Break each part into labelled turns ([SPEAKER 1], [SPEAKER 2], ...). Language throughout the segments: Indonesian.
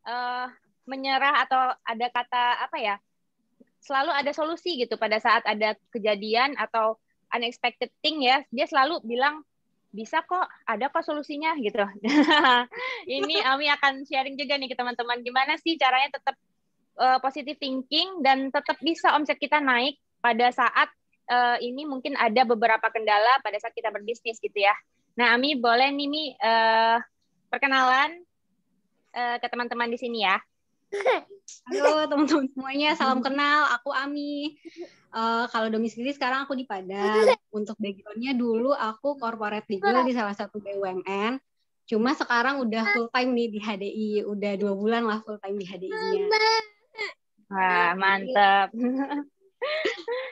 [SPEAKER 1] uh, menyerah atau ada kata apa ya, selalu ada solusi gitu pada saat ada kejadian atau unexpected thing ya, dia selalu bilang bisa kok, ada kok solusinya gitu. Ini Ami akan sharing juga nih ke teman-teman gimana sih caranya tetap positive thinking dan tetap bisa omset kita naik pada saat ini mungkin ada beberapa kendala pada saat kita berbisnis gitu ya. Nah, Ami boleh nih Mi perkenalan ke teman-teman di sini ya.
[SPEAKER 2] Halo teman-teman semuanya, salam kenal. Aku Ami. Kalau domisili sekarang aku di Padang. Untuk background-nya dulu aku corporate legal di salah satu BUMN. Cuma sekarang udah full time nih di HDI. Udah 2 bulan lah full time di HDI-nya.
[SPEAKER 1] Wah, mantap.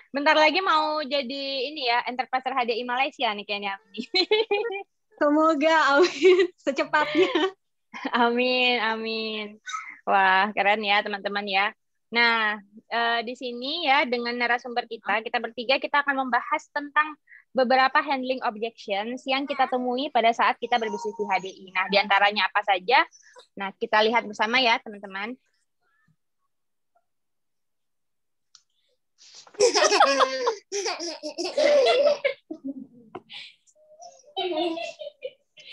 [SPEAKER 1] Bentar lagi mau jadi ini ya, enterpriser HDI Malaysia nih kayaknya.
[SPEAKER 2] Semoga, amin. Secepatnya.
[SPEAKER 1] Amin, amin. Wah, keren ya teman-teman ya. Nah, di sini ya dengan narasumber kita bertiga kita akan membahas tentang beberapa handling objections yang kita temui pada saat kita berbisnis di HDI. Nah, di antaranya apa saja? Nah, kita lihat bersama ya teman-teman.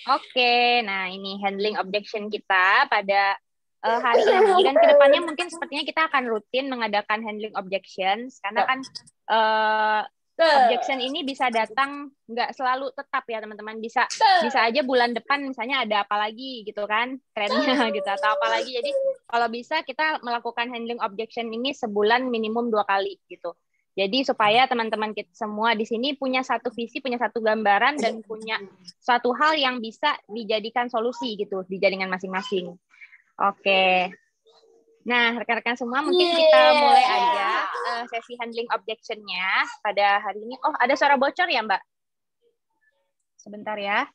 [SPEAKER 1] Oke, nah ini handling objection kita pada hari ini dan kedepannya mungkin sepertinya kita akan rutin mengadakan handling objections karena kan objection ini bisa datang nggak selalu tetap ya teman-teman, bisa aja bulan depan misalnya ada apa lagi gitu kan trennya gitu atau apa lagi. Jadi kalau bisa kita melakukan handling objection ini sebulan minimum 2 kali gitu. Jadi supaya teman-teman kita semua di sini punya satu visi, punya satu gambaran, dan punya suatu hal yang bisa dijadikan solusi gitu di jaringan masing-masing. Oke. Nah, rekan-rekan semua mungkin kita mulai aja sesi handling objection-nya pada hari ini. Oh, ada suara bocor ya, Mbak? Sebentar ya.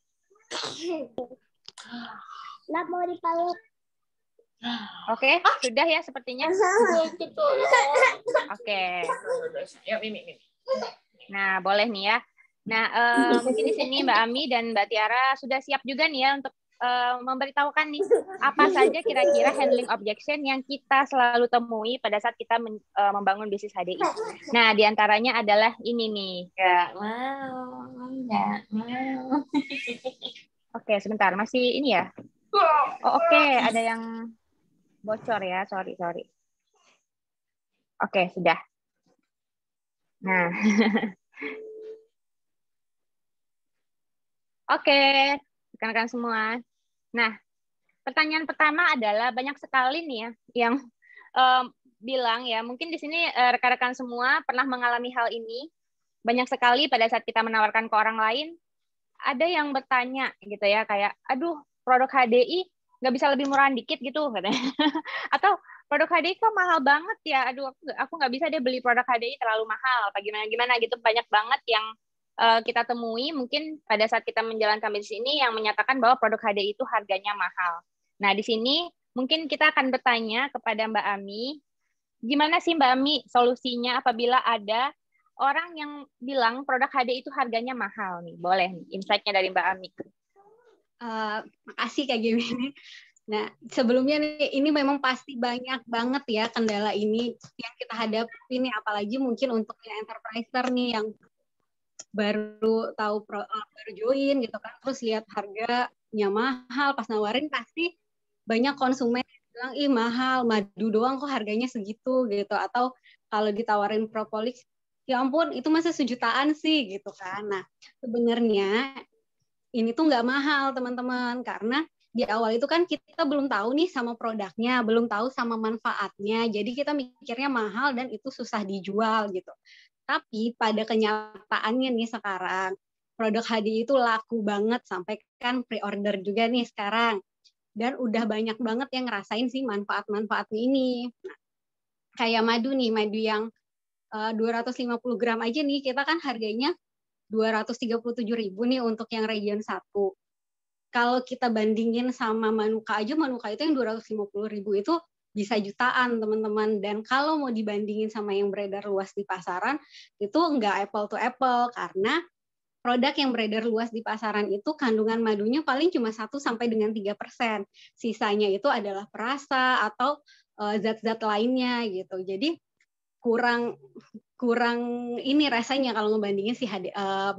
[SPEAKER 3] Nggak mau dipeluk.
[SPEAKER 1] Oke, sudah ya sepertinya. Oke. Nah, boleh nih ya. Nah, mungkin di sini Mbak Ami dan Mbak Tiara sudah siap juga nih ya untuk memberitahukan nih apa saja kira-kira handling objection yang kita selalu temui pada saat kita membangun bisnis HDI. Nah, diantaranya adalah ini nih. Nggak mau. Oke, sebentar. Masih ini ya? Oh, oke. Ada yang bocor ya. Sorry. Oke, sudah. Nah. Oke, rekan-rekan semua. Nah, pertanyaan pertama adalah banyak sekali nih ya yang bilang ya, mungkin di sini rekan-rekan semua pernah mengalami hal ini. Banyak sekali pada saat kita menawarkan ke orang lain, ada yang bertanya gitu ya, kayak, aduh, produk HDI nggak bisa lebih murah dikit gitu, katanya. Atau produk HDI kok mahal banget ya, aduh, aku nggak bisa deh beli produk HDI terlalu mahal, gimana gitu. Banyak banget yang kita temui mungkin pada saat kita menjalankan bisnis ini yang menyatakan bahwa produk HDI itu harganya mahal. Nah, di sini mungkin kita akan bertanya kepada Mbak Ami, gimana sih Mbak Ami solusinya apabila ada orang yang bilang produk HDI itu harganya mahal nih? Boleh nih, insight-nya dari Mbak Ami.
[SPEAKER 2] Makasih Kak Gemini. Nah, sebelumnya nih, ini memang pasti banyak banget ya kendala ini yang kita hadapi nih, apalagi mungkin untuk yang enterpriser nih yang baru tahu baru join gitu kan, terus lihat harganya mahal, pas nawarin pasti banyak konsumen yang bilang, ih mahal, madu doang kok harganya segitu gitu, atau kalau ditawarin propolis, ya ampun itu masa sejutaan sih gitu kan. Nah, sebenarnya ini tuh nggak mahal teman-teman, karena di awal itu kan kita belum tahu nih sama produknya, belum tahu sama manfaatnya, jadi kita mikirnya mahal dan itu susah dijual gitu. Tapi pada kenyataannya nih sekarang, produk HDI itu laku banget, sampai kan pre-order juga nih sekarang. Dan udah banyak banget yang ngerasain sih manfaat-manfaatnya ini. Nah, kayak madu nih, madu yang 250 gram aja nih, kita kan harganya 237.000 nih untuk yang region 1. Kalau kita bandingin sama Manuka aja, Manuka itu yang 250.000 itu bisa jutaan teman-teman, dan kalau mau dibandingin sama yang beredar luas di pasaran itu nggak apple to apple, karena produk yang beredar luas di pasaran itu kandungan madunya paling cuma 1 sampai dengan 3%. Sisanya itu adalah perasa atau zat-zat lainnya gitu. Jadi kurang ini rasanya kalau ngebandingin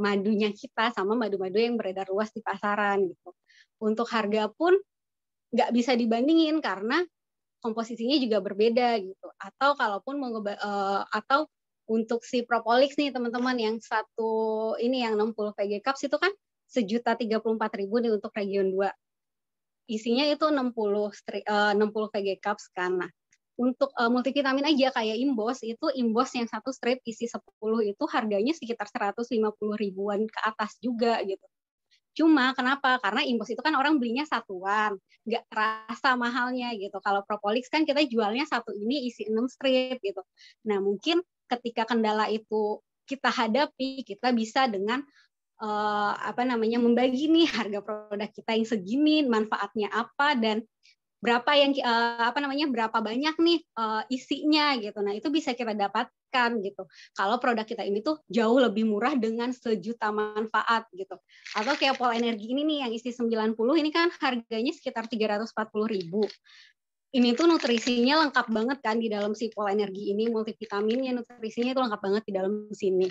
[SPEAKER 2] madunya kita sama madu-madu yang beredar luas di pasaran gitu. Untuk harga pun nggak bisa dibandingin karena komposisinya juga berbeda gitu. Atau kalaupun mau atau untuk si Propolis nih teman-teman yang satu ini yang 60 VG Cups itu kan 1.034.000 nih untuk region 2. Isinya itu 60 VG Cups kan. Nah, untuk multivitamin aja kayak Imbos itu Imbos yang satu strip isi 10 itu harganya sekitar 150 ribuan ke atas juga gitu. Cuma kenapa? Karena Imbos itu kan orang belinya satuan, nggak terasa mahalnya gitu. Kalau Propolis kan kita jualnya satu ini isi 6 strip gitu. Nah mungkin ketika kendala itu kita hadapi, kita bisa dengan membagi nih harga produk kita yang segini, manfaatnya apa dan berapa yang berapa banyak nih isinya gitu. Nah itu bisa kita dapatkan gitu. Kalau produk kita ini tuh jauh lebih murah dengan sejuta manfaat gitu. Atau kayak Pol Energi ini nih yang isi 90 ini kan harganya sekitar 340.000. Ini tuh nutrisinya lengkap banget kan di dalam si Pol Energi ini, multivitaminnya, nutrisinya itu lengkap banget di dalam sini.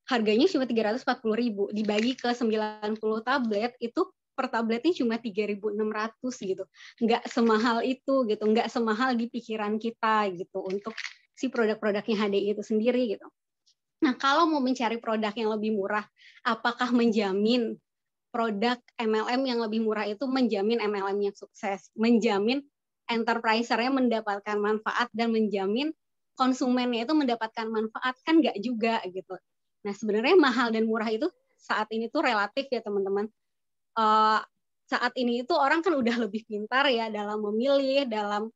[SPEAKER 2] Harganya cuma 340.000, dibagi ke 90 tablet itu per tabletnya cuma 3.600 gitu. Nggak semahal itu gitu, nggak semahal di pikiran kita gitu untuk si produk-produknya HDI itu sendiri gitu. Nah, kalau mau mencari produk yang lebih murah, apakah menjamin produk MLM yang lebih murah itu menjamin MLM yang sukses, menjamin enterpriser-nya mendapatkan manfaat dan menjamin konsumennya itu mendapatkan manfaat? Kan nggak juga gitu. Nah, sebenarnya mahal dan murah itu saat ini tuh relatif ya teman-teman. Saat ini itu orang kan udah lebih pintar ya dalam memilih, dalam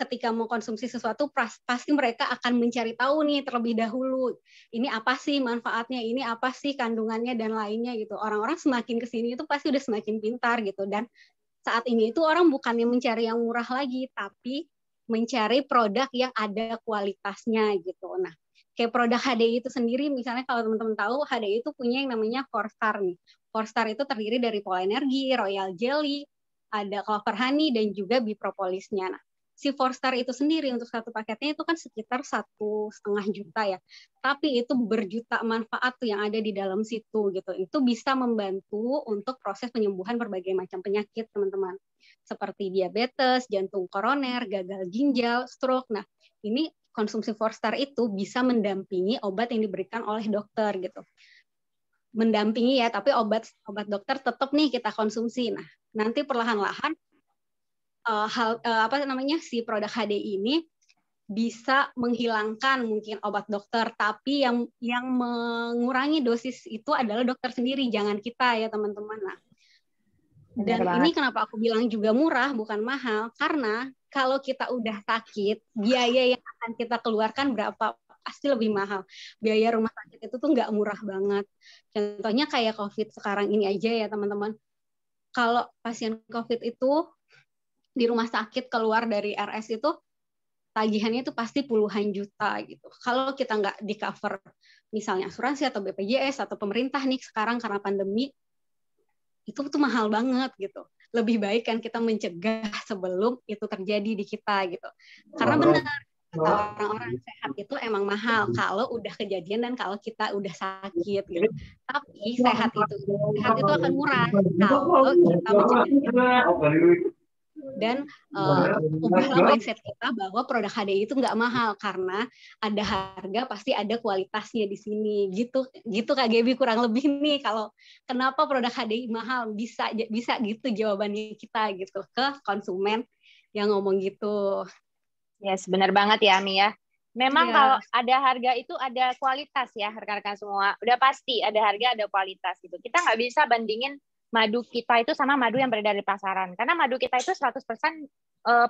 [SPEAKER 2] ketika mau konsumsi sesuatu pasti mereka akan mencari tahu nih terlebih dahulu. Ini apa sih manfaatnya, ini apa sih kandungannya dan lainnya gitu. Orang-orang semakin kesini itu pasti udah semakin pintar gitu. Dan saat ini itu orang bukannya mencari yang murah lagi, tapi mencari produk yang ada kualitasnya gitu. Nah, kayak produk HDI itu sendiri, misalnya kalau teman-teman tahu, HDI itu punya yang namanya 4-Star nih. 4-Star itu terdiri dari Pol Energi, Royal Jelly, ada Clover Honey, dan juga Bipropolisnya. Nah, si 4-Star itu sendiri untuk satu paketnya itu kan sekitar 1,5 juta ya. Tapi itu berjuta manfaat tuh yang ada di dalam situ gitu. Itu bisa membantu untuk proses penyembuhan berbagai macam penyakit teman-teman. Seperti diabetes, jantung koroner, gagal ginjal, stroke. Nah, ini konsumsi 4-Star itu bisa mendampingi obat yang diberikan oleh dokter gitu. Mendampingi ya, tapi obat dokter tetap nih kita konsumsi. Nah, nanti perlahan-lahan si produk HDI ini bisa menghilangkan mungkin obat dokter, tapi yang mengurangi dosis itu adalah dokter sendiri, jangan kita ya teman-teman. Nah, dan ini kenapa aku bilang juga murah bukan mahal, karena kalau kita udah sakit, biaya yang akan kita keluarkan berapa pasti lebih mahal. Biaya rumah sakit itu tuh nggak murah banget. Contohnya kayak COVID sekarang ini aja ya teman-teman. Kalau pasien COVID itu di rumah sakit keluar dari RS itu tagihannya itu pasti puluhan juta gitu. Kalau kita nggak di cover misalnya asuransi atau BPJS atau pemerintah nih sekarang karena pandemi, itu tuh mahal banget gitu. Lebih baik kan kita mencegah sebelum itu terjadi di kita gitu. Karena benar orang-orang sehat itu emang mahal kalau udah kejadian dan kalau kita udah sakit gitu. Tapi sehat itu akan murah kalau kita mencegahnya. Dan ubahlah mindset kita bahwa produk HDI itu nggak mahal karena ada harga pasti ada kualitasnya di sini gitu Kak Gaby kurang lebih nih kalau kenapa produk HDI mahal bisa gitu jawabannya kita gitu ke konsumen yang ngomong gitu.
[SPEAKER 1] Yes, benar banget ya Ami ya. Memang kalau ada harga itu ada kualitas ya rekan-rekan semua. Udah pasti ada harga ada kualitas gitu. Kita nggak bisa bandingin madu kita itu sama madu yang beredar di pasaran. Karena madu kita itu 100%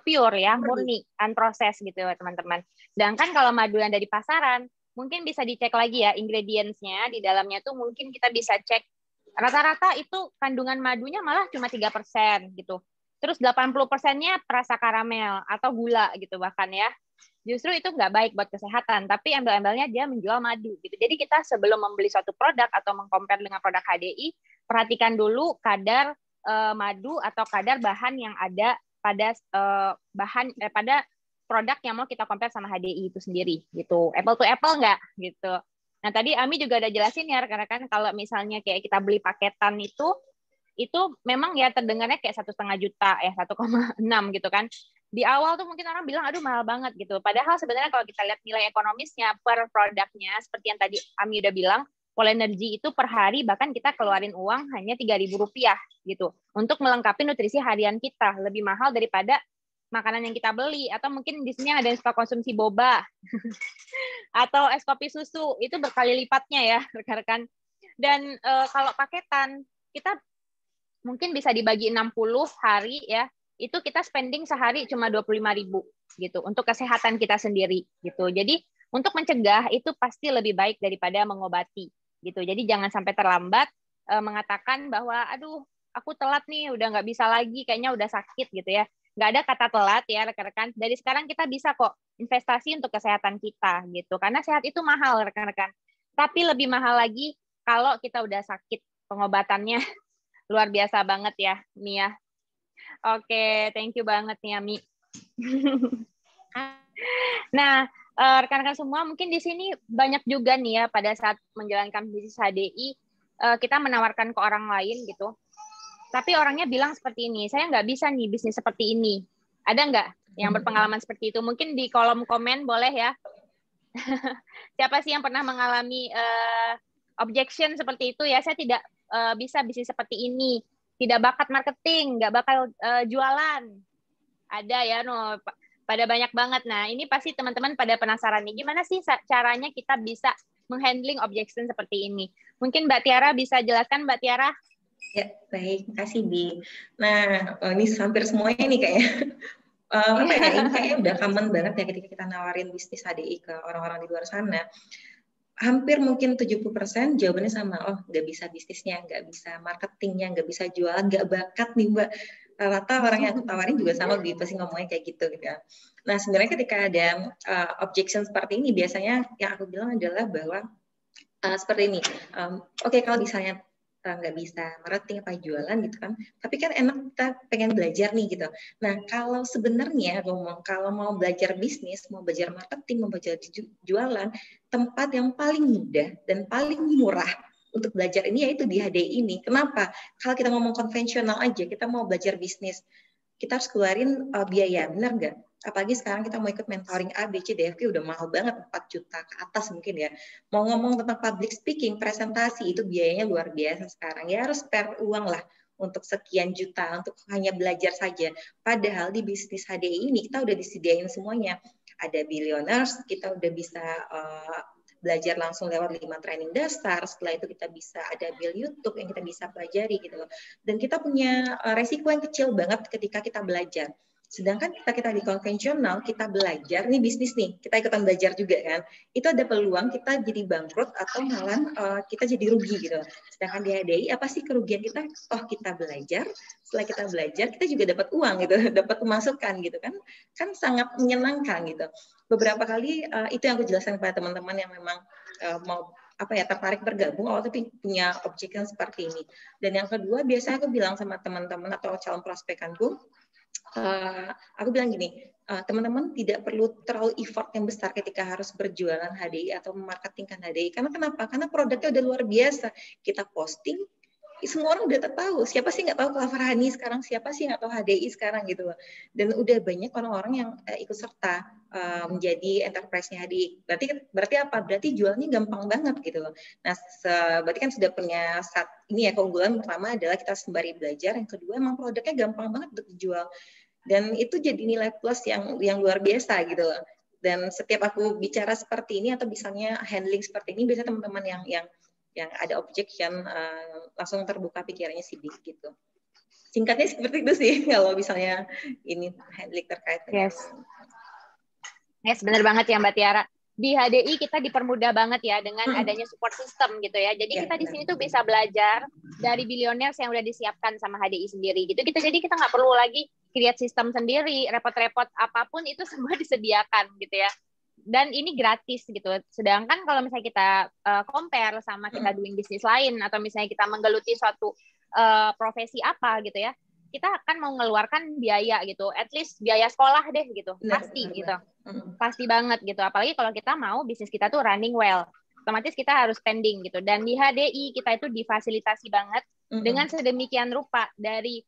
[SPEAKER 1] pure ya, murni, unprocessed gitu ya teman-teman. Sedangkan kalau madu yang ada di pasaran, mungkin bisa dicek lagi ya ingredients-nya di dalamnya tuh mungkin kita bisa cek rata-rata itu kandungan madunya malah cuma 3% gitu. terus 80%-nya perasa karamel atau gula gitu bahkan ya. Justru itu nggak baik buat kesehatan, tapi embel-embelnya dia menjual madu gitu. Jadi kita sebelum membeli suatu produk atau mengcompare dengan produk HDI, perhatikan dulu kadar madu atau kadar bahan yang ada pada pada produk yang mau kita compare sama HDI itu sendiri gitu. Apple to apple nggak gitu. Nah, tadi Ami juga udah jelasin ya rekan-rekan, kalau misalnya kayak kita beli paketan itu memang ya terdengarnya kayak 1,5 juta ya, 1,6 gitu kan. Di awal tuh mungkin orang bilang aduh mahal banget gitu. Padahal sebenarnya kalau kita lihat nilai ekonomisnya per produknya seperti yang tadi Ami udah bilang, Polenergy itu per hari bahkan kita keluarin uang hanya Rp3.000 gitu untuk melengkapi nutrisi harian kita, lebih mahal daripada makanan yang kita beli. Atau mungkin di sini ada yang suka konsumsi boba atau es kopi susu, itu berkali lipatnya ya rekan-rekan. Dan kalau paketan kita mungkin bisa dibagi 60 hari ya, itu kita spending sehari cuma 25.000 gitu untuk kesehatan kita sendiri gitu. Jadi untuk mencegah itu pasti lebih baik daripada mengobati gitu. Jadi jangan sampai terlambat mengatakan bahwa aduh aku telat nih, udah nggak bisa lagi, kayaknya udah sakit gitu ya. Nggak ada kata telat ya rekan-rekan. Dari sekarang kita bisa kok investasi untuk kesehatan kita gitu. Karena sehat itu mahal rekan-rekan. Tapi lebih mahal lagi kalau kita udah sakit, pengobatannya luar biasa banget ya, Mia. Oke, thank you banget nih, Mi. Nah, rekan-rekan semua, mungkin di sini banyak juga nih ya pada saat menjalankan bisnis HDI, kita menawarkan ke orang lain gitu. Tapi orangnya bilang seperti ini, saya nggak bisa nih bisnis seperti ini. Ada nggak yang berpengalaman seperti itu? Mungkin di kolom komen boleh ya. Siapa sih yang pernah mengalami objection seperti itu ya? Saya tidak bisa bisnis seperti ini, tidak bakat marketing, nggak bakal jualan. Ada ya, no, pada banyak banget. Nah, ini pasti teman-teman pada penasaran nih, gimana sih caranya kita bisa menghandling objection seperti ini? Mungkin Mbak Tiara bisa jelaskan, Mbak Tiara?
[SPEAKER 4] Ya, baik, makasih Bi. Nah, ini hampir semuanya nih kayaknya. Apa ya, ini kayaknya udah common banget ya ketika kita nawarin bisnis HDI ke orang-orang di luar sana. Hampir mungkin 70% jawabannya sama, oh nggak bisa bisnisnya, nggak bisa marketingnya, nggak bisa jualan, nggak bakat nih Mbak. Rata orang yang aku tawarin juga sama, pasti ngomongnya kayak gitu ya. Nah sebenarnya ketika ada objection seperti ini, biasanya yang aku bilang adalah bahwa seperti ini, oke, kalau misalnya nggak bisa marketing apa jualan gitu kan, tapi kan enak kita pengen belajar nih gitu. Nah kalau sebenarnya kalau mau belajar bisnis, mau belajar marketing, mau belajar jualan, tempat yang paling mudah dan paling murah untuk belajar ini yaitu di HDI ini. Kenapa? Kalau kita ngomong konvensional aja, kita mau belajar bisnis, kita harus keluarin biaya, benar nggak? Apalagi sekarang kita mau ikut mentoring A, B, C, D, F, G udah mahal banget, 4 juta ke atas mungkin ya. Mau ngomong tentang public speaking, presentasi, itu biayanya luar biasa sekarang. Ya harus spare uang lah untuk sekian juta, untuk hanya belajar saja. Padahal di bisnis HDI ini kita udah disediain semuanya. Ada Billionaires, kita udah bisa belajar langsung lewat 5 training dasar, setelah itu kita bisa ada build YouTube yang kita bisa pelajari gitu loh. Dan kita punya resiko yang kecil banget ketika kita belajar. Sedangkan kita di konvensional, kita belajar, nih bisnis nih, kita ikutan belajar juga kan, itu ada peluang kita jadi bangkrut atau malah kita jadi rugi gitu. Sedangkan di HDI, apa sih kerugian kita? Oh kita belajar, setelah kita belajar, kita juga dapat uang gitu, dapat pemasukan gitu kan sangat menyenangkan gitu. Beberapa kali itu yang aku jelaskan kepada teman-teman yang memang mau tertarik bergabung, tapi punya objection seperti ini. Dan yang kedua, biasanya aku bilang sama teman-teman atau calon prospekanku, aku bilang gini, teman-teman tidak perlu terlalu effort yang besar ketika harus berjualan HDI atau memarketingkan HDI. Karena kenapa? Karena produknya udah luar biasa. Kita posting, semua orang udah tahu. Siapa sih nggak tahu Clover Honey sekarang? Siapa sih nggak tahu HDI sekarang gitu? Dan udah banyak orang-orang yang ikut serta menjadi enterprise-nya HDI. Berarti apa? Berarti jualnya gampang banget gitu loh. Nah, berarti kan sudah punya ini ya, keunggulan pertama adalah kita sembari belajar. Yang kedua, emang produknya gampang banget untuk dijual. Dan itu jadi nilai plus yang luar biasa gitu loh. Dan setiap aku bicara seperti ini atau misalnya handling seperti ini, biasanya teman-teman yang ada objection langsung terbuka pikirannya sih gitu. Singkatnya seperti itu sih kalau misalnya ini handling terkait dengan
[SPEAKER 1] Yes, benar banget ya Mbak Tiara. di HDI kita dipermudah banget ya dengan adanya support system gitu ya. Jadi kita di sini tuh bisa belajar dari billionaires yang udah disiapkan sama HDI sendiri gitu. Jadi kita nggak perlu lagi create sistem sendiri, repot-repot apapun itu semua disediakan gitu ya. Dan ini gratis gitu. Sedangkan kalau misalnya kita compare sama kita doing bisnis lain atau misalnya kita menggeluti suatu profesi apa gitu ya, kita akan mau mengeluarkan biaya gitu, at least biaya sekolah deh gitu, pasti gitu, pasti banget gitu. Apalagi kalau kita mau bisnis kita tuh running well, otomatis kita harus spending gitu. Dan di HDI kita itu difasilitasi banget dengan sedemikian rupa dari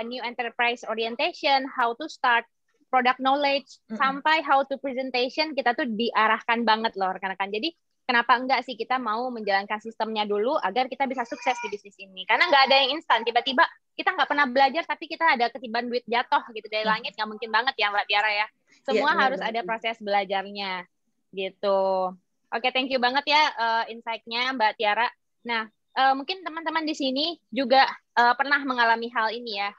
[SPEAKER 1] new enterprise orientation, how to start, product knowledge, sampai how to presentation, kita tuh diarahkan banget loh rekan-rekan. Jadi kenapa enggak sih kita mau menjalankan sistemnya dulu agar kita bisa sukses di bisnis ini? Karena nggak ada yang instan. Tiba-tiba kita nggak pernah belajar, tapi kita ada ketiban duit jatuh gitu dari langit, nggak mungkin banget ya Mbak Tiara ya. Semua harus ada proses belajarnya gitu. Oke, thank you banget ya insight-nya Mbak Tiara. Nah, mungkin teman-teman di sini juga pernah mengalami hal ini ya.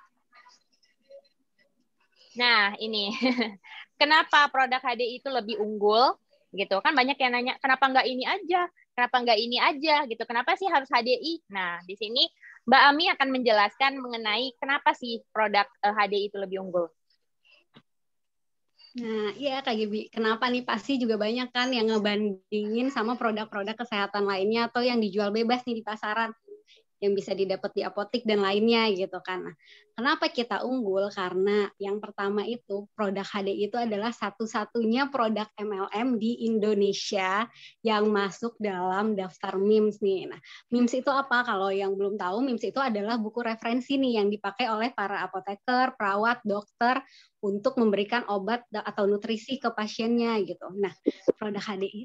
[SPEAKER 1] Nah, ini kenapa produk HDI itu lebih unggul? Gitu kan banyak yang nanya kenapa nggak ini aja, kenapa nggak ini aja gitu, kenapa sih harus HDI? Nah di sini Mbak Ami akan menjelaskan mengenai kenapa sih produk HDI itu lebih unggul.
[SPEAKER 2] Nah iya Kak Gibi, kenapa nih, pasti juga banyak kan yang ngebandingin sama produk-produk kesehatan lainnya atau yang dijual bebas nih di pasaran yang bisa didapat di apotek dan lainnya gitu kan. Nah, kenapa kita unggul? Karena yang pertama itu produk HDI itu adalah satu-satunya produk MLM di Indonesia yang masuk dalam daftar MIMS nih. Nah, MIMS itu apa? Kalau yang belum tahu, MIMS itu adalah buku referensi nih yang dipakai oleh para apoteker, perawat, dokter untuk memberikan obat atau nutrisi ke pasiennya gitu. Nah, produk HDI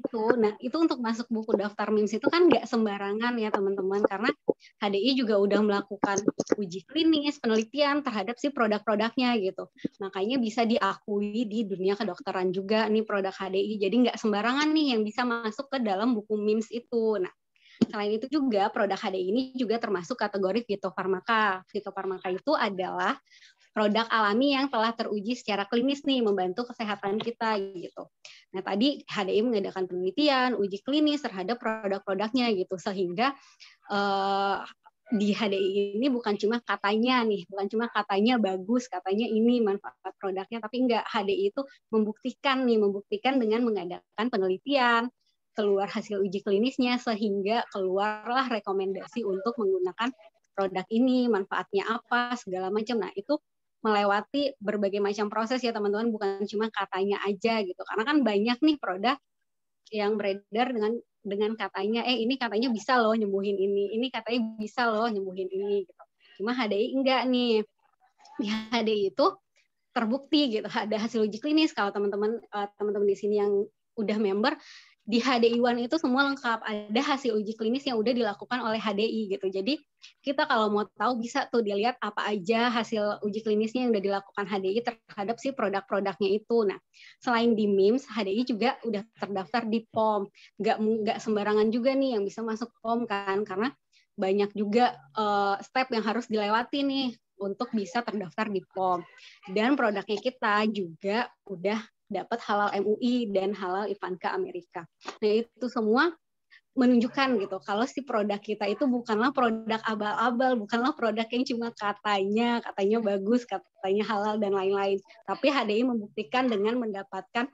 [SPEAKER 2] itu untuk masuk buku daftar MIMS itu kan nggak sembarangan ya teman-teman, karena HDI juga udah melakukan uji klinis, penelitian terhadap si produk-produknya gitu. Makanya bisa diakui di dunia kedokteran juga nih produk HDI. Jadi nggak sembarangan nih yang bisa masuk ke dalam buku MIMS itu. Nah, selain itu juga produk HDI ini juga termasuk kategori fitofarmaka. Fitofarmaka itu adalah produk alami yang telah teruji secara klinis nih, membantu kesehatan kita gitu. Nah tadi HDI mengadakan penelitian, uji klinis terhadap produk-produknya gitu, sehingga di HDI ini bukan cuma katanya bagus, katanya ini manfaat produknya, tapi enggak, HDI itu membuktikan dengan mengadakan penelitian, keluar hasil uji klinisnya, sehingga keluarlah rekomendasi untuk menggunakan produk ini, manfaatnya apa, segala macam. Nah itu melewati berbagai macam proses ya teman-teman, bukan cuma katanya aja gitu. Karena kan banyak nih produk yang beredar dengan katanya, ini katanya bisa loh nyembuhin ini katanya bisa loh nyembuhin ini gitu. Cuma HDI enggak nih. Di HDI itu terbukti gitu, ada hasil uji klinis. Kalau teman-teman di sini yang udah member, di HDI One itu semua lengkap, ada hasil uji klinis yang udah dilakukan oleh HDI gitu. Jadi kita kalau mau tahu bisa tuh dilihat apa aja hasil uji klinisnya yang udah dilakukan HDI terhadap si produk-produknya itu. Nah, selain di MIMS, HDI juga udah terdaftar di POM. Nggak sembarangan juga nih yang bisa masuk POM kan, karena banyak juga step yang harus dilewati nih untuk bisa terdaftar di POM. Dan produknya kita juga udah dapat halal MUI dan halal Ivanka Amerika. Nah itu semua menunjukkan gitu kalau si produk kita itu bukanlah produk abal-abal, bukanlah produk yang cuma katanya bagus, katanya halal dan lain-lain. Tapi HDI membuktikan dengan mendapatkan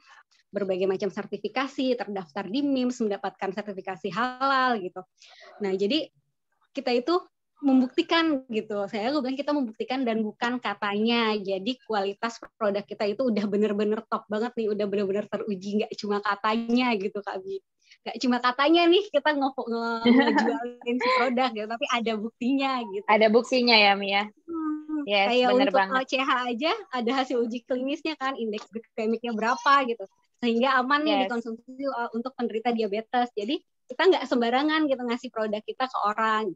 [SPEAKER 2] berbagai macam sertifikasi, terdaftar di MIMS, mendapatkan sertifikasi halal gitu. Nah jadi kita itu membuktikan gitu. Saya bilang kita membuktikan dan bukan katanya. Jadi kualitas produk kita itu udah bener-bener top banget nih, udah bener-bener teruji, nggak cuma katanya gitu Kak Bi. Nggak cuma katanya nih kita ngejualin si produk gitu, tapi ada buktinya gitu.
[SPEAKER 1] Ada buktinya ya Mia.
[SPEAKER 2] Yes, kayak untuk CH aja ada hasil uji klinisnya kan, indeks glikemiknya berapa gitu. Sehingga aman nih dikonsumsi untuk penderita diabetes. Jadi kita nggak sembarangan gitu ngasih produk kita ke orang.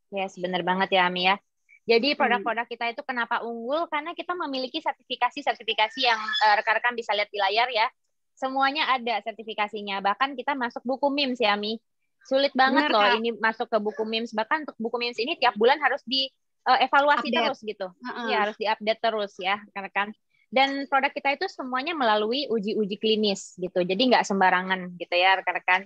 [SPEAKER 1] Yes, benar banget ya Ami ya. Jadi produk-produk kita itu kenapa unggul? Karena kita memiliki sertifikasi yang rekan-rekan bisa lihat di layar ya. Semuanya ada sertifikasinya. Bahkan kita masuk buku MIMS ya Ami. Sulit banget loh ini masuk ke buku MIMS. Bahkan untuk buku MIMS ini tiap bulan harus dievaluasi terus gitu. Ya harus diupdate terus ya rekan-rekan. Dan produk kita itu semuanya melalui uji-uji klinis gitu. Jadi nggak sembarangan gitu ya rekan-rekan.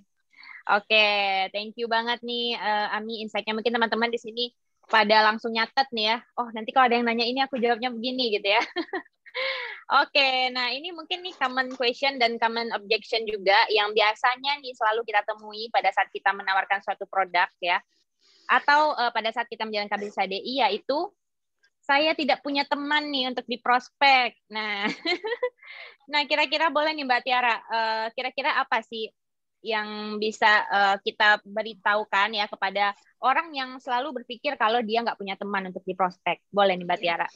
[SPEAKER 1] Oke, thank you banget nih Ami insight-nya. Mungkin teman-teman di sini pada langsung nyatet nih ya. Oh, nanti kalau ada yang nanya ini aku jawabnya begini gitu ya. Oke, nah ini mungkin nih common question dan common objection juga yang biasanya nih selalu kita temui pada saat kita menawarkan suatu produk ya. Atau pada saat kita menjalankan bisnis HDI, yaitu saya tidak punya teman nih untuk di prospek. Nah, nah kira-kira boleh nih Mbak Tiara, kira-kira apa sih yang bisa kita beritahukan ya kepada orang yang selalu berpikir kalau dia nggak punya teman untuk di prospek? Boleh nih Mbak Tiara.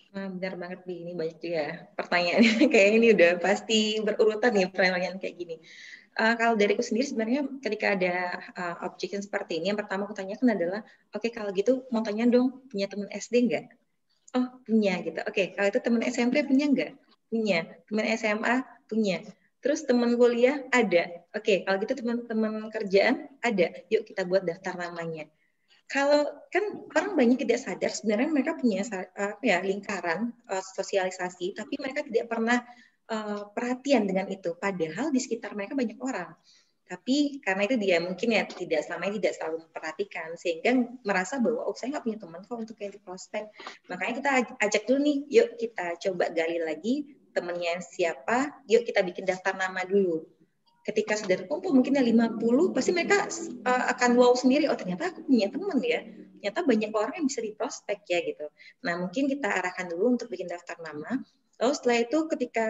[SPEAKER 4] Nah, benar banget Bi, ini banyak juga pertanyaannya. Kayak ini udah pasti berurutan nih pertanyaan kayak gini. Kalau dariku sendiri sebenarnya ketika ada objection seperti ini, yang pertama aku tanyakan adalah, oke, kalau gitu mau tanya dong, punya teman SD nggak? Oh, punya gitu. Oke, kalau itu teman SMP punya nggak? Punya. Teman SMA punya. Terus teman kuliah ada. Oke, kalau gitu teman-teman kerjaan ada. Yuk kita buat daftar namanya. Kalau kan orang banyak tidak sadar sebenarnya mereka punya lingkaran sosialisasi, tapi mereka tidak pernah perhatian dengan itu. Padahal di sekitar mereka banyak orang. Tapi karena itu dia mungkin ya tidak selalu memperhatikan sehingga merasa bahwa saya nggak punya teman kok untuk yang di prospek. Makanya kita ajak dulu nih, yuk kita coba gali lagi temennya siapa, yuk kita bikin daftar nama dulu. Ketika sudah terkumpul mungkin 50, pasti mereka akan wow sendiri, oh ternyata aku punya teman ya, ternyata banyak orang yang bisa di prospek ya gitu. Nah mungkin kita arahkan dulu untuk bikin daftar nama, lalu setelah itu ketika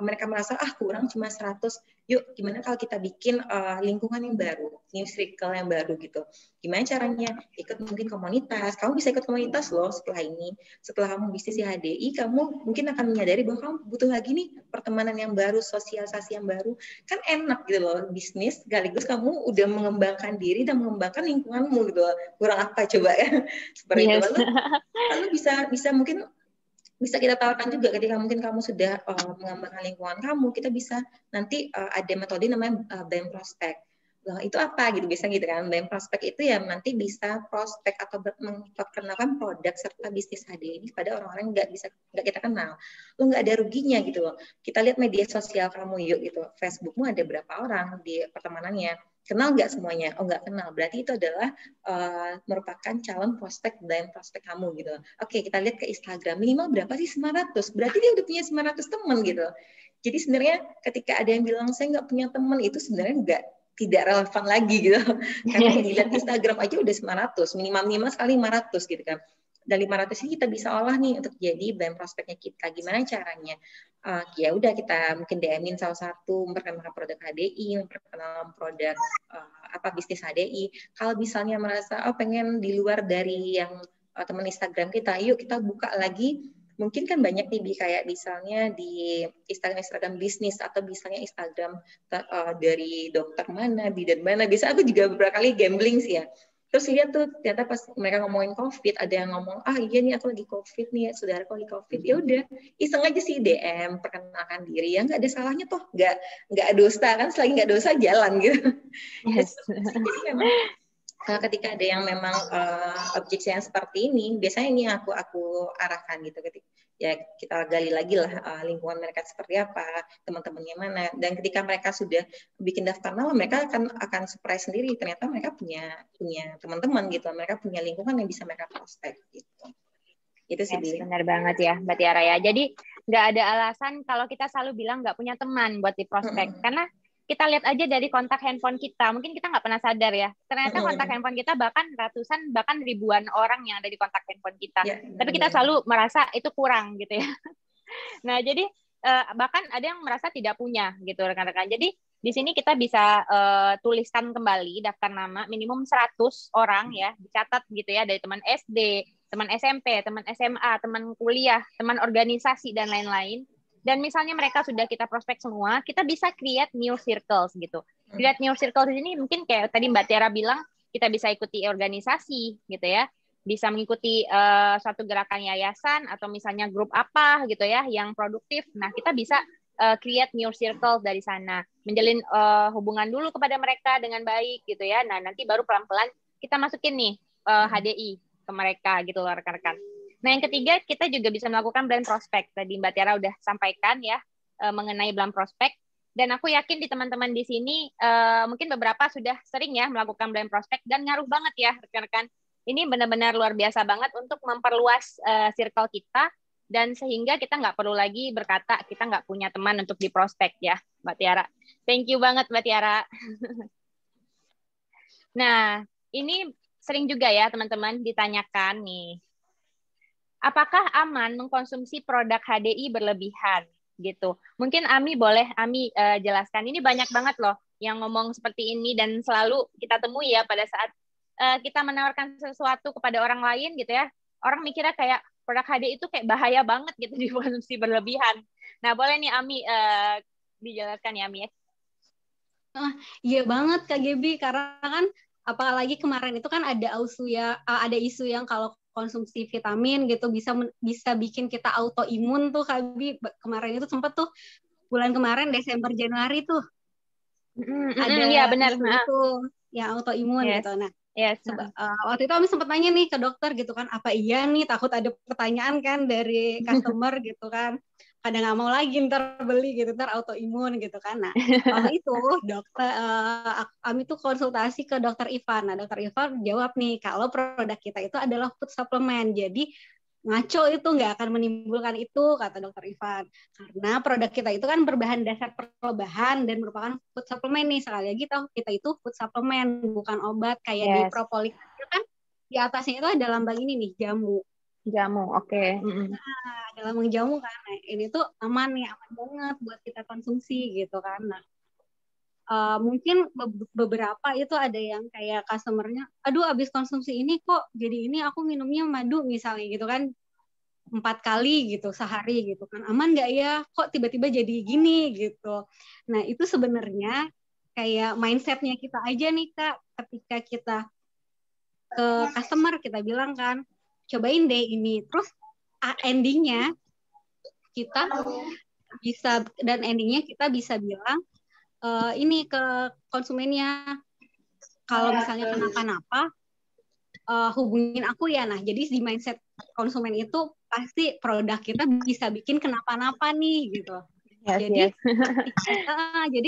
[SPEAKER 4] mereka merasa kurang cuma 100, yuk gimana kalau kita bikin lingkungan yang baru, new circle yang baru gitu. Gimana caranya? Ikut mungkin komunitas, kamu bisa ikut komunitas loh setelah ini. Setelah kamu bisnis di HDI, kamu mungkin akan menyadari bahwa kamu butuh lagi nih pertemanan yang baru, sosialisasi yang baru. Kan enak gitu loh, bisnis sekaligus kamu udah mengembangkan diri dan mengembangkan lingkunganmu gitu loh. Kurang apa coba ya? Seperti itu. Lalu bisa mungkin bisa kita tawarkan juga ketika mungkin kamu sudah mengembangkan lingkungan kamu, kita bisa nanti ada metode namanya BEM prospek. Nah, itu apa gitu biasanya gitu kan. BEM prospek itu ya nanti bisa prospek atau memperkenalkan produk serta bisnis HD ini pada orang-orang yang nggak kita kenal. Lo nggak ada ruginya gitu loh. Kita lihat media sosial kamu yuk gitu. Facebookmu ada berapa orang di pertemanannya. Kenal nggak semuanya? Oh nggak kenal. Berarti itu adalah merupakan calon prospek dan prospek kamu gitu. Oke, kita lihat ke Instagram. Minimal berapa sih? 900. Berarti dia udah punya 900 teman gitu. Jadi sebenarnya ketika ada yang bilang saya nggak punya teman, itu sebenarnya tidak relevan lagi gitu. Karena yang dilihat Instagram aja udah 900. Minimal sekali 500 gitu kan. Dan 500 ini kita bisa olah nih untuk jadi brand prospeknya kita. Gimana caranya? Ya udah kita mungkin DM-in salah satu, memperkenalkan produk HDI, memperkenalkan produk bisnis HDI. Kalau misalnya merasa pengen di luar dari yang teman Instagram kita, yuk kita buka lagi. Mungkin kan banyak nih kayak misalnya di Instagram bisnis atau misalnya Instagram dari dokter mana, bidan mana. Biasa aku juga beberapa kali gambling sih ya. Terus lihat tuh ternyata pas mereka ngomongin COVID, ada yang ngomong, iya nih aku lagi COVID nih, saudara aku lagi COVID. Ya udah, iseng aja sih DM, perkenalkan diri, ya nggak ada salahnya toh, nggak dosa kan, selagi nggak dosa jalan gitu. Yes. Jadi memang ketika ada yang memang objection yang seperti ini, biasanya ini aku arahkan gitu. Ya kita gali lagi lah lingkungan mereka seperti apa, teman-temannya mana, dan ketika mereka sudah bikin daftar nama, mereka akan surprise sendiri, ternyata mereka punya teman-teman gitu, mereka punya lingkungan yang bisa mereka prospek gitu. Itu sih.
[SPEAKER 1] Benar banget ya Mbak Tiara ya. Jadi nggak ada alasan kalau kita selalu bilang nggak punya teman buat di prospek, karena kita lihat aja dari kontak handphone kita, mungkin kita nggak pernah sadar ya, ternyata kontak handphone kita bahkan ratusan, bahkan ribuan orang yang ada di kontak handphone kita. Tapi kita selalu merasa itu kurang gitu ya. Nah, jadi bahkan ada yang merasa tidak punya gitu rekan-rekan. Jadi di sini kita bisa tuliskan kembali daftar nama minimum 100 orang ya, dicatat gitu ya, dari teman SD, teman SMP, teman SMA, teman kuliah, teman organisasi, dan lain-lain. Dan misalnya mereka sudah kita prospek semua, kita bisa create new circles gitu. Create new circles di sini mungkin kayak tadi Mbak Tiara bilang, kita bisa ikuti organisasi gitu ya, bisa mengikuti suatu gerakan yayasan atau misalnya grup apa gitu ya yang produktif. Nah, kita bisa create new circles dari sana, menjalin hubungan dulu kepada mereka dengan baik gitu ya. Nah, nanti baru pelan-pelan kita masukin nih HDI ke mereka gitu loh rekan-rekan. Nah, yang ketiga kita juga bisa melakukan blend prospect. Tadi Mbak Tiara udah sampaikan ya mengenai blend prospect. Dan aku yakin di teman-teman di sini mungkin beberapa sudah sering ya melakukan blend prospect dan ngaruh banget ya rekan-rekan. Ini benar-benar luar biasa banget untuk memperluas circle kita dan sehingga kita nggak perlu lagi berkata kita nggak punya teman untuk di prospek ya, Mbak Tiara. Thank you banget Mbak Tiara. Nah, ini sering juga ya teman-teman ditanyakan nih. Apakah aman mengkonsumsi produk HDI berlebihan gitu? Mungkin Ami boleh jelaskan. Ini banyak banget loh yang ngomong seperti ini dan selalu kita temui ya pada saat kita menawarkan sesuatu kepada orang lain gitu ya. Orang mikirnya kayak produk HDI itu kayak bahaya banget gitu dikonsumsi berlebihan. Nah, boleh nih Ami dijelaskan ya Ami ya.
[SPEAKER 2] Iya banget Kak Gebi, karena kan apalagi kemarin itu kan ada isu yang kalau konsumsi vitamin gitu bisa bikin kita autoimun tuh Kak Gebi. Kemarin itu sempet tuh bulan kemarin Desember Januari tuh ada
[SPEAKER 1] ya, benar.
[SPEAKER 2] isu itu yang autoimun gitu. Nah, waktu itu kami sempat nanya nih ke dokter gitu kan, apa iya nih, takut ada pertanyaan kan dari customer gitu kan, pada nggak mau lagi ntar beli gitu, ntar autoimun gitu kan. Nah, waktu itu dokter kami tuh konsultasi ke dokter Ivan. Nah, dokter Ivan jawab nih kalau produk kita itu adalah food supplement, jadi ngaco itu nggak akan menimbulkan itu, kata dokter Ivan. Karena produk kita itu kan berbahan dasar perlebahan dan merupakan food supplement nih. Sekali lagi tahu kita itu food supplement, bukan obat kayak di propolis itu kan di atasnya itu ada lambang ini nih, jamu.
[SPEAKER 1] Jamu, oke.
[SPEAKER 2] Nah, ada lambang jamu kan. Nah, ini tuh aman banget buat kita konsumsi gitu kan. Nah, mungkin beberapa itu ada yang kayak customernya, aduh abis konsumsi ini kok jadi ini aku minumnya madu misalnya gitu kan 4 kali gitu sehari gitu kan, aman nggak ya kok tiba-tiba jadi gini gitu. Nah itu sebenarnya kayak mindsetnya kita aja nih Kak, ketika kita ke customer kita bilang kan cobain deh ini, terus endingnya kita bisa bilang ini ke konsumennya, kalau misalnya kenapa-napa hubungin aku ya. Nah, jadi di mindset konsumen itu pasti produk kita bisa bikin kenapa-napa nih gitu. Jadi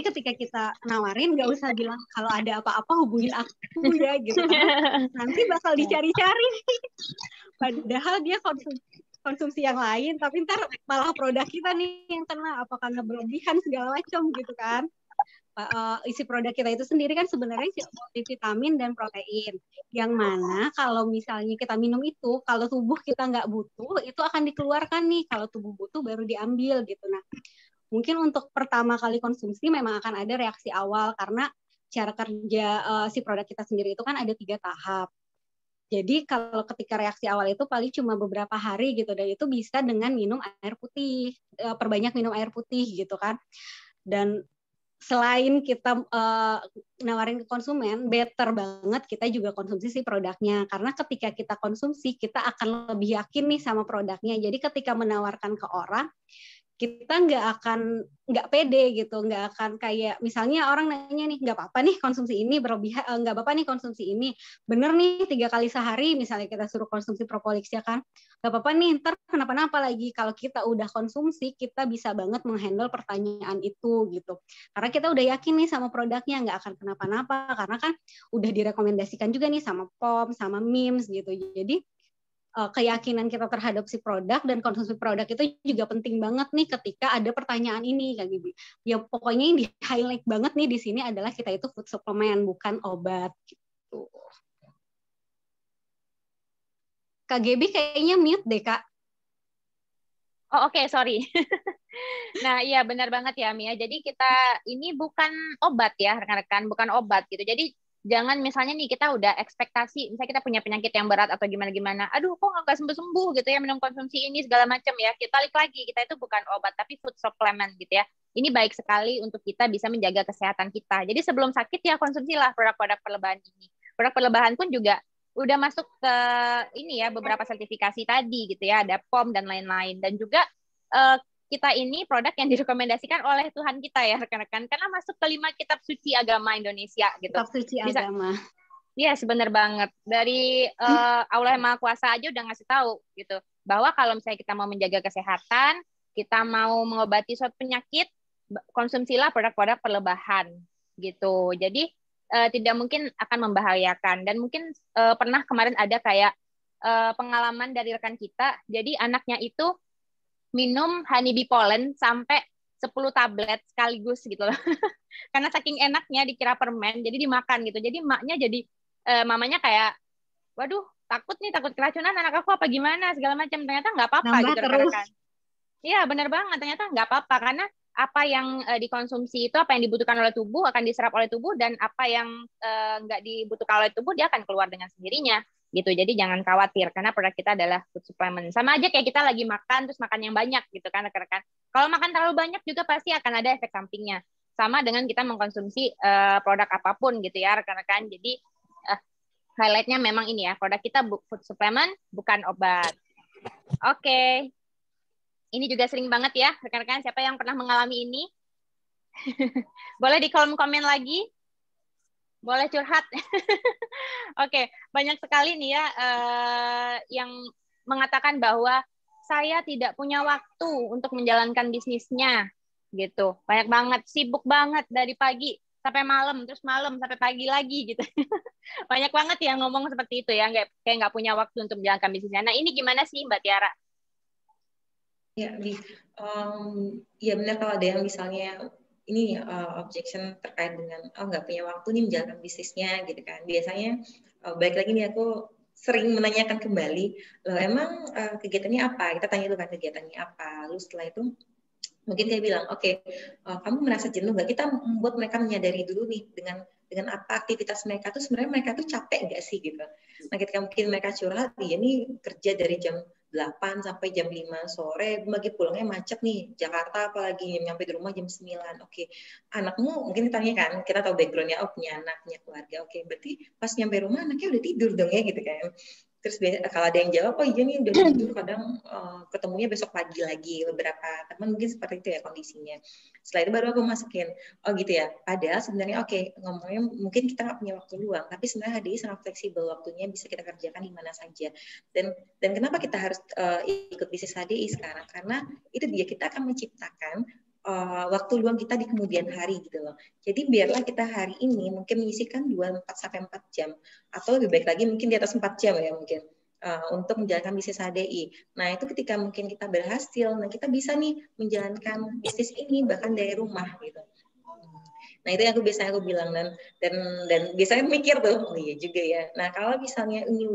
[SPEAKER 2] ketika kita nawarin nggak usah bilang kalau ada apa-apa hubungin aku ya gitu, karena nanti bakal dicari-cari. Padahal dia konsumsi yang lain, tapi ntar malah produk kita nih yang kena, apakah nggak berlebihan segala macam gitu kan. Isi produk kita itu sendiri kan sebenarnya multivitamin dan protein, yang mana kalau misalnya kita minum itu, kalau tubuh kita nggak butuh, itu akan dikeluarkan nih, kalau tubuh butuh baru diambil gitu. Nah, mungkin untuk pertama kali konsumsi memang akan ada reaksi awal, karena cara kerja si produk kita sendiri itu kan ada 3 tahap. Jadi kalau ketika reaksi awal itu paling cuma beberapa hari gitu, dan itu bisa dengan minum air putih, perbanyak minum air putih gitu kan. Dan selain kita nawarin ke konsumen, better banget kita juga konsumsi si produknya. Karena ketika kita konsumsi, kita akan lebih yakin nih sama produknya. Jadi ketika menawarkan ke orang, kita nggak pede gitu, nggak akan kayak misalnya orang nanya nih, nggak apa-apa nih konsumsi ini berlebihan, nggak apa-apa nih konsumsi ini, bener nih 3 kali sehari misalnya kita suruh konsumsi Propolis ya kan, nggak apa-apa nih ntar kenapa-napa lagi. Kalau kita udah konsumsi, kita bisa banget menghandle pertanyaan itu gitu, karena kita udah yakin nih sama produknya nggak akan kenapa-napa, karena kan udah direkomendasikan juga nih sama POM, sama MIMS gitu. Jadi keyakinan kita terhadap si produk dan konsumsi produk itu juga penting banget nih ketika ada pertanyaan ini Kak Gibi. Ya pokoknya yang di highlight banget nih di sini adalah kita itu food supplement, bukan obat gitu. Kak Gibi kayaknya mute deh Kak.
[SPEAKER 1] Oh oke, sorry. Nah iya benar banget ya Mia. Jadi kita ini bukan obat ya rekan-rekan, bukan obat gitu. Jadi jangan misalnya nih kita udah ekspektasi, misalnya kita punya penyakit yang berat atau gimana-gimana, aduh kok nggak sembuh-sembuh gitu ya minum konsumsi ini segala macam ya. Kita balik lagi, kita itu bukan obat tapi food supplement gitu ya. Ini baik sekali untuk kita bisa menjaga kesehatan kita. Jadi sebelum sakit ya konsumsilah produk-produk perlebahan ini. Produk perlebahan pun juga udah masuk ke ini ya beberapa sertifikasi tadi gitu ya, ada POM dan lain-lain, dan juga kita ini produk yang direkomendasikan oleh Tuhan kita ya rekan-rekan, karena masuk ke 5 kitab suci agama Indonesia gitu.
[SPEAKER 2] Kitab suci agama.
[SPEAKER 1] Iya, yes, benar banget. Dari Allah yang Maha Kuasa aja udah ngasih tahu gitu. bahwa kalau misalnya kita mau menjaga kesehatan, kita mau mengobati suatu penyakit, konsumsilah produk-produk perlebahan gitu. Jadi tidak mungkin akan membahayakan. Dan mungkin pernah kemarin ada kayak pengalaman dari rekan kita. Jadi anaknya itu minum honeybee pollen sampai 10 tablet sekaligus gitu loh. Karena saking enaknya dikira permen, jadi dimakan gitu. Jadi mamanya kayak, waduh, takut keracunan anak aku apa gimana segala macam. Ternyata nggak apa-apa
[SPEAKER 2] Nambah
[SPEAKER 1] gitu
[SPEAKER 2] terus.
[SPEAKER 1] rekan-rekan. Iya, benar banget. Ternyata nggak apa-apa karena apa yang dikonsumsi itu, apa yang dibutuhkan oleh tubuh akan diserap oleh tubuh, dan apa yang nggak dibutuhkan oleh tubuh dia akan keluar dengan sendirinya gitu. Jadi jangan khawatir karena produk kita adalah food supplement. Sama aja kayak kita lagi makan terus makan yang banyak gitu kan rekan-rekan. Kalau makan terlalu banyak juga pasti akan ada efek sampingnya. Sama dengan kita mengkonsumsi produk apapun gitu ya rekan-rekan. Jadi highlight-nya memang ini ya, produk kita food supplement bukan obat. Oke. Ini juga sering banget ya, rekan-rekan, siapa yang pernah mengalami ini? Boleh di kolom komen lagi? Boleh curhat? Oke, banyak sekali nih ya yang mengatakan bahwa saya tidak punya waktu untuk menjalankan bisnisnya, gitu. Banyak banget, sibuk banget dari pagi sampai malam, terus malam sampai pagi lagi, gitu. Banyak banget yang ngomong seperti itu ya, kayak nggak punya waktu untuk menjalankan bisnisnya. Nah, ini gimana sih Mbak Tiara?
[SPEAKER 4] Ya, ya benar kalau ada yang misalnya ini objection terkait dengan nggak punya waktu nih menjalankan bisnisnya gitu kan. Biasanya balik lagi nih aku sering menanyakan kembali, loh emang kegiatannya apa? Kita tanya dulu kan kegiatannya apa. Lalu setelah itu mungkin dia bilang, oke, kamu merasa jenuh nggak? Kita membuat mereka menyadari dulu nih dengan apa aktivitas mereka tuh sebenarnya mereka tuh capek nggak sih gitu. Nah ketika mungkin mereka curhat, ya ini kerja dari jam 8 sampai jam 5 sore, bagi pulangnya macet nih, Jakarta apalagi, nyampe di rumah jam 9. Oke, anakmu mungkin ditanya kan, kita tahu backgroundnya, oh punya anak, punya keluarga, oke, berarti pas nyampe rumah anaknya udah tidur dong ya gitu kan. Terus kalau ada yang jawab, oh iya nih udah tidur, kadang ketemunya besok pagi lagi, beberapa teman mungkin seperti itu ya kondisinya. Setelah itu baru aku masukin, oh gitu ya, padahal sebenarnya oke, ngomongnya mungkin kita nggak punya waktu luang, tapi sebenarnya HDI sangat fleksibel, waktunya bisa kita kerjakan di mana saja. Dan kenapa kita harus ikut bisnis HDI sekarang? Karena itu dia, kita akan menciptakan waktu luang kita di kemudian hari gitu loh. Jadi biarlah kita hari ini mungkin menyisihkan 4-4 jam atau lebih baik lagi mungkin di atas 4 jam ya mungkin untuk menjalankan bisnis HDI. Nah, itu ketika mungkin kita berhasil, nah kita bisa nih menjalankan bisnis ini bahkan dari rumah gitu. Nah, itu yang biasanya aku bilang dan biasanya mikir tuh, oh iya juga ya. Nah, kalau misalnya ini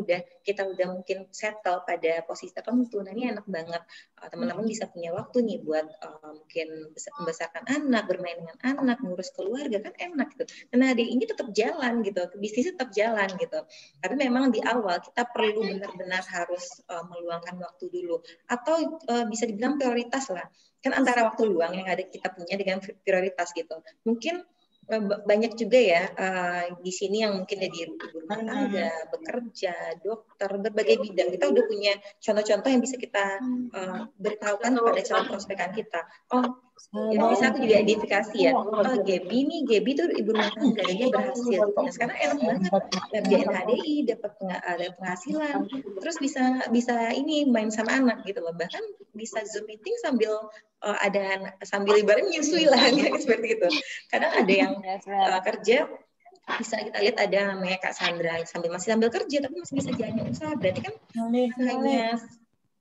[SPEAKER 4] kita udah mungkin settle pada posisi tertentu, nah ini enak banget. Teman-teman bisa punya waktu nih buat mungkin membesarkan anak, bermain dengan anak, ngurus keluarga, kan enak gitu. Nah, ini tetap jalan gitu, bisnis tetap jalan gitu. Tapi memang di awal kita perlu benar-benar harus meluangkan waktu dulu. Atau bisa dibilang prioritas lah. Kan antara waktu luang yang ada kita punya dengan prioritas gitu. Mungkin banyak juga ya di sini yang mungkin jadi ibu rumah tangga, bekerja, dokter, berbagai bidang. Kita udah punya contoh-contoh yang bisa kita beritahukan kepada calon prospekan kita. Oh, ya bisa aku juga identifikasi ya. Oh, Gaby tuh ibu rumah tangga, dia berhasil. Nah, sekarang enak banget ngerjain HDI, dapat penghasilan, terus bisa ini main sama anak gitu loh. Bahkan bisa Zoom meeting sambil sambil ibaratnya menyusui lah seperti itu. Kadang ada yang kerja bisa kita lihat ada namanya Kak Sandra masih sambil kerja tapi masih bisa jalan usaha, berarti kan hanya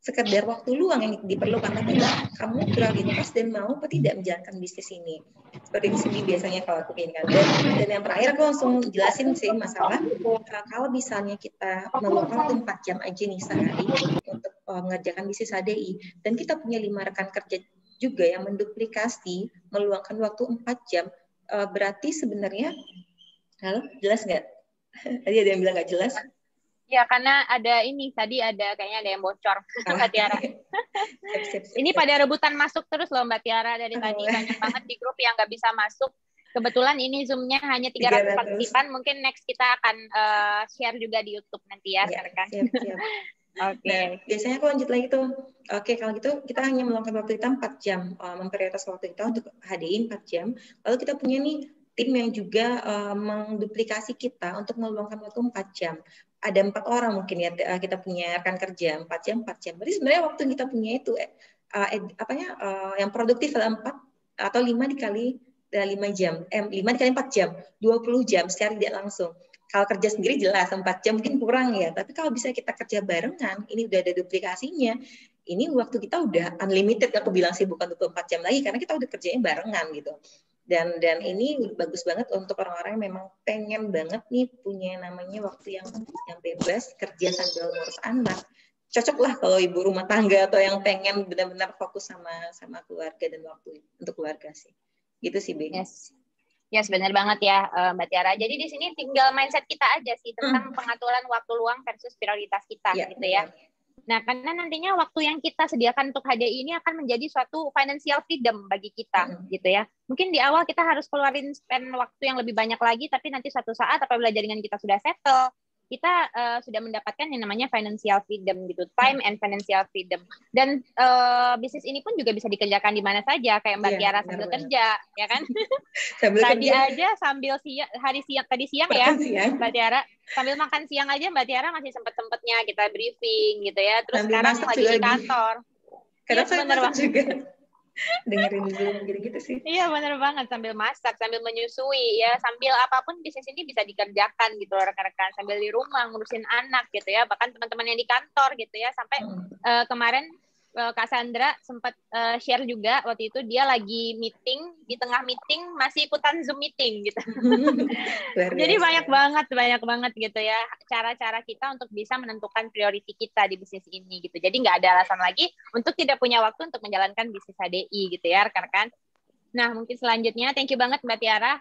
[SPEAKER 4] sekedar waktu luang yang diperlukan, tapi kamu prioritas dan mau apa tidak menjalankan bisnis ini. Seperti itu sih biasanya kalau aku inginkan. Dan yang terakhir aku langsung jelasin sih masalah kalau misalnya kita meluangkan waktu 4 jam aja nih sehari untuk mengerjakan bisnis HDI dan kita punya 5 rekan kerja juga yang menduplikasi meluangkan waktu 4 jam, berarti sebenarnya, halo, jelas nggak? Tadi ada yang bilang nggak jelas?
[SPEAKER 1] Ya, karena kayaknya ada yang bocor, Mbak Tiara. Siap. Ini pada rebutan masuk terus loh Mbak Tiara dari tadi, banyak banget di grup yang nggak bisa masuk. Kebetulan ini Zoom-nya hanya 300 partisipan, mungkin next kita akan share juga di YouTube nanti ya, rekan.
[SPEAKER 4] Siap. Oke. Nah, biasanya aku lanjut lagi tuh. Oke, kalau gitu kita hanya meluangkan waktu kita 4 jam, memprioritaskan waktu kita untuk HDI 4 jam. Lalu kita punya nih tim yang juga menduplikasi kita untuk meluangkan waktu 4 jam. ada 4 orang mungkin ya, kita punya rekan kerja 4 jam. Berarti sebenarnya waktu yang kita punya itu yang produktif adalah 4 atau 5 dikali 5 jam, 5 dikali 4 jam, 20 jam secara tidak langsung. Kalau kerja sendiri jelas 4 jam mungkin kurang ya, tapi kalau bisa kita kerja barengan, ini udah ada duplikasinya. Ini waktu kita udah unlimited, aku bilang sih bukan 24 jam lagi, karena kita udah kerjanya barengan gitu. Dan ini bagus banget untuk orang-orang yang memang pengen banget nih punya namanya waktu yang bebas, kerja sambil ngurus anak. Cocok lah kalau ibu rumah tangga atau yang pengen benar-benar fokus sama keluarga dan waktu untuk keluarga sih. Gitu sih, Bing.
[SPEAKER 1] Yes, benar banget ya, Mbak Tiara. Jadi di sini tinggal mindset kita aja sih tentang pengaturan waktu luang versus prioritas kita, gitu ya. Nah, karena nantinya waktu yang kita sediakan untuk HDI ini akan menjadi suatu financial freedom bagi kita, gitu ya. Mungkin di awal kita harus keluarin spend waktu yang lebih banyak lagi, tapi nanti suatu saat apabila jaringan kita sudah settle, kita sudah mendapatkan yang namanya financial freedom gitu, time and financial freedom. Dan bisnis ini pun juga bisa dikerjakan di mana saja, kayak Mbak Tiara sambil kerja, ya kan? Tadi aja sambil tadi siang ya, Mbak Tiara, sambil makan siang aja Mbak Tiara masih sempetnya kita briefing gitu ya. Terus
[SPEAKER 4] sambil
[SPEAKER 1] sekarang lagi di kantor.
[SPEAKER 4] Karena saya masak juga. Dengerin Zoom gitu-gitu sih.
[SPEAKER 1] Iya benar banget, sambil masak, sambil menyusui ya, sambil apapun bisnis ini bisa dikerjakan gitu loh rekan-rekan, sambil di rumah ngurusin anak gitu ya, bahkan teman-teman yang di kantor gitu ya, sampai kemarin Kak Sandra sempat share juga waktu itu dia lagi meeting, di tengah meeting masih ikutan Zoom meeting gitu. Jadi banyak banget gitu ya cara-cara kita untuk bisa menentukan priority kita di bisnis ini gitu. Jadi nggak ada alasan lagi untuk tidak punya waktu untuk menjalankan bisnis HDI gitu ya rekan-rekan. Nah mungkin selanjutnya, thank you banget Mbak Tiara.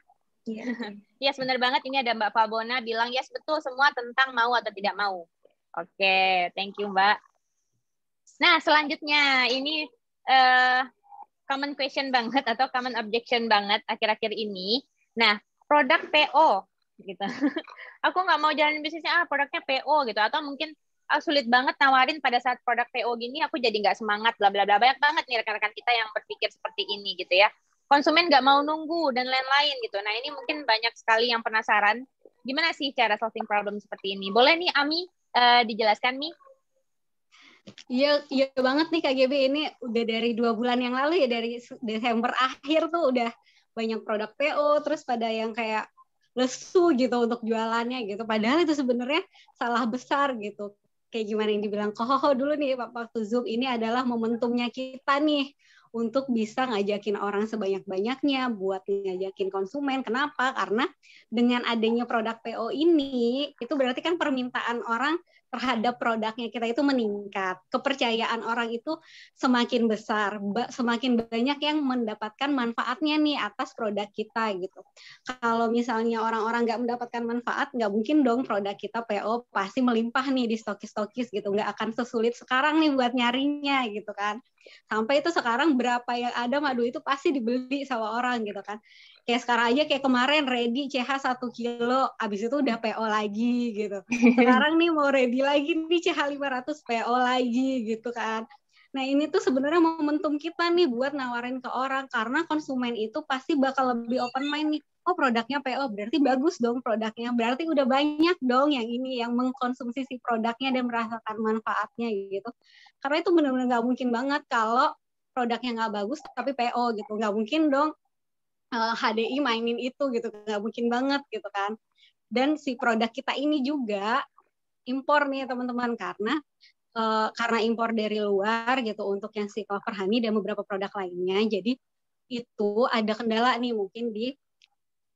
[SPEAKER 1] Yes benar banget, ini ada Mbak Fabona bilang yes betul semua tentang mau atau tidak mau. Oke, thank you Mbak. Nah, selanjutnya ini common question banget atau common objection banget akhir-akhir ini. Nah, produk PO gitu. Aku nggak mau jalanin bisnisnya produknya PO gitu, atau mungkin sulit banget nawarin pada saat produk PO gini, aku jadi nggak semangat bla bla bla. Banyak banget nih rekan-rekan kita yang berpikir seperti ini gitu ya. Konsumen nggak mau nunggu dan lain-lain gitu. Nah, ini mungkin banyak sekali yang penasaran gimana sih cara solving problem seperti ini. Boleh nih Ami dijelaskan Mi?
[SPEAKER 2] Iya banget nih Kak GB, ini udah dari 2 bulan yang lalu ya, dari Desember akhir tuh udah banyak produk PO, terus pada yang kayak lesu gitu untuk jualannya gitu, padahal itu sebenarnya salah besar gitu. Kayak gimana yang dibilang Kohoho dulu nih waktu Zoom, ini adalah momentumnya kita nih untuk bisa ngajakin orang sebanyak-banyaknya buat ngajakin konsumen. Kenapa? Karena dengan adanya produk PO ini, itu berarti kan permintaan orang terhadap produknya kita itu meningkat. Kepercayaan orang itu semakin besar, semakin banyak yang mendapatkan manfaatnya nih atas produk kita gitu. Kalau misalnya orang-orang nggak mendapatkan manfaat, nggak mungkin dong produk kita PO pasti melimpah nih di stokis-stokis gitu. Nggak akan sesulit sekarang nih buat nyarinya gitu kan. Sampai itu sekarang berapa yang ada madu itu pasti dibeli sama orang gitu kan. Kayak sekarang aja kayak kemarin ready CH 1 kilo, abis itu udah PO lagi gitu. Sekarang nih mau ready lagi nih CH 500 PO lagi gitu kan. Nah ini tuh sebenarnya momentum kita nih buat nawarin ke orang, karena konsumen itu pasti bakal lebih open mind nih. Oh produknya PO, berarti bagus dong produknya, berarti udah banyak dong yang ini yang mengkonsumsi si produknya dan merasakan manfaatnya gitu. Karena itu benar-benar nggak mungkin banget kalau produknya nggak bagus tapi PO gitu, nggak mungkin dong HDI mainin itu gitu, nggak mungkin banget gitu kan. Dan si produk kita ini juga impor nih teman-teman, karena impor dari luar gitu untuk yang si Clover Honey dan beberapa produk lainnya. Jadi itu ada kendala nih mungkin di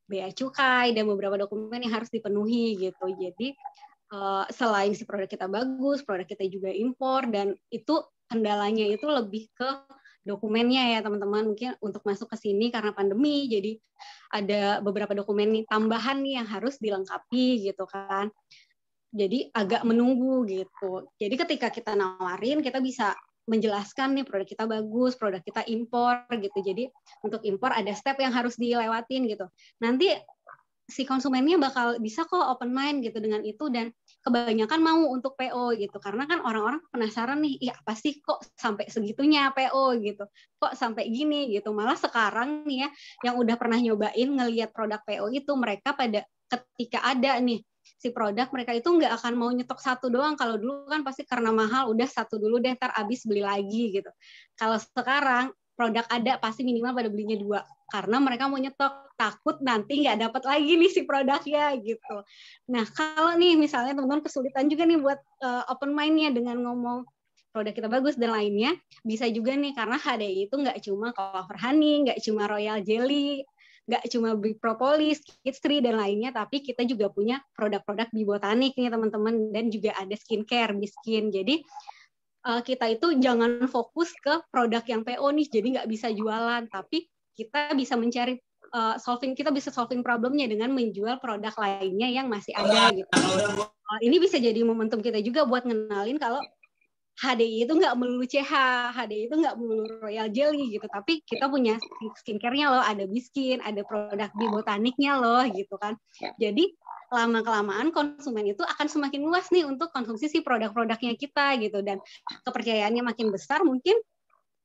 [SPEAKER 2] bea cukai dan beberapa dokumen yang harus dipenuhi gitu. Jadi selain si produk kita bagus, produk kita juga impor, dan itu kendalanya itu lebih ke dokumennya ya teman-teman. Mungkin untuk masuk ke sini karena pandemi, jadi ada beberapa dokumen nih tambahan nih yang harus dilengkapi gitu kan. Jadi agak menunggu gitu. Jadi ketika kita nawarin, kita bisa menjelaskan nih produk kita bagus, produk kita impor gitu. Jadi untuk impor ada step yang harus dilewatin gitu. Nanti si konsumennya bakal bisa kok open mind gitu dengan itu, dan kebanyakan mau untuk PO gitu, karena kan orang-orang penasaran nih, ya apa sih kok sampai segitunya PO gitu, kok sampai gini gitu. Malah sekarang nih ya yang udah pernah nyobain ngelihat produk PO itu, mereka pada ketika ada nih si produk, mereka itu nggak akan mau nyetok satu doang. Kalau dulu kan pasti karena mahal, udah satu dulu deh, ntar abis beli lagi gitu. Kalau sekarang produk ada pasti minimal pada belinya 2 karena mereka mau nyetok, takut nanti nggak dapat lagi nih si produknya gitu. Nah kalau nih misalnya teman-teman kesulitan juga nih buat open mind-nya dengan ngomong produk kita bagus dan lainnya, bisa juga nih karena HDI itu nggak cuma Clover Honey, nggak cuma Royal Jelly, nggak cuma Big Propolis, Kids Tree dan lainnya, tapi kita juga punya produk-produk Bee Botanik nih teman-teman, dan juga ada skincare, Biskin. Jadi kita itu jangan fokus ke produk yang PO nih, jadi nggak bisa jualan, tapi kita bisa mencari kita bisa solving problemnya dengan menjual produk lainnya yang masih ada gitu. Ini bisa jadi momentum kita juga buat ngenalin kalau HDI itu nggak melulu CH, HDI itu nggak melulu Royal Jelly gitu, tapi kita punya skincare-nya loh, ada Biskin, ada produk Bee Botaniknya loh gitu kan. Jadi lama-kelamaan konsumen itu akan semakin luas nih untuk konsumsi si produk-produknya kita gitu, dan kepercayaannya makin besar, mungkin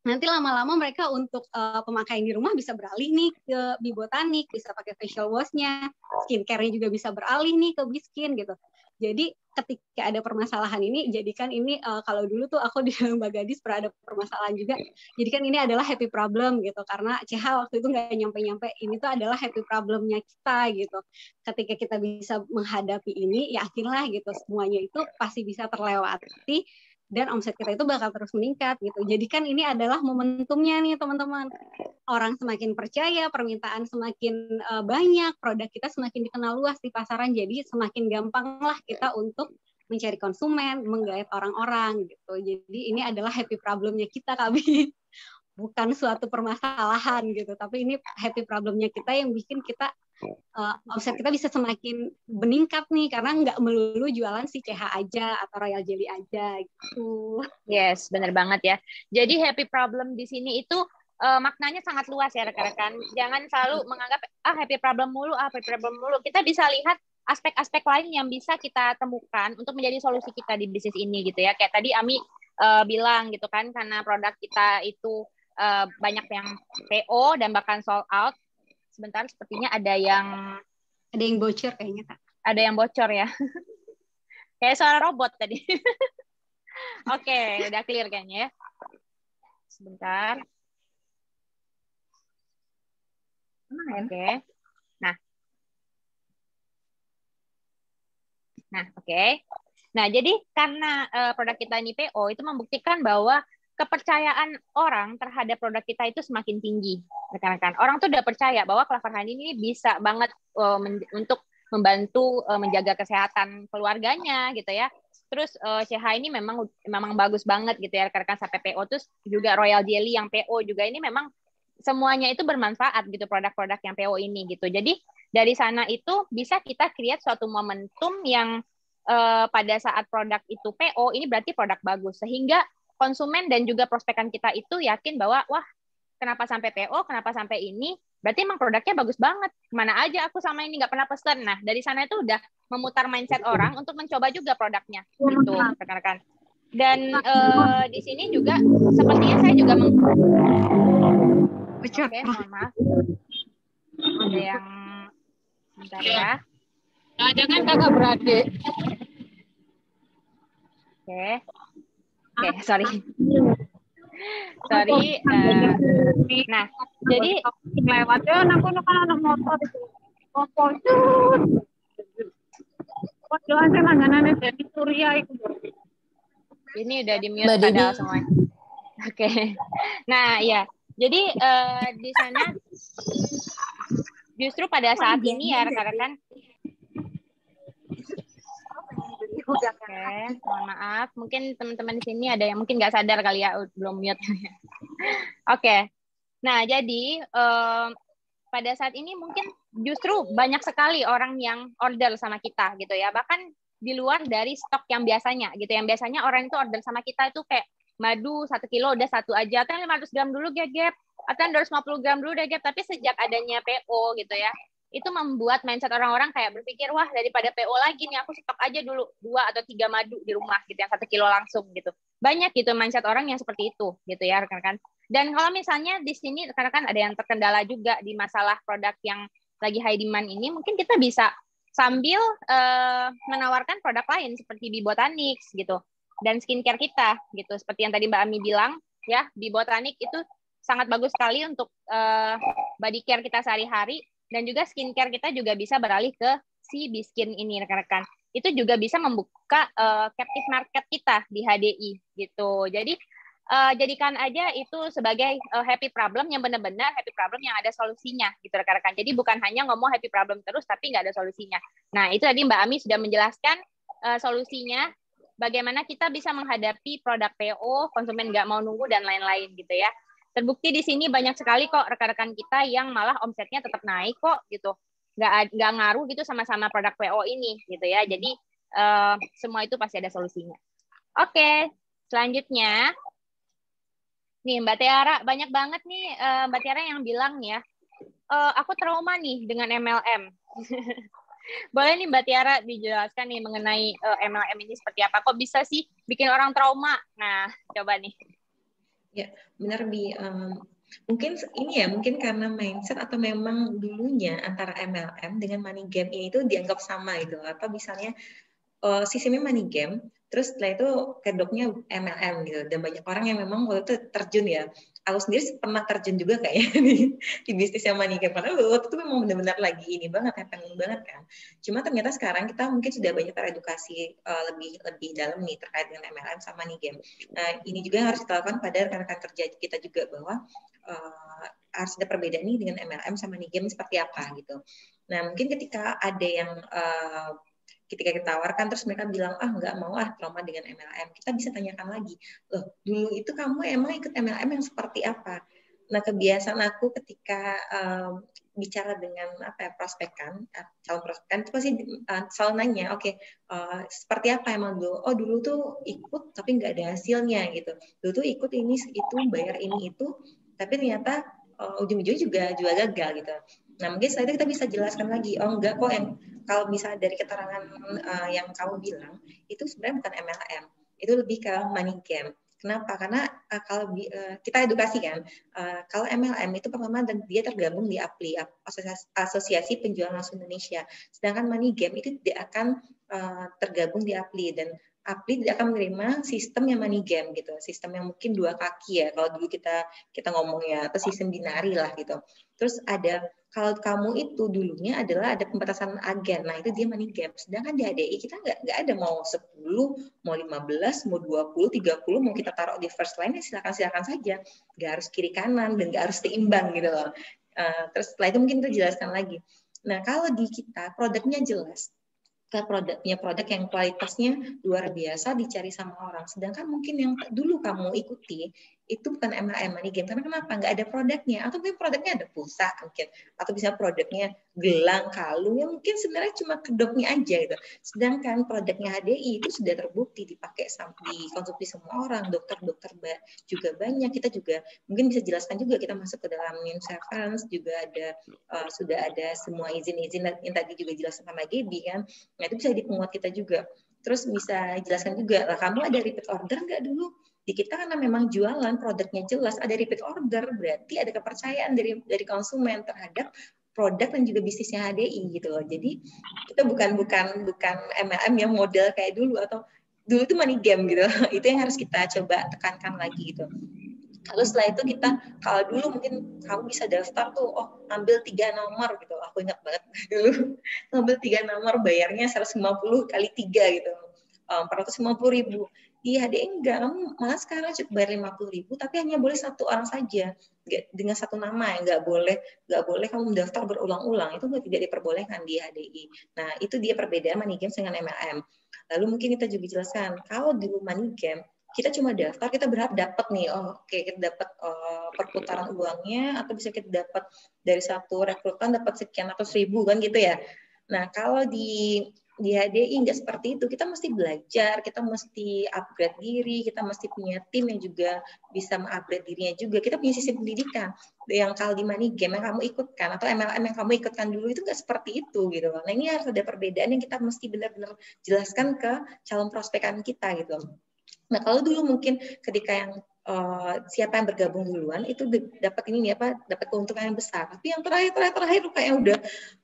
[SPEAKER 2] nanti lama-lama mereka untuk pemakaian di rumah bisa beralih nih ke Bee Botanik, bisa pakai facial wash-nya, skincare-nya juga bisa beralih nih ke Biskin gitu. Jadi ketika ada permasalahan ini, jadikan ini kalau dulu tuh aku di Mbak Gadis pernah ada permasalahan juga, jadikan ini adalah happy problem gitu, karena CH waktu itu nggak nyampe-nyampe, ini tuh adalah happy problemnya kita gitu. Ketika kita bisa menghadapi ini, yakinlah gitu semuanya itu pasti bisa terlewati, dan omset kita itu bakal terus meningkat gitu. Jadi kan ini adalah momentumnya nih teman-teman. Orang semakin percaya, permintaan semakin banyak, produk kita semakin dikenal luas di pasaran, jadi semakin gampang lah kita untuk mencari konsumen, menggait orang-orang gitu. Jadi ini adalah happy problemnya kita, Kak Bi. Bukan suatu permasalahan gitu, tapi ini happy problemnya kita yang bikin kita omset kita bisa semakin meningkat nih, karena nggak melulu jualan si CH aja atau Royal Jelly aja gitu.
[SPEAKER 1] Yes, benar banget ya. Jadi happy problem di sini itu maknanya sangat luas ya rekan-rekan. Jangan selalu menganggap happy problem mulu, happy problem mulu. Kita bisa lihat aspek-aspek lain yang bisa kita temukan untuk menjadi solusi kita di bisnis ini gitu ya. Kayak tadi Ami bilang gitu kan, karena produk kita itu banyak yang PO dan bahkan sold out. Sebentar, sepertinya ada yang
[SPEAKER 2] bocor kayaknya, Kak.
[SPEAKER 1] Ada yang bocor ya. Kayak suara robot tadi. Oke, udah clear kayaknya ya. Sebentar. Oke. Nah, oke. Nah, jadi karena produk kita ini PO, itu membuktikan bahwa kepercayaan orang terhadap produk kita itu semakin tinggi, rekan-rekan. Orang tuh udah percaya bahwa Clover Honey ini bisa banget untuk membantu menjaga kesehatan keluarganya, gitu ya. Terus CH ini memang bagus banget gitu ya, rekan-rekan, sampai PO. Terus juga Royal Jelly yang PO juga ini memang semuanya itu bermanfaat gitu, produk-produk yang PO ini gitu. Jadi dari sana itu bisa kita create suatu momentum yang pada saat produk itu PO, ini berarti produk bagus, sehingga konsumen dan juga prospekan kita itu yakin bahwa wah, kenapa sampai PO, kenapa sampai ini, berarti emang produknya bagus banget, mana aja aku sama ini nggak pernah pesen. Nah dari sana itu udah memutar mindset orang untuk mencoba juga produknya gitu, rekan-rekan. Dan di sini juga sepertinya saya juga Oke, mohon maaf. Ada yang bentar ya.
[SPEAKER 5] Nah, jangan kakak beradik.
[SPEAKER 1] Oke, sorry. Nah, jadi
[SPEAKER 5] lewatnya aku kan anak motor itu. Motor itu. Kok jalan langganan dari Surya itu.
[SPEAKER 1] Ini udah di-mute padahal semua. Oke. Nah, ya. Jadi di sana justru pada saat ini ya rekan-rekan. Oke, mohon maaf. Mungkin teman-teman di sini ada yang mungkin nggak sadar kali ya, belum mute. Oke. Nah, jadi pada saat ini mungkin justru banyak sekali orang yang order sama kita gitu ya. Bahkan di luar dari stok yang biasanya gitu. Yang biasanya orang itu order sama kita itu kayak madu 1 kilo udah 1 aja, atau 500 gram dulu Gap, atau 250 gram dulu deh Gap. Tapi sejak adanya PO gitu ya, itu membuat mindset orang-orang kayak berpikir, wah daripada PO lagi nih, aku stok aja dulu 2 atau 3 madu di rumah gitu, yang 1 kilo langsung gitu. Banyak gitu mindset orang yang seperti itu gitu ya rekan-rekan. Dan kalau misalnya di sini rekan-rekan ada yang terkendala juga di masalah produk yang lagi high demand ini, mungkin kita bisa sambil menawarkan produk lain seperti Bibotanics gitu dan skincare kita gitu. Seperti yang tadi Mbak Ami bilang ya, Bibotanics itu sangat bagus sekali untuk body care kita sehari-hari, dan juga skincare kita juga bisa beralih ke si Biskin ini rekan-rekan. Itu juga bisa membuka captive market kita di HDI gitu. Jadi jadikan aja itu sebagai happy problem yang benar-benar happy problem yang ada solusinya gitu rekan-rekan. Jadi bukan hanya ngomong happy problem terus tapi nggak ada solusinya. Nah itu tadi Mbak Ami sudah menjelaskan solusinya, bagaimana kita bisa menghadapi produk PO, konsumen nggak mau nunggu dan lain-lain gitu ya. Terbukti di sini banyak sekali kok rekan-rekan kita yang malah omsetnya tetap naik kok gitu. Nggak ngaruh gitu sama-sama produk PO ini gitu ya. Jadi semua itu pasti ada solusinya. Oke, selanjutnya nih Mbak Tiara, banyak banget nih Mbak Tiara yang bilang ya, aku trauma nih dengan MLM. Boleh nih Mbak Tiara dijelaskan nih mengenai MLM ini seperti apa? Kok bisa sih bikin orang trauma? Nah, coba nih.
[SPEAKER 4] Ya, benar Bi. Mungkin ini ya, mungkin karena mindset atau memang dulunya antara MLM dengan money game ini itu dianggap sama gitu. Atau misalnya sistemnya money game, terus setelah itu kedoknya MLM gitu. Dan banyak orang yang memang waktu itu terjun ya. Aku sendiri pernah terjun juga kayaknya di bisnis yang money game. Karena waktu itu memang benar-benar lagi ini banget, happening banget kan. Cuma ternyata sekarang kita mungkin sudah banyak teredukasi lebih dalam nih terkait dengan MLM sama money game. Nah, ini juga yang harus kita lakukan pada rekan-rekan kerja kita juga, bahwa harus ada perbedaan nih dengan MLM sama money game seperti apa gitu. Nah, mungkin ketika ada yang ketika kita tawarkan terus mereka bilang nggak mau trauma dengan MLM, kita bisa tanyakan lagi, loh dulu itu kamu emang ikut MLM yang seperti apa? Nah kebiasaan aku ketika bicara dengan prospekan, calon prospekan itu pasti selalu nanya, seperti apa emang dulu? Oh dulu tuh ikut tapi nggak ada hasilnya gitu. Dulu tuh ikut ini itu bayar ini itu, tapi ternyata ujung-ujungnya juga gagal gitu. Nah mungkin setelah itu kita bisa jelaskan lagi, enggak kok, yang kalau misalnya dari keterangan yang kamu bilang itu sebenarnya bukan MLM, itu lebih ke money game. Kenapa? Karena kalau kita edukasi kan, kalau MLM itu pertama dan dia tergabung di APLI, Asosiasi Penjual Langsung Indonesia. Sedangkan money game itu tidak akan tergabung di APLI, dan APLI tidak akan menerima sistem yang money game gitu, sistem yang mungkin dua kaki ya kalau dulu kita ngomongnya, atau sistem binari lah gitu. Terus ada, kalau kamu itu dulunya adalah ada pembatasan agen, nah itu dia money game. Sedangkan di HDI kita nggak ada mau 10, mau 15, mau 20, 30, mau kita taruh di first line ya silakan saja, nggak harus kiri kanan dan nggak harus seimbang gitu loh. Terus setelah itu mungkin kita jelaskan lagi. Nah kalau di kita produknya jelas, produknya produk yang kualitasnya luar biasa dicari sama orang. Sedangkan mungkin yang dulu kamu ikuti itu bukan MLM money game. Karena kenapa? Nggak ada produknya. Atau mungkin produknya ada pulsa mungkin. Atau bisa produknya gelang, kalung, yang mungkin sebenarnya cuma kedoknya aja gitu. Sedangkan produknya HDI itu sudah terbukti dipakai dikonsumsi semua orang. Dokter-dokter juga banyak. Kita juga mungkin bisa jelaskan juga, kita masuk ke dalam New Sevens juga ada sudah ada semua izin-izin yang tadi juga jelaskan sama Gaby kan. Nah, itu bisa dipungut kita juga. Terus bisa jelaskan juga, lah kamu ada repeat order nggak dulu? Di kita karena memang jualan produknya jelas, ada repeat order, berarti ada kepercayaan dari konsumen terhadap produk dan juga bisnisnya HDI gitu loh. Jadi kita bukan MLM yang model kayak dulu, atau dulu itu money game gitu. Itu yang harus kita coba tekankan lagi gitu. Lalu setelah itu kita, kalau dulu mungkin kamu bisa daftar tuh, ambil 3 nomor gitu. Aku ingat banget dulu, ambil 3 nomor, bayarnya 150 kali 3 gitu. 450.000. Di HDI enggak, kamu malah sekarang cukup bayar 50.000, tapi hanya boleh 1 orang saja dengan 1 nama, nggak boleh kamu mendaftar berulang-ulang, itu tidak diperbolehkan di HDI. Nah itu dia perbedaan money game dengan MLM. Lalu mungkin kita juga jelaskan, kalau di money game kita cuma daftar, kita berharap dapat nih, kita dapat perputaran uangnya, atau bisa kita dapat dari satu rekrutan dapat sekian ratus ribu kan gitu ya. Nah kalau di HDI nggak seperti itu, kita mesti belajar, kita mesti upgrade diri, kita mesti punya tim yang juga bisa mengupgrade dirinya juga. Kita punya sistem pendidikan yang kalau di money game yang kamu ikutkan atau MLM yang kamu ikutkan dulu itu nggak seperti itu gitu. Nah ini harus ada perbedaan yang kita mesti benar-benar jelaskan ke calon prospekan kita gitu. Nah kalau dulu mungkin ketika yang siapa yang bergabung duluan itu dapat dapat keuntungan yang besar, tapi yang terakhir kayak udah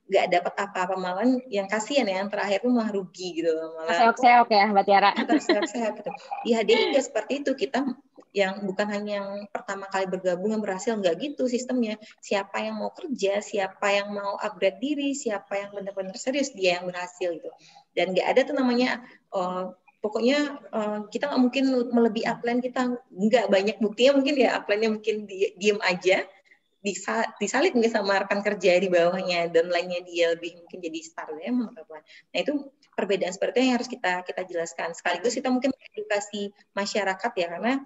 [SPEAKER 4] nggak dapat apa-apa, malah yang kasihan ya, yang terakhir tuh malah rugi gitu, malah
[SPEAKER 1] Seok-seok ya Mbak Tiara.
[SPEAKER 4] terseok-seok gitu. Di HDI nggak seperti itu, kita yang bukan hanya yang pertama kali bergabung yang berhasil, nggak gitu sistemnya. Siapa yang mau kerja, siapa yang mau upgrade diri, siapa yang benar-benar serius, dia yang berhasil gitu. Dan nggak ada tuh namanya pokoknya kita nggak mungkin melebihi upline kita, nggak, banyak buktinya mungkin ya upline-nya mungkin diem aja, disalib mungkin sama rekan kerja di bawahnya, dan lainnya dia lebih mungkin jadi starnya. Nah itu perbedaan seperti itu yang harus kita jelaskan. Sekaligus kita mungkin edukasi masyarakat ya, karena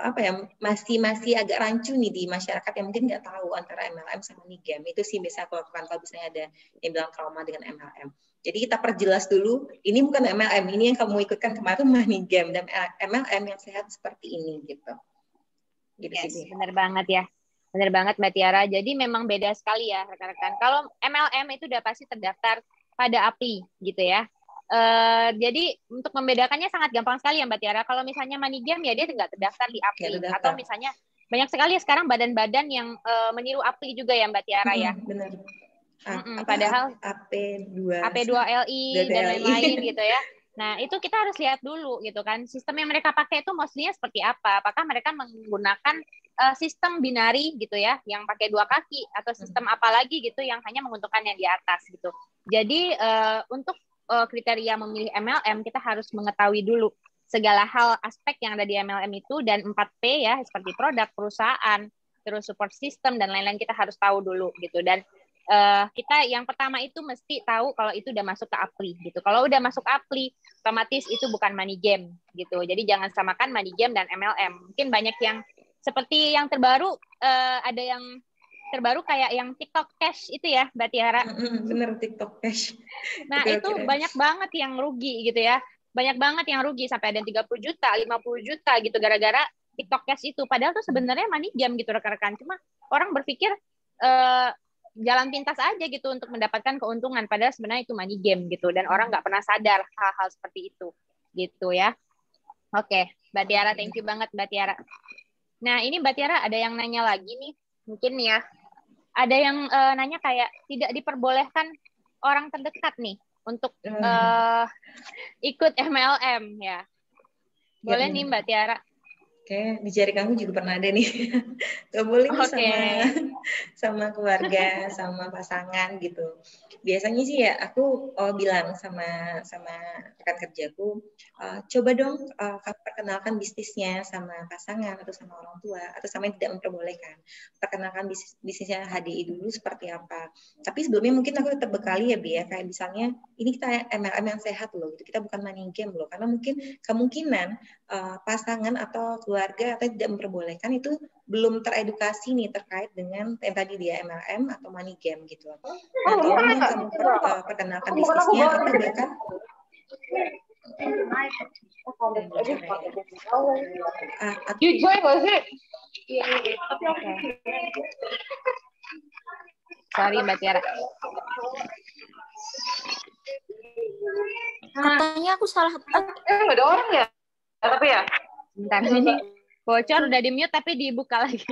[SPEAKER 4] apa ya, masih agak rancu nih di masyarakat yang mungkin nggak tahu antara MLM sama money game. Itu sih biasa aku lakukan kalau misalnya ada yang bilang trauma dengan MLM. Jadi kita perjelas dulu, ini bukan MLM, ini yang kamu ikutkan kemarin money game, dan MLM yang sehat seperti ini gitu. Gitu
[SPEAKER 1] Yes,
[SPEAKER 4] sih.
[SPEAKER 1] benar banget ya. Benar banget Mbak Tiara. Jadi memang beda sekali ya rekan-rekan. Kalau MLM itu udah pasti terdaftar pada API gitu ya. Jadi untuk membedakannya sangat gampang sekali ya Mbak Tiara. Kalau misalnya money game ya dia nggak terdaftar di API. Atau misalnya banyak sekali sekarang badan-badan yang meniru API juga ya Mbak Tiara ya.
[SPEAKER 4] Benar.
[SPEAKER 1] Padahal AP2LI dan lain-lain gitu ya. Nah, itu kita harus lihat dulu gitu kan. Sistem yang mereka pakai itu mostly seperti apa? Apakah mereka menggunakan sistem binari gitu ya, yang pakai 2 kaki, atau sistem apa lagi gitu yang hanya menguntungkan yang di atas gitu. Jadi untuk kriteria memilih MLM kita harus mengetahui dulu segala hal aspek yang ada di MLM itu, dan 4P ya, seperti produk, perusahaan, terus support system dan lain-lain kita harus tahu dulu gitu. Dan kita yang pertama itu mesti tahu kalau itu udah masuk ke APLI gitu. Kalau udah masuk APLI, otomatis itu bukan money game gitu. Jadi jangan samakan money game dan MLM. Mungkin banyak yang seperti yang terbaru, ada yang terbaru kayak yang TikTok Cash itu ya, Mbak Tiara.
[SPEAKER 4] Bener, TikTok Cash.
[SPEAKER 1] Nah, itu banyak banget yang rugi gitu ya. Banyak banget yang rugi, sampai ada 30 juta, 50 juta gitu gara-gara TikTok Cash itu. Padahal tuh sebenarnya money game gitu rekan-rekan. Cuma orang berpikir jalan pintas aja gitu untuk mendapatkan keuntungan, padahal sebenarnya itu money game gitu, dan orang nggak pernah sadar hal-hal seperti itu gitu ya. Oke, Mbak Tiara, thank you banget Mbak Tiara. Nah ini Mbak Tiara ada yang nanya lagi nih, mungkin ya ada yang nanya kayak tidak diperbolehkan orang terdekat nih untuk ikut MLM ya. Boleh nih Mbak Tiara.
[SPEAKER 4] Oke, di jari kamu juga pernah ada nih. Gak boleh nih sama keluarga, sama pasangan gitu. Biasanya sih ya aku bilang sama rekan kerjaku, coba dong perkenalkan bisnisnya sama pasangan atau sama orang tua atau sama yang tidak memperbolehkan. Perkenalkan bisnisnya HDI dulu seperti apa. Tapi sebelumnya mungkin aku tetap bekali ya Bi ya, kayak misalnya ini kita MLM yang sehat loh, gitu. Kita bukan money game loh, karena mungkin kemungkinan pasangan atau keluarga atau tidak memperbolehkan itu belum teredukasi nih terkait dengan yang tadi dia MLM atau money game gitu. Nah, tolong dong kamu perkenalkan bisnisnya atau bahkan
[SPEAKER 1] Sorry Mbak Tiara.
[SPEAKER 3] Katanya aku salah.
[SPEAKER 5] Nggak ada orang ya? Tapi ya.
[SPEAKER 1] Bentar ini bocor, udah di mute tapi dibuka lagi.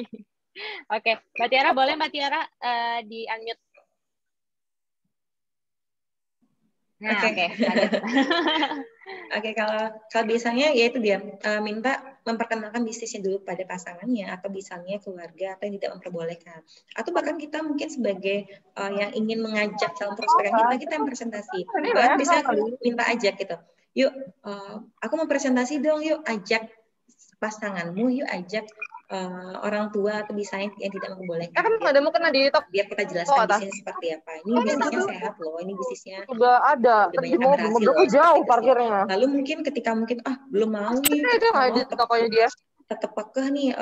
[SPEAKER 1] Oke, Mbak Tiara boleh Mbak Tiara di unmute. Nah,
[SPEAKER 4] Oke, kalau biasanya ya itu dia minta memperkenalkan bisnisnya dulu pada pasangannya atau misalnya keluarga atau yang tidak memperbolehkan. Atau bahkan kita mungkin sebagai yang ingin mengajak calon prospek kita yang presentasi. Bahkan bisa aku minta ajak gitu. Yuk, aku mau presentasi dong, yuk ajak pasanganmu, yuk ajak orang tua atau misalnya yang tidak memperbolehkan. Biar kita jelaskan bisnisnya seperti apa. Ini bisnisnya sehat loh, ini bisnisnya
[SPEAKER 5] udah ada.
[SPEAKER 4] Udah banyak yang berhasil loh.
[SPEAKER 5] Jauh parkirnya.
[SPEAKER 4] Lalu mungkin ketika belum mau nih, tetap kekeh nih,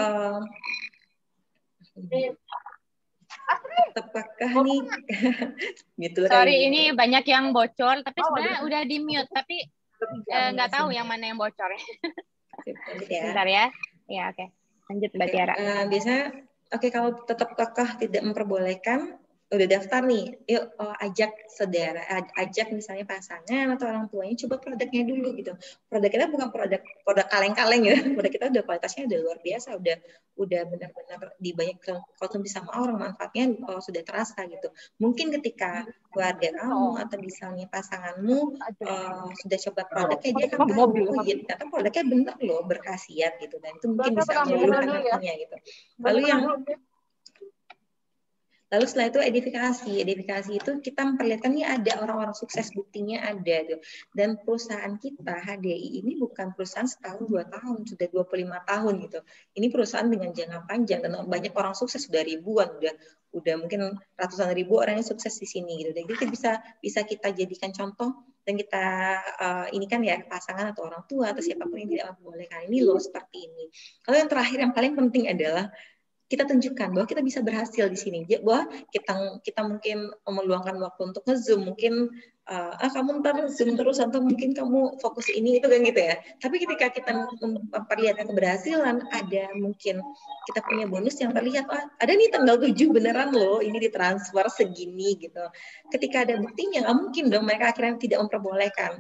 [SPEAKER 4] gitu.
[SPEAKER 1] Sorry, ini banyak yang bocor, tapi sebenarnya udah di mute, tapi nggak tahu yang mana yang bocor. Bentar ya. Ya, oke. Lanjut Mbak Tiara.
[SPEAKER 4] Biasanya, kalau tetap kekeh tidak memperbolehkan, udah daftar nih, yuk ajak saudara, ajak misalnya pasangan atau orang tuanya coba produknya dulu gitu. Produk kita bukan produk kaleng-kaleng ya, produk kita udah kualitasnya udah luar biasa, udah benar-benar banyak konsumsi sama orang, manfaatnya sudah terasa gitu. Mungkin ketika keluarga kamu atau misalnya pasanganmu sudah coba produknya, dia akan tahu, oh iya ternyata produknya benar loh, berkhasiat gitu, dan itu mungkin bisa meluluhkan hatinya gitu. Lalu setelah itu edifikasi itu kita memperlihatkan nih ada orang-orang sukses, buktinya ada tuh. Dan perusahaan kita HDI ini bukan perusahaan setahun 2 tahun, sudah 25 tahun gitu. Ini perusahaan dengan jangka panjang dan banyak orang sukses, sudah ribuan, udah mungkin ratusan ribu orang yang sukses di sini gitu. Dan itu bisa kita jadikan contoh dan kita ini kan ya pasangan atau orang tua atau siapapun yang tidak membolehkan ini loh seperti ini. Lalu yang terakhir yang paling penting adalah kita tunjukkan bahwa kita bisa berhasil di sini, bahwa kita mungkin meluangkan waktu untuk nge-zoom, mungkin kamu ntar zoom terus atau mungkin kamu fokus ini itu kan gitu ya. Tapi ketika kita memperlihatkan keberhasilan, ada mungkin kita punya bonus yang terlihat, ada nih tanggal 7 beneran loh, ini ditransfer segini gitu. Ketika ada buktinya, nggak mungkin dong mereka akhirnya tidak memperbolehkan.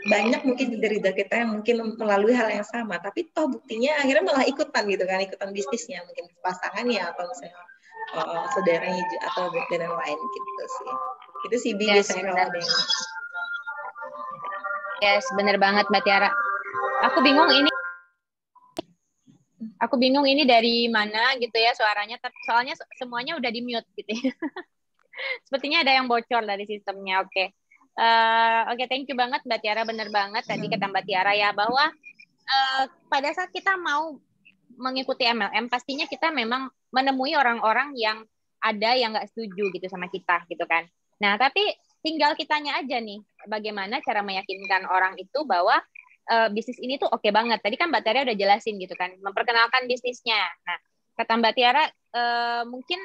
[SPEAKER 4] Banyak mungkin dari kita yang mungkin melalui hal yang sama, tapi toh buktinya akhirnya malah ikutan gitu kan, ikutan bisnisnya, mungkin pasangannya atau misalnya saudaranya atau dan yang lain gitu sih. Itu sih biasanya kalau ada yang.
[SPEAKER 1] Yes, bener banget Mbak Tiara. Aku bingung ini dari mana gitu ya suaranya, soalnya semuanya udah di mute gitu ya. Sepertinya ada yang bocor dari sistemnya. Oke. Oke, thank you banget Mbak Tiara, bener banget tadi kata Mbak Tiara ya, bahwa pada saat kita mau mengikuti MLM, pastinya kita memang menemui orang-orang yang ada yang nggak setuju gitu sama kita gitu kan. Nah, tapi tinggal kitanya aja nih, bagaimana cara meyakinkan orang itu bahwa bisnis ini tuh oke banget. Tadi kan Mbak Tiara udah jelasin gitu kan, memperkenalkan bisnisnya. Nah, kata Mbak Tiara, mungkin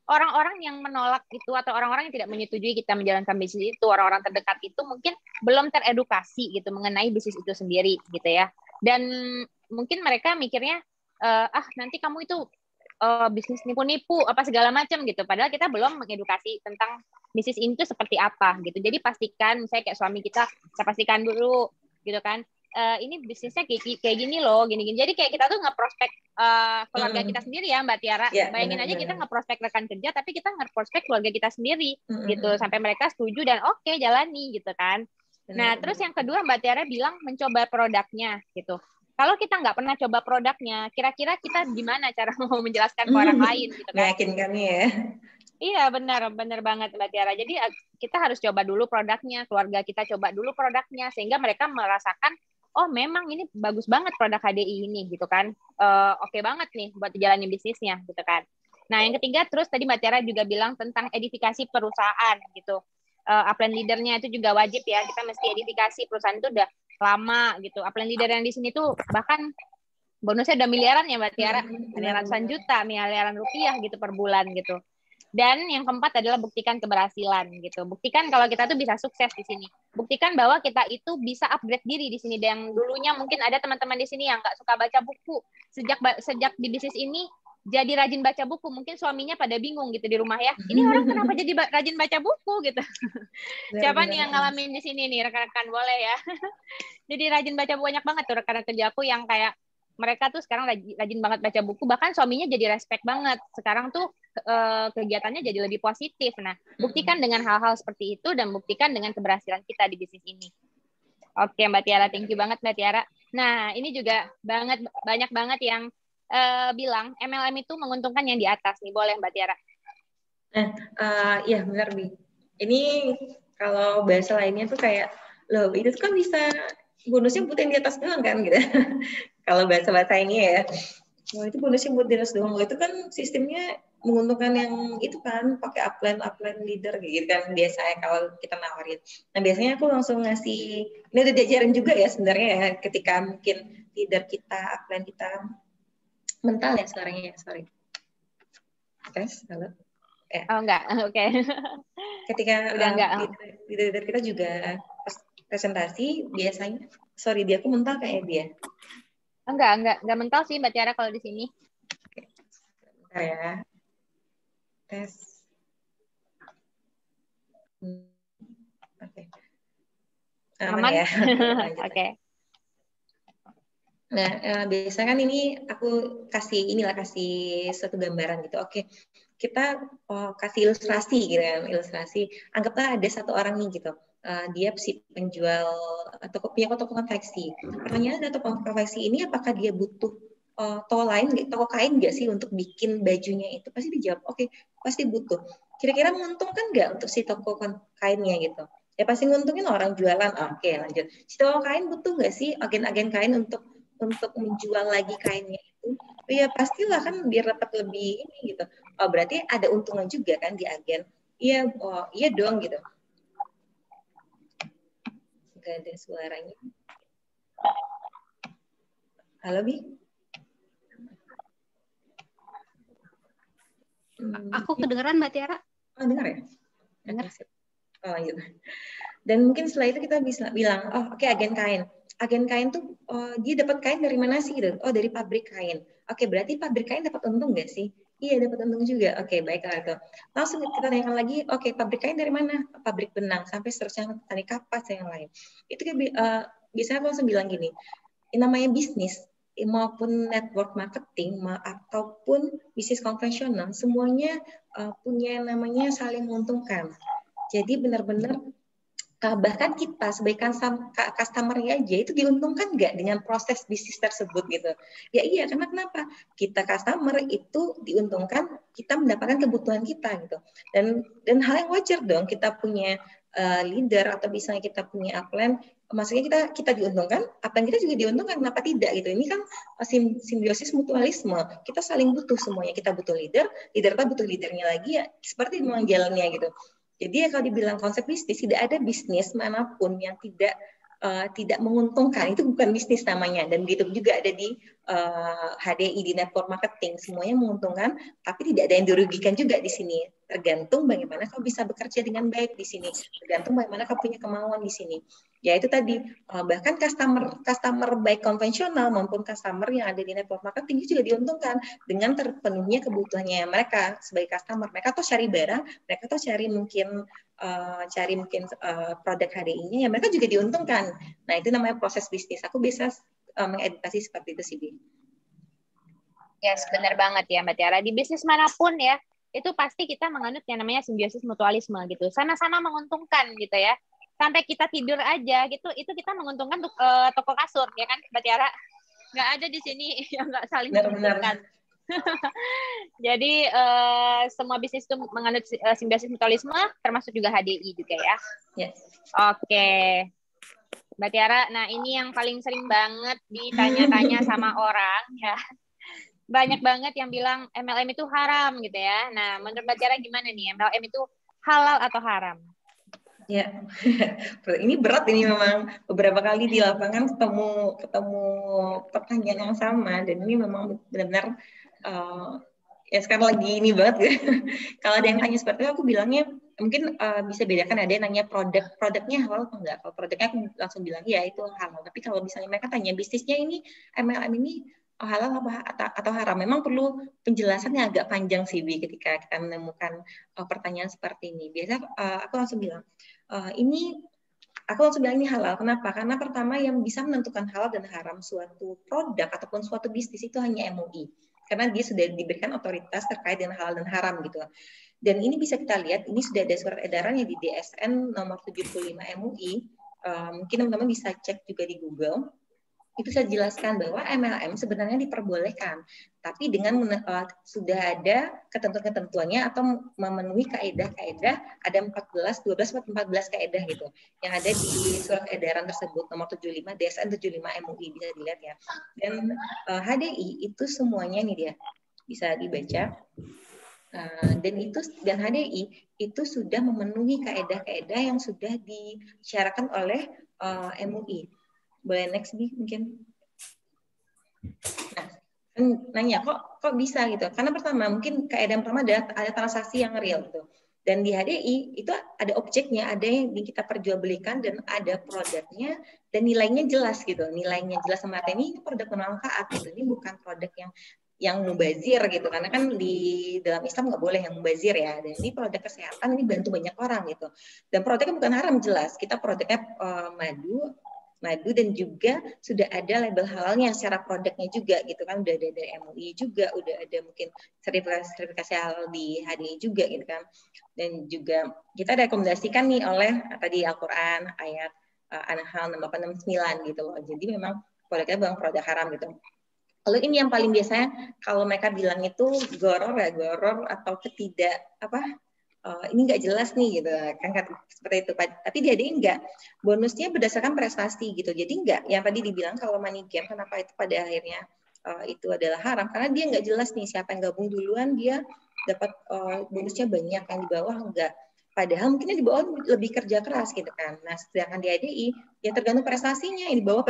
[SPEAKER 1] orang-orang yang menolak itu atau orang-orang yang tidak menyetujui kita menjalankan bisnis itu, orang-orang terdekat itu mungkin belum teredukasi gitu mengenai bisnis itu sendiri gitu ya. Dan mungkin mereka mikirnya nanti kamu itu bisnis nipu-nipu apa segala macam gitu. Padahal kita belum mengedukasi tentang bisnis ini tuh seperti apa gitu. Jadi pastikan, misalnya kayak suami kita, saya pastikan dulu gitu kan. Ini bisnisnya kayak gini loh, gini-gini. Jadi kayak kita tuh nge-prospek keluarga kita sendiri ya Mbak Tiara.
[SPEAKER 4] Ya,
[SPEAKER 1] bayangin aja kita nge-prospek rekan kerja, tapi kita nge-prospek keluarga kita sendiri gitu. Sampai mereka setuju dan oke, jalani gitu kan. Nah, terus yang kedua Mbak Tiara bilang mencoba produknya gitu. Kalau kita nggak pernah coba produknya, kira-kira kita gimana cara mau menjelaskan ke orang lain gitu kan?
[SPEAKER 4] Meyakinkan ya.
[SPEAKER 1] Iya, benar banget Mbak Tiara. Jadi kita harus coba dulu produknya, keluarga kita coba dulu produknya, sehingga mereka merasakan, oh memang ini bagus banget produk HDI ini gitu kan. Oke banget nih buat jalanin bisnisnya gitu kan. Nah, yang ketiga terus tadi Mbak Tiara juga bilang tentang edifikasi perusahaan gitu. Upline leadernya itu juga wajib ya, kita mesti edifikasi perusahaan itu udah lama gitu. Upline leader yang di sini tuh bahkan bonusnya udah miliaran ya Mbak Tiara, ada ratusan juta, miliaran rupiah gitu per bulan gitu. Dan yang keempat adalah buktikan keberhasilan gitu. Buktikan kalau kita tuh bisa sukses di sini. Buktikan bahwa kita itu bisa upgrade diri di sini. Dan dulunya mungkin ada teman-teman di sini yang nggak suka baca buku. Sejak di bisnis ini jadi rajin baca buku. Mungkin suaminya pada bingung gitu di rumah ya. Ini orang kenapa jadi rajin baca buku gitu. Siapa nih yang ngalamin di sini nih, rekan-rekan boleh ya. Jadi rajin baca buku, banyak banget tuh rekan-rekan kerjaku yang kayak mereka tuh sekarang rajin banget baca buku, bahkan suaminya jadi respect banget. Sekarang tuh kegiatannya jadi lebih positif. Nah, buktikan dengan hal-hal seperti itu dan buktikan dengan keberhasilan kita di bisnis ini. Oke, Mbak Tiara, thank you banget Mbak Tiara. Nah, ini juga banyak banget yang bilang MLM itu menguntungkan yang di atas nih. Boleh Mbak Tiara?
[SPEAKER 4] Iya benar Bi. Ini kalau bahasa lainnya tuh kayak, loh itu kan bisa bonusnya buat yang di atas doang kan gitu. Kalau bahasa ini ya, itu bonusnya buat di atas doang. Itu kan sistemnya menguntungkan yang itu kan pakai upline leader gitu kan biasanya kalau kita nawarin. Nah biasanya aku langsung ngasih, ini udah diajarin juga ya sebenarnya ya, ketika mungkin leader kita, upline kita mental ya suaranya, sorry. Tes, halo.
[SPEAKER 1] Ya. Oh enggak, oke.
[SPEAKER 4] Ketika leader kita juga presentasi biasanya, sorry dia aku mental kayak dia.
[SPEAKER 1] Enggak mental sih Mbak Tiara kalau di sini.
[SPEAKER 4] Bentar ya. Tes. Oke.
[SPEAKER 1] Aman
[SPEAKER 4] ya.
[SPEAKER 1] Oke.
[SPEAKER 4] Nah, biasanya kan ini aku kasih suatu gambaran gitu. Oke, kita kasih ilustrasi gitu kan, ilustrasi. Anggaplah ada satu orang nih gitu. Dia si penjual atau punya toko konveksi. Pertanyaan ada toko konveksi ini apakah dia butuh toko kain nggak sih untuk bikin bajunya itu? Pasti dijawab, oke, pasti butuh. Kira-kira menguntungkan nggak untuk si toko kainnya gitu? Ya pasti nguntungin orang jualan. Oke, lanjut. Si toko kain butuh nggak sih agen-agen kain untuk menjual lagi kainnya itu? Ya pastilah kan biar dapat lebih ini gitu. Oh berarti ada untungan juga kan di agen. Iya, oh iya dong gitu. Gak ada suaranya. Halo Bi?
[SPEAKER 2] Aku kedengeran Mbak Tiara?
[SPEAKER 4] Oh dengar ya?
[SPEAKER 2] Dengar.
[SPEAKER 4] Oh iya. Dan mungkin setelah itu kita bisa bilang, oh oke, agen kain. Agen kain tuh dia dapat kain dari mana sih gitu? Oh dari pabrik kain. Oke, berarti pabrik kain dapat untung nggak sih? Iya dapat untung juga. Oke, baiklah itu. Langsung kita tanyakan lagi, oke pabrik kain dari mana? Pabrik benang sampai seterusnya tadi kapas yang lain. Itu biasanya aku langsung bilang gini, namanya bisnis maupun network marketing ataupun bisnis konvensional semuanya punya namanya saling menguntungkan. Jadi benar-benar bahkan kita sebagai customer-nya aja itu diuntungkan nggak dengan proses bisnis tersebut gitu. Ya iya, karena kenapa? Kita customer itu diuntungkan, kita mendapatkan kebutuhan kita gitu. Dan hal yang wajar dong kita punya leader atau misalnya kita punya upline, maksudnya kita diuntungkan, upline kita juga diuntungkan, kenapa tidak gitu. Ini kan simbiosis mutualisme. Kita saling butuh semuanya. Kita butuh leader kita butuh leadernya lagi ya, seperti memang jalannya gitu. Jadi ya kalau dibilang konsep bisnis, tidak ada bisnis manapun yang tidak menguntungkan. Itu bukan bisnis namanya. Dan begitu juga ada di HDI, di network marketing. Semuanya menguntungkan, tapi tidak ada yang dirugikan juga di sini. Tergantung bagaimana kau bisa bekerja dengan baik di sini. Tergantung bagaimana kau punya kemauan di sini. Ya itu tadi, bahkan customer baik konvensional maupun customer yang ada di network marketing juga diuntungkan dengan terpenuhnya kebutuhannya mereka sebagai customer. Mereka tuh cari barang, mereka tuh cari mungkin produk HDI-nya, ya mereka juga diuntungkan. Nah itu namanya proses bisnis. Aku bisa mengedukasi seperti itu sih, Bi.
[SPEAKER 1] Yes, benar banget ya Mbak Tiara. Di bisnis manapun ya, itu pasti kita menganut yang namanya simbiosis mutualisme gitu. Sama-sama menguntungkan gitu ya. Sampai kita tidur aja gitu, itu kita menguntungkan toko kasur ya kan Mbak Tiara. Nggak ada di sini yang nggak saling menguntungkan. Jadi semua bisnis itu menganut simbiosis mutualisme, termasuk juga HDI juga ya.
[SPEAKER 4] Yes.
[SPEAKER 1] Oke. Mbak Tiara, nah ini yang paling sering banget ditanya-tanya sama orang ya. Banyak banget yang bilang MLM itu haram gitu ya. Nah, menurut Mbak Tiara gimana nih? MLM itu halal atau haram?
[SPEAKER 4] Ya, ini berat ini memang beberapa kali di lapangan ketemu pertanyaan yang sama dan ini memang benar-benar ya sekarang lagi ini banget ya. Kalau ada yang tanya seperti itu aku bilangnya mungkin bisa bedakan, ada yang nanya produknya halal atau enggak. Kalau produknya aku langsung bilang ya itu halal. Tapi kalau misalnya mereka tanya bisnisnya ini MLM ini halal atau haram, memang perlu penjelasan yang agak panjang sih Bi ketika kita menemukan pertanyaan seperti ini. Biasanya aku langsung bilang aku langsung bilang ini halal. Kenapa? Karena pertama yang bisa menentukan halal dan haram suatu produk ataupun suatu bisnis itu hanya MUI. Karena dia sudah diberikan otoritas terkait dengan halal dan haram gitu. Dan ini bisa kita lihat, ini sudah ada surat edarannya di DSN nomor 75 MUI. Mungkin teman-teman bisa cek juga di Google. Itu saya jelaskan bahwa MLM sebenarnya diperbolehkan, tapi dengan sudah ada ketentuan-ketentuannya atau memenuhi kaedah-kaedah, ada 14 kaedah gitu, yang ada di surat edaran tersebut nomor 75 DSN 75 MUI, bisa dilihat ya. Dan HDI itu semuanya ini dia bisa dibaca. Dan HDI itu sudah memenuhi kaedah-kaedah yang sudah disyaratkan oleh MUI. Boleh next Bi mungkin. Nah, nanya kok bisa gitu? Karena pertama mungkin kaedah pertama ada transaksi yang real gitu. Dan di HDI itu ada objeknya, ada yang kita perjualbelikan dan ada produknya dan nilainya jelas gitu. Nilainya jelas sama ini produk bermanfaat gitu. Ini bukan produk yang yang mubazir gitu, karena kan di dalam Islam nggak boleh yang mubazir ya. Dan ini produk kesehatan ini bantu banyak orang gitu. Dan produknya bukan haram jelas, kita produknya madu dan juga sudah ada label halalnya secara produknya juga gitu kan, udah ada dari MUI juga, udah ada mungkin sertifikasi halal di HDI juga gitu kan. Dan juga kita rekomendasikan nih oleh tadi Al-Quran ayat An-Nahl 6869 gitu loh. Jadi memang produknya bukan produk haram gitu. Lalu ini yang paling biasanya kalau mereka bilang itu goror atau ini nggak jelas nih gitu kan seperti itu. Tapi dia enggak, bonusnya berdasarkan prestasi gitu. Jadi enggak yang tadi dibilang kalau money game kenapa itu pada akhirnya itu adalah haram, karena dia nggak jelas nih siapa yang gabung duluan dia dapat bonusnya banyak, yang di bawah enggak. Padahal mungkin yang di bawah lebih kerja keras gitu kan. Nah sedangkan di ADI ya tergantung prestasinya, yang di bawah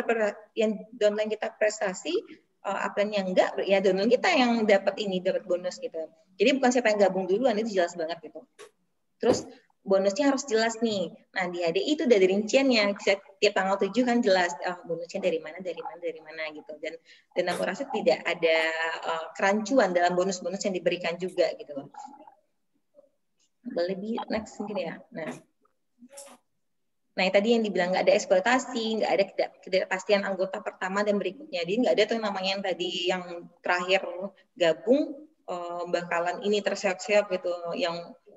[SPEAKER 4] yang downline kita prestasi, upline yang enggak ya downline kita yang dapat bonus gitu. Jadi bukan siapa yang gabung duluan, itu jelas banget gitu. Terus bonusnya harus jelas nih. Nah di HDI itu udah ada rinciannya, tiap tanggal 7 kan jelas bonusnya dari mana gitu. Dan aku rasa tidak ada kerancuan dalam bonus-bonus yang diberikan juga gitu loh. Boleh di next mungkin ya. Nah tadi yang dibilang nggak ada eksploitasi, nggak ada ketidakpastian anggota pertama dan berikutnya. Jadi nggak ada tuh namanya yang tadi yang terakhir gabung bakalan ini terseok-seok gitu.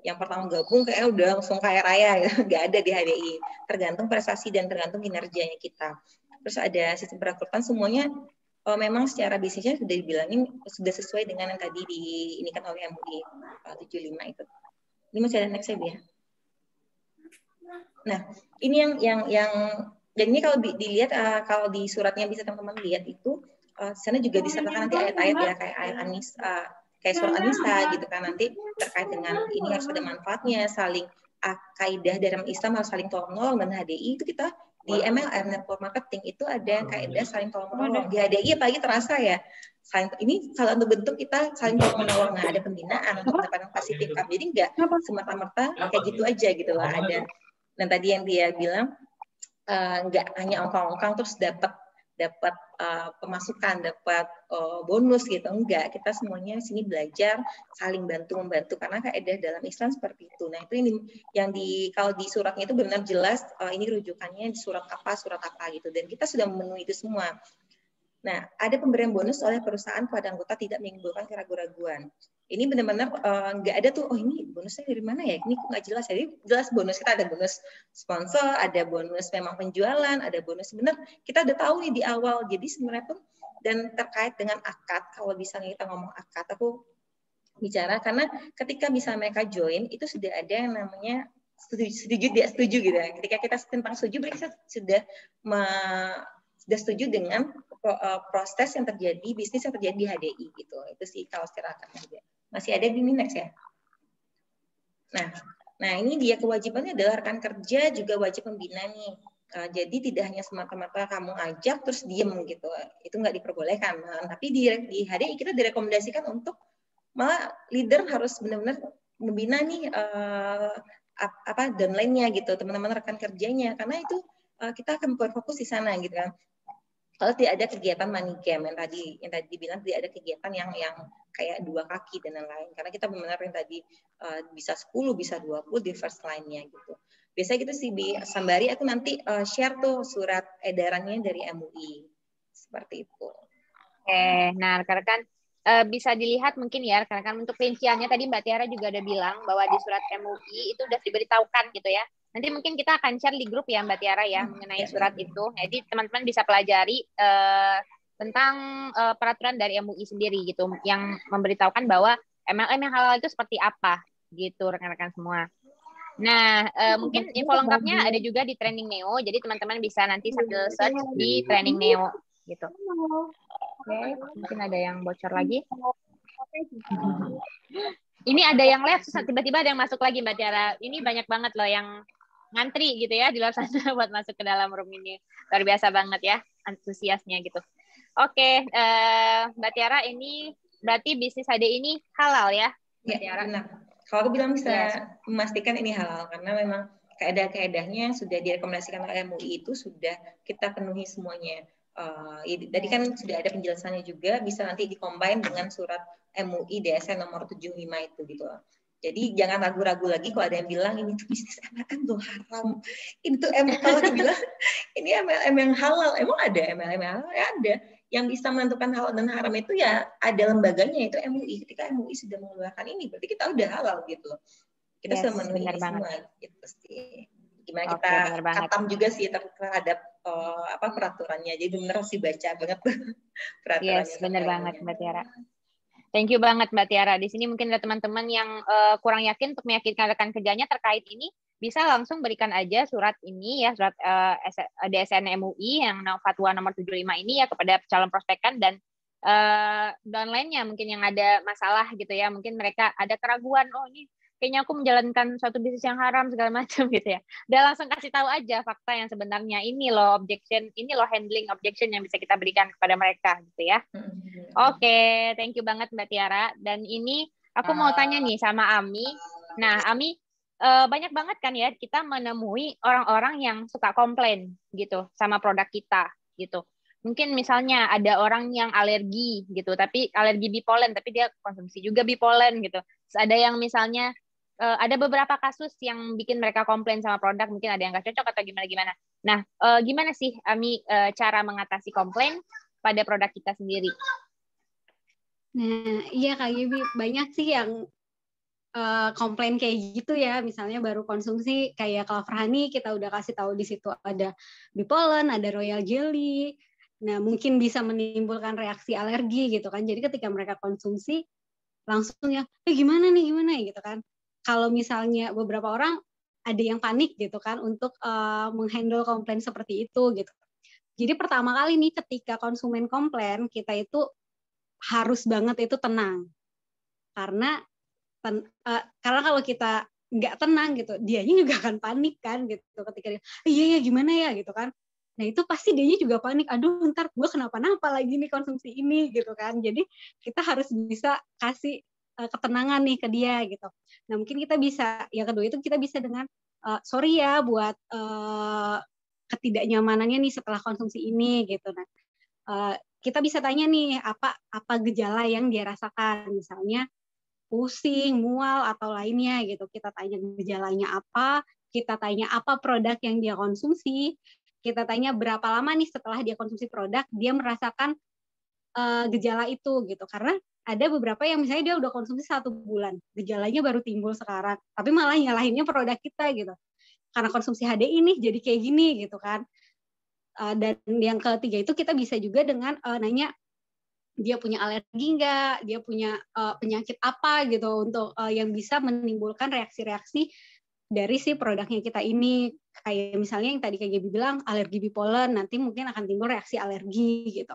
[SPEAKER 4] Yang pertama gabung kayak udah langsung kaya raya, gitu. Nggak ada di HDI. Tergantung prestasi dan tergantung kinerjanya kita. Terus ada sistem perekrutan semuanya memang secara bisnisnya sudah dibilangin sudah sesuai dengan yang tadi diinikan oleh MUI 75 itu. Ini masih ada next ya. Nah, ini yang dan ini kalau dilihat kalau di suratnya bisa teman-teman lihat itu sana juga disertakan nanti ayat-ayat ya kayak ayat kayak surat An-Nisa gitu kan, nanti terkait dengan ini harus ada manfaatnya, saling kaidah dalam Islam harus saling tolong-menolong, dan HDI itu kita di MLM network marketing itu ada kaidah saling tolong-menolong. Di HDI apalagi terasa ya. Ini salah satu bentuk kita saling tolong-menolong. Nah, ada pembinaan untuk mendapatkan passive income. Jadi enggak semata-merta kayak gitu aja gitu lah, ada. Dan tadi yang dia bilang nggak hanya ongkang-ongkang terus dapat pemasukan, dapat bonus gitu, enggak. Kita semuanya di sini belajar saling bantu-membantu karena kaidah dalam Islam seperti itu. Nah itu yang kalau di suratnya itu benar jelas ini rujukannya di surat apa gitu, dan kita sudah memenuhi itu semua. Nah, ada pemberian bonus oleh perusahaan pada anggota tidak menimbulkan keraguan-raguan. Ini benar-benar nggak ada tuh, ini bonusnya dari mana ya? Ini kok nggak jelas. Jadi jelas bonus kita ada bonus sponsor, ada bonus memang penjualan, ada bonus sebenarnya kita udah tahu nih di awal. Jadi sebenarnya pun dan terkait dengan akad, kalau misalnya kita ngomong akad, aku bicara karena ketika bisa mereka join itu sudah ada yang namanya setuju tidak setuju gitu ya. Ketika kita tentang setuju, mereka sudah setuju dengan proses yang terjadi, bisnis yang terjadi di HDI gitu. Itu sih kalau secara akad juga. Masih ada di next ya. Nah ini dia kewajibannya adalah rekan kerja juga wajib membina nih. Jadi tidak hanya semata-mata kamu ajak terus diem gitu. Itu nggak diperbolehkan. Tapi di HDI kita direkomendasikan untuk malah leader harus benar-benar membina nih downline-nya gitu, teman-teman rekan kerjanya, karena itu kita akan berfokus di sana gitu kan. Kalau tidak ada kegiatan money game yang tadi dibilang, tidak ada kegiatan yang kayak 2 kaki dan lain-lain, karena kita benar-benar yang tadi bisa 10 bisa 20 di first line-nya gitu. Biasanya gitu sih Sambari, aku nanti share tuh surat edarannya dari MUI seperti itu.
[SPEAKER 1] Oke, nah rekan-rekan bisa dilihat mungkin ya rekan-rekan untuk rinciannya tadi Mbak Tiara juga ada bilang bahwa di surat MUI itu sudah diberitahukan gitu ya. Nanti mungkin kita akan share di grup ya Mbak Tiara ya mengenai surat itu. Jadi teman-teman bisa pelajari tentang peraturan dari MUI sendiri gitu yang memberitahukan bahwa MLM yang halal itu seperti apa gitu rekan-rekan semua. Nah, mungkin info lengkapnya ada juga di Training Neo. Jadi teman-teman bisa nanti sambil search di Training Neo gitu. Oke, mungkin ada yang bocor lagi. Ini ada yang live, tiba-tiba ada yang masuk lagi Mbak Tiara. Ini banyak banget loh yang ngantri gitu ya di luar sana buat masuk ke dalam room ini. Luar biasa banget ya antusiasnya gitu. Oke, Mbak Tiara, ini berarti bisnis HDI ini halal ya?
[SPEAKER 4] Mbak Tiara? Benar. Kalau aku bilang bisa memastikan ini halal karena memang kaedah-kaedahnya yang sudah direkomendasikan oleh MUI itu sudah kita penuhi semuanya. Tadi kan sudah ada penjelasannya juga, bisa nanti dikombin dengan surat MUI DSN nomor 75 itu gitu. Jadi jangan ragu-ragu lagi kalau ada yang bilang ini tuh bisnis MLM tuh haram. Ini tuh kalau dibilang ini MLM yang halal, emang ada MLM yang halal? Ya ada. Yang bisa menentukan halal dan haram itu ya ada lembaganya, itu MUI. Ketika MUI sudah mengeluarkan ini, berarti kita udah halal gitu. Kita sudah memenuhi semua gitu sih. Gimana kita katam juga sih terhadap peraturannya. Jadi benar sih baca banget peraturannya.
[SPEAKER 1] Yes, benar banget Mbak Tiara. Thank you banget Mbak Tiara. Di sini mungkin ada teman-teman yang kurang yakin untuk meyakinkan rekan kerjanya terkait ini, bisa langsung berikan aja surat ini ya, surat DSN MUI yang fatwa nomor 75 ini ya kepada calon prospekan dan downline-nya mungkin yang ada masalah gitu ya. Mungkin mereka ada keraguan, oh ini kayaknya aku menjalankan suatu bisnis yang haram segala macam gitu ya. Udah langsung kasih tahu aja fakta yang sebenarnya, ini loh objection, ini loh handling objection yang bisa kita berikan kepada mereka gitu ya. Oke, thank you banget Mbak Tiara. Dan ini aku mau tanya nih sama Ami. Nah, Ami, banyak banget kan ya kita menemui orang-orang yang suka komplain gitu sama produk kita gitu. Mungkin misalnya ada orang yang alergi gitu, tapi alergi bipolen, tapi dia konsumsi juga bipolen gitu. Terus ada yang misalnya ada beberapa kasus yang bikin mereka komplain sama produk, mungkin ada yang nggak cocok atau gimana-gimana. Nah, gimana sih Ami cara mengatasi komplain pada produk kita sendiri?
[SPEAKER 2] Nah, iya Kak Gibi, banyak sih yang komplain kayak gitu ya. Misalnya baru konsumsi kayak Clover Honey, kita udah kasih tahu di situ ada bipolen, ada royal jelly. Nah, mungkin bisa menimbulkan reaksi alergi gitu kan. Jadi ketika mereka konsumsi langsung ya, gimana nih gitu kan. Kalau misalnya beberapa orang ada yang panik gitu kan untuk menghandle komplain seperti itu gitu. Jadi pertama kali nih ketika konsumen komplain, kita itu harus banget itu tenang. Karena kalau kita nggak tenang gitu, dianya juga akan panik kan gitu ketika dia, iya gimana ya gitu kan. Nah itu pasti dianya juga panik, aduh ntar gue kenapa-napa lagi nih konsumsi ini gitu kan. Jadi kita harus bisa kasih ketenangan nih ke dia gitu. Nah mungkin kita bisa, yang kedua itu kita bisa dengan sorry ya buat ketidaknyamanannya nih setelah konsumsi ini gitu. Nah kita bisa tanya nih apa gejala yang dia rasakan, misalnya pusing, mual atau lainnya gitu. Kita tanya gejalanya apa, kita tanya apa produk yang dia konsumsi, kita tanya berapa lama nih setelah dia konsumsi produk dia merasakan gejala itu gitu. Karena ada beberapa yang misalnya dia udah konsumsi 1 bulan, gejalanya baru timbul sekarang, tapi malah nyalahinnya produk kita gitu. Karena konsumsi HDI nih jadi kayak gini gitu kan. Dan yang ketiga itu kita bisa juga dengan nanya dia punya alergi nggak, dia punya penyakit apa gitu untuk yang bisa menimbulkan reaksi-reaksi dari si produknya kita ini. Kayak misalnya yang tadi kayak Gaby bilang alergi bipolen, nanti mungkin akan timbul reaksi alergi gitu.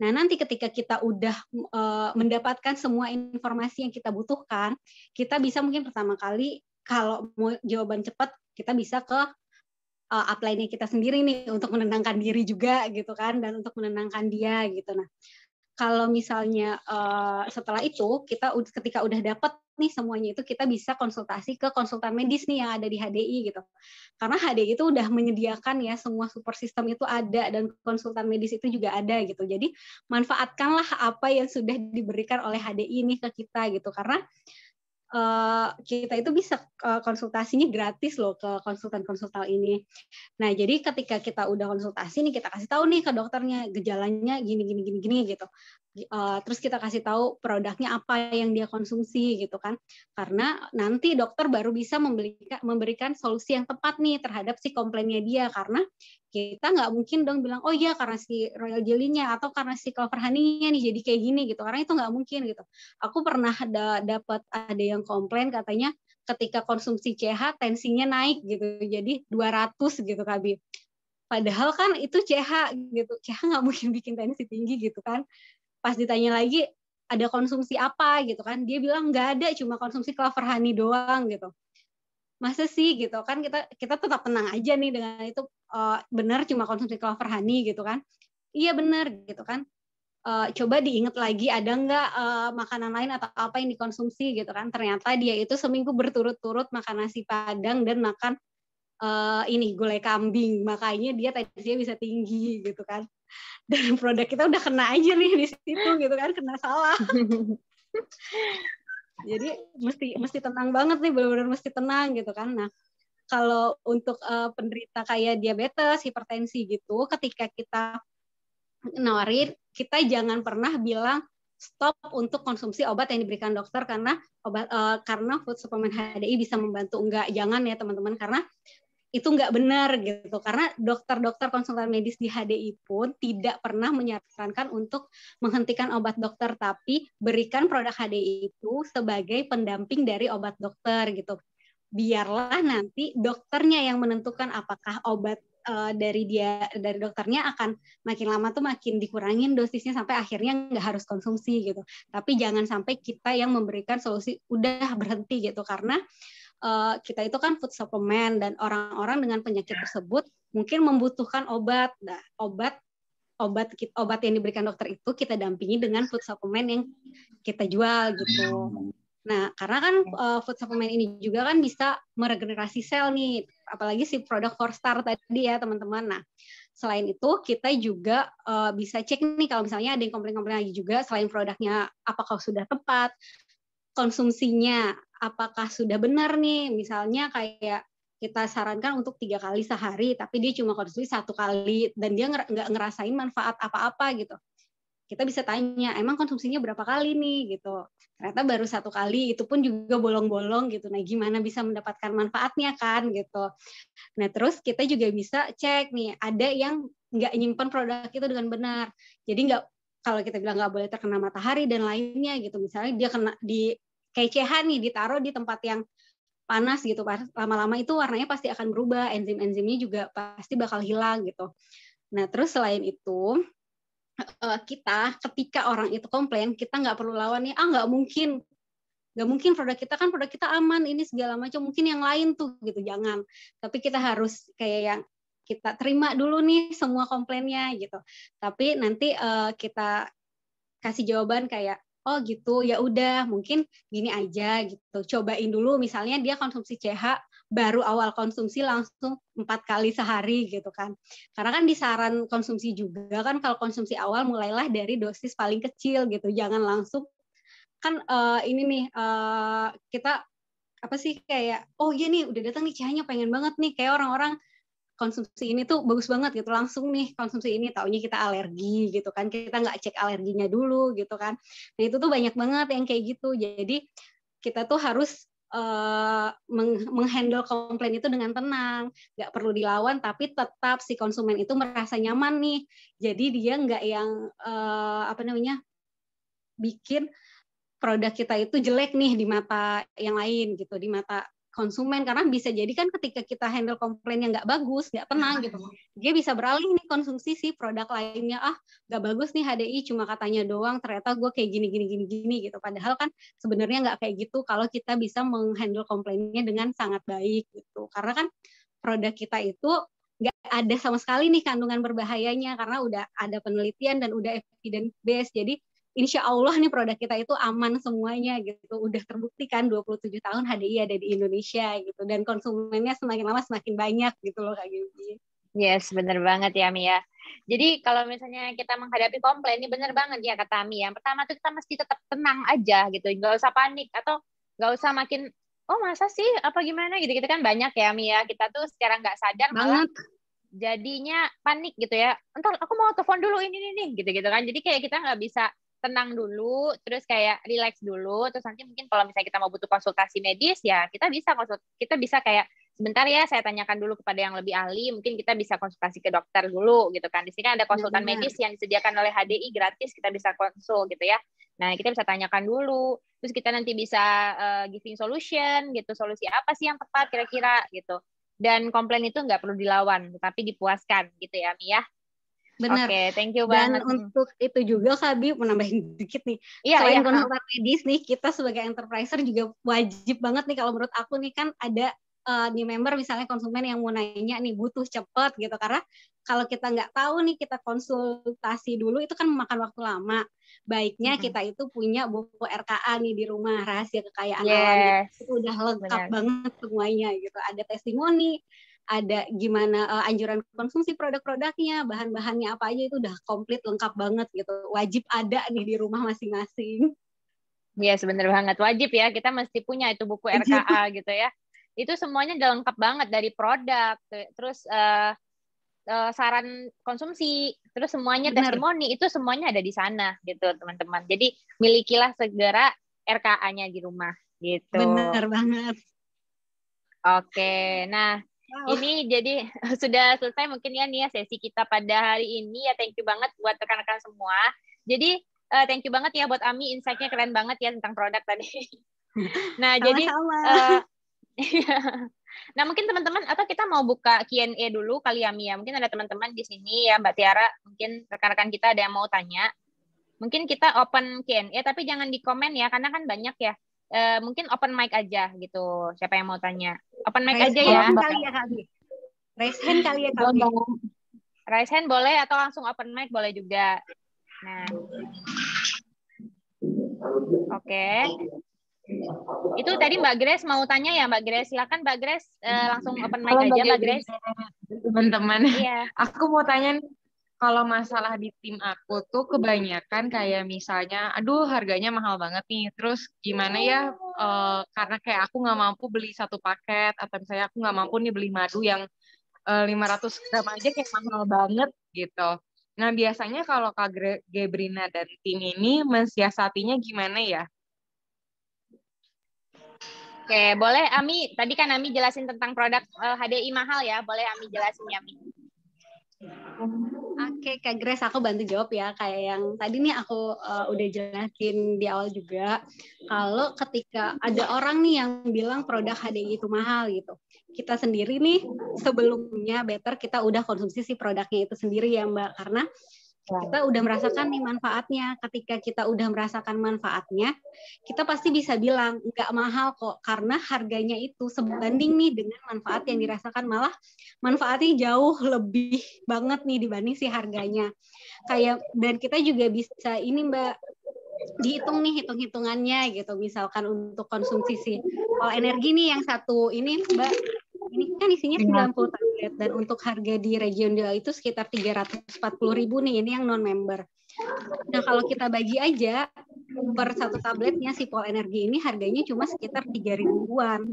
[SPEAKER 2] Nah nanti ketika kita udah mendapatkan semua informasi yang kita butuhkan, kita bisa mungkin pertama kali kalau mau jawaban cepat kita bisa ke upline-nya kita sendiri nih untuk menenangkan diri juga gitu kan, dan untuk menenangkan dia gitu. Nah kalau misalnya setelah itu kita ketika udah dapat nih semuanya itu, kita bisa konsultasi ke konsultan medis nih yang ada di HDI gitu. Karena HDI itu udah menyediakan ya semua support system itu ada, dan konsultan medis itu juga ada gitu. Jadi manfaatkanlah apa yang sudah diberikan oleh HDI ini ke kita gitu. Karena kita itu bisa konsultasinya gratis loh ke konsultan-konsultan ini. Nah, jadi ketika kita udah konsultasi nih, kita kasih tahu nih ke dokternya gejalanya gini gitu. Terus kita kasih tahu produknya apa yang dia konsumsi gitu kan. Karena nanti dokter baru bisa memberikan solusi yang tepat nih terhadap si komplainnya dia. Karena kita nggak mungkin dong bilang, oh iya karena si royal jelly-nya atau karena si Clover Honey-nya nih jadi kayak gini gitu. Karena itu nggak mungkin gitu. Aku pernah dapat ada yang komplain katanya ketika konsumsi CH tensinya naik gitu, jadi 200 gitu Kabi. Padahal kan itu CH gitu, CH nggak mungkin bikin tensi tinggi gitu kan. Pas ditanya lagi ada konsumsi apa gitu kan, dia bilang nggak ada, cuma konsumsi Clover Honey doang gitu. Masa sih gitu kan, kita tetap tenang aja nih dengan itu, benar cuma konsumsi Clover Honey gitu kan. Iya benar gitu kan. Coba diingat lagi ada nggak makanan lain atau apa yang dikonsumsi gitu kan. Ternyata dia itu seminggu berturut-turut makan nasi Padang dan makan gulai kambing, makanya dia tensinya bisa tinggi gitu kan. Dan produk kita udah kena aja nih di situ gitu kan, kena salah. Jadi mesti tenang banget nih, benar-benar mesti tenang gitu kan. Nah, kalau untuk penderita kayak diabetes, hipertensi gitu, ketika kita nawarin, kita jangan pernah bilang stop untuk konsumsi obat yang diberikan dokter karena food supplement HDI bisa membantu. Jangan ya teman-teman, karena itu nggak benar gitu, karena dokter-dokter konsultan medis di HDI pun tidak pernah menyarankan untuk menghentikan obat dokter, tapi berikan produk HDI itu sebagai pendamping dari obat dokter gitu. Biarlah nanti dokternya yang menentukan apakah obat dari dokternya akan makin lama tuh makin dikurangin dosisnya sampai akhirnya nggak harus konsumsi gitu. Tapi jangan sampai kita yang memberikan solusi udah berhenti gitu, karena kita itu kan food supplement dan orang-orang dengan penyakit tersebut mungkin membutuhkan obat. Nah, obat yang diberikan dokter itu kita dampingi dengan food supplement yang kita jual gitu. Nah, karena kan food supplement ini juga kan bisa meregenerasi sel nih, apalagi si produk 4-star tadi ya teman-teman. Nah, selain itu kita juga bisa cek nih kalau misalnya ada yang komplain-komplain lagi juga, selain produknya apakah sudah tepat, konsumsinya apakah sudah benar nih, misalnya kayak kita sarankan untuk 3 kali sehari, tapi dia cuma konsumsi 1 kali dan dia nggak ngerasain manfaat apa-apa gitu. Kita bisa tanya, emang konsumsinya berapa kali nih gitu. Ternyata baru 1 kali, itu pun juga bolong-bolong gitu. Nah, gimana bisa mendapatkan manfaatnya kan gitu. Nah, terus kita juga bisa cek nih, ada yang nggak nyimpen produk itu dengan benar. Jadi kalau kita bilang nggak boleh terkena matahari dan lainnya gitu. Misalnya dia kena di kayak CH nih, ditaruh di tempat yang panas gitu, lama-lama itu warnanya pasti akan berubah, enzim-enzimnya juga pasti bakal hilang gitu. Nah, terus selain itu, kita ketika orang itu komplain, kita nggak perlu lawan nih, nggak mungkin produk kita aman, ini segala macam, mungkin yang lain tuh gitu, jangan. Tapi kita harus kayak yang kita terima dulu nih semua komplainnya gitu. Tapi nanti kita kasih jawaban kayak, oh gitu, ya udah mungkin gini aja gitu. Cobain dulu, misalnya dia konsumsi CH baru awal konsumsi langsung 4 kali sehari gitu kan. Karena kan di saran konsumsi juga kan kalau konsumsi awal mulailah dari dosis paling kecil gitu. Jangan langsung kan ini nih kita apa sih kayak oh iya nih udah datang nih CH-nya pengen banget nih, kayak orang-orang konsumsi ini tuh bagus banget gitu, langsung nih konsumsi ini, taunya kita alergi gitu kan, kita nggak cek alerginya dulu gitu kan. Nah itu tuh banyak banget yang kayak gitu. Jadi kita tuh harus menghandle komplain itu dengan tenang, nggak perlu dilawan, tapi tetap si konsumen itu merasa nyaman nih. Jadi dia nggak yang bikin produk kita itu jelek nih di mata yang lain gitu, di mata konsumen, karena bisa jadi kan ketika kita handle komplain yang nggak bagus, nggak tenang gitu, dia bisa beralih nih konsumsi si produk lainnya, nggak bagus nih HDI, cuma katanya doang, ternyata gue kayak gini gitu. Padahal kan sebenarnya nggak kayak gitu kalau kita bisa menghandle komplainnya dengan sangat baik gitu. Karena kan produk kita itu nggak ada sama sekali nih kandungan berbahayanya, karena udah ada penelitian dan udah evidence based. Jadi insya Allah nih produk kita itu aman semuanya gitu. Udah terbukti kan 27 tahun HDI ada di Indonesia gitu. Dan konsumennya semakin lama semakin banyak gitu loh Kak Gibi.
[SPEAKER 1] Yes, bener banget ya Mia. Jadi kalau misalnya kita menghadapi komplain, ini bener banget ya kata Mia. Yang pertama tuh kita mesti tetap tenang aja gitu. Nggak usah panik atau nggak usah makin, oh masa sih apa gimana gitu. Kita kan banyak ya Mia. Kita tuh secara nggak sadar malah jadinya panik gitu ya. Entar aku mau telepon dulu ini gitu-gitu kan. Jadi kayak kita nggak bisa tenang dulu, terus kayak relax dulu, terus nanti mungkin kalau misalnya kita mau butuh konsultasi medis ya kita bisa kayak sebentar ya saya tanyakan dulu kepada yang lebih ahli, mungkin kita bisa konsultasi ke dokter dulu gitu kan. Di sini kan ada konsultan medis yang disediakan oleh HDI gratis, kita bisa konsul gitu ya. Nah, kita bisa tanyakan dulu, terus kita nanti bisa giving solution gitu, solusi apa sih yang tepat kira-kira gitu. Dan komplain itu nggak perlu dilawan, tapi dipuaskan gitu ya, Mia.
[SPEAKER 2] Benar.
[SPEAKER 1] Oke, thank you
[SPEAKER 2] banget. Dan
[SPEAKER 1] banget.
[SPEAKER 2] untuk itu juga Kak Bi, menambahin dikit nih. Selain konsultan medis nih, kita sebagai enterpriser juga wajib banget nih kalau menurut aku nih, kan ada nih member misalnya konsumen yang mau nanya nih butuh cepet gitu, karena kalau kita nggak tahu nih kita konsultasi dulu itu kan memakan waktu lama. Baiknya kita itu punya buku RKA nih di rumah, rahasia kekayaan alam, itu udah lengkap banget semuanya gitu. Ada testimoni, ada gimana anjuran konsumsi produk-produknya, bahan-bahannya apa aja itu udah komplit lengkap banget gitu. Wajib ada nih di rumah masing-masing.
[SPEAKER 1] Yes, bener banget. Wajib ya, kita mesti punya itu buku RKA gitu ya. Itu semuanya udah lengkap banget dari produk, terus saran konsumsi, terus semuanya
[SPEAKER 2] Bener.
[SPEAKER 1] testimoni, itu semuanya ada di sana gitu teman-teman. Jadi milikilah segera RKA-nya di rumah gitu.
[SPEAKER 2] Bener banget.
[SPEAKER 1] Oke, nah ini jadi sudah selesai mungkin ya nih ya sesi kita pada hari ini ya. Thank you banget buat rekan-rekan semua. Jadi thank you banget ya buat Ami, insight-nya keren banget ya tentang produk tadi. Nah, jadi nah mungkin teman-teman atau kita mau buka Q&A dulu kali ya Ami ya. Mungkin ada teman-teman di sini ya Mbak Tiara, mungkin rekan-rekan kita ada yang mau tanya. Mungkin kita open Q&A tapi jangan di komen ya karena kan banyak ya. Mungkin open mic aja gitu. Siapa yang mau tanya? Open mic aja ya.
[SPEAKER 2] Kali ya kali. Raise hand kali ya kali.
[SPEAKER 1] Raise hand boleh atau langsung open mic boleh juga. Nah. Oke. Itu tadi Mbak Grace mau tanya ya Mbak Grace. Silakan Mbak Grace langsung open mic aja Mbak Grace.
[SPEAKER 6] Teman-teman.
[SPEAKER 1] Iya.
[SPEAKER 6] Aku mau tanya nih, kalau masalah di tim aku tuh kebanyakan kayak misalnya, aduh harganya mahal banget nih, terus gimana ya, karena kayak aku nggak mampu beli satu paket, atau misalnya aku nggak mampu nih beli madu yang 500 gram aja kayak mahal banget gitu. Nah biasanya kalau Kak Gebrina dan tim ini mensiasatinya gimana ya?
[SPEAKER 1] Oke, boleh Ami, tadi kan Ami jelasin tentang produk HDI mahal ya, boleh Ami jelasin ya Ami.
[SPEAKER 2] Oke, Kak Grace, aku bantu jawab ya. Kayak yang tadi nih aku udah jelasin di awal juga. Kalau ketika ada orang nih yang bilang produk HDI itu mahal gitu, kita sendiri nih sebelumnya better kita udah konsumsi si produknya itu sendiri ya Mbak. Karena kita udah merasakan nih manfaatnya. Ketika kita udah merasakan manfaatnya, kita pasti bisa bilang nggak mahal kok, karena harganya itu sebanding nih dengan manfaat yang dirasakan, malah manfaatnya jauh lebih banget nih dibanding si harganya. Kayak, dan kita juga bisa ini Mbak, dihitung nih hitung-hitungannya gitu. Misalkan untuk konsumsi si energi nih yang satu ini Mbak, ini kan isinya 90 tablet dan untuk harga di regional itu sekitar 340.000 nih, ini yang non member. Nah kalau kita bagi aja per satu tabletnya si Pol Energi ini harganya cuma sekitar 3.000-an.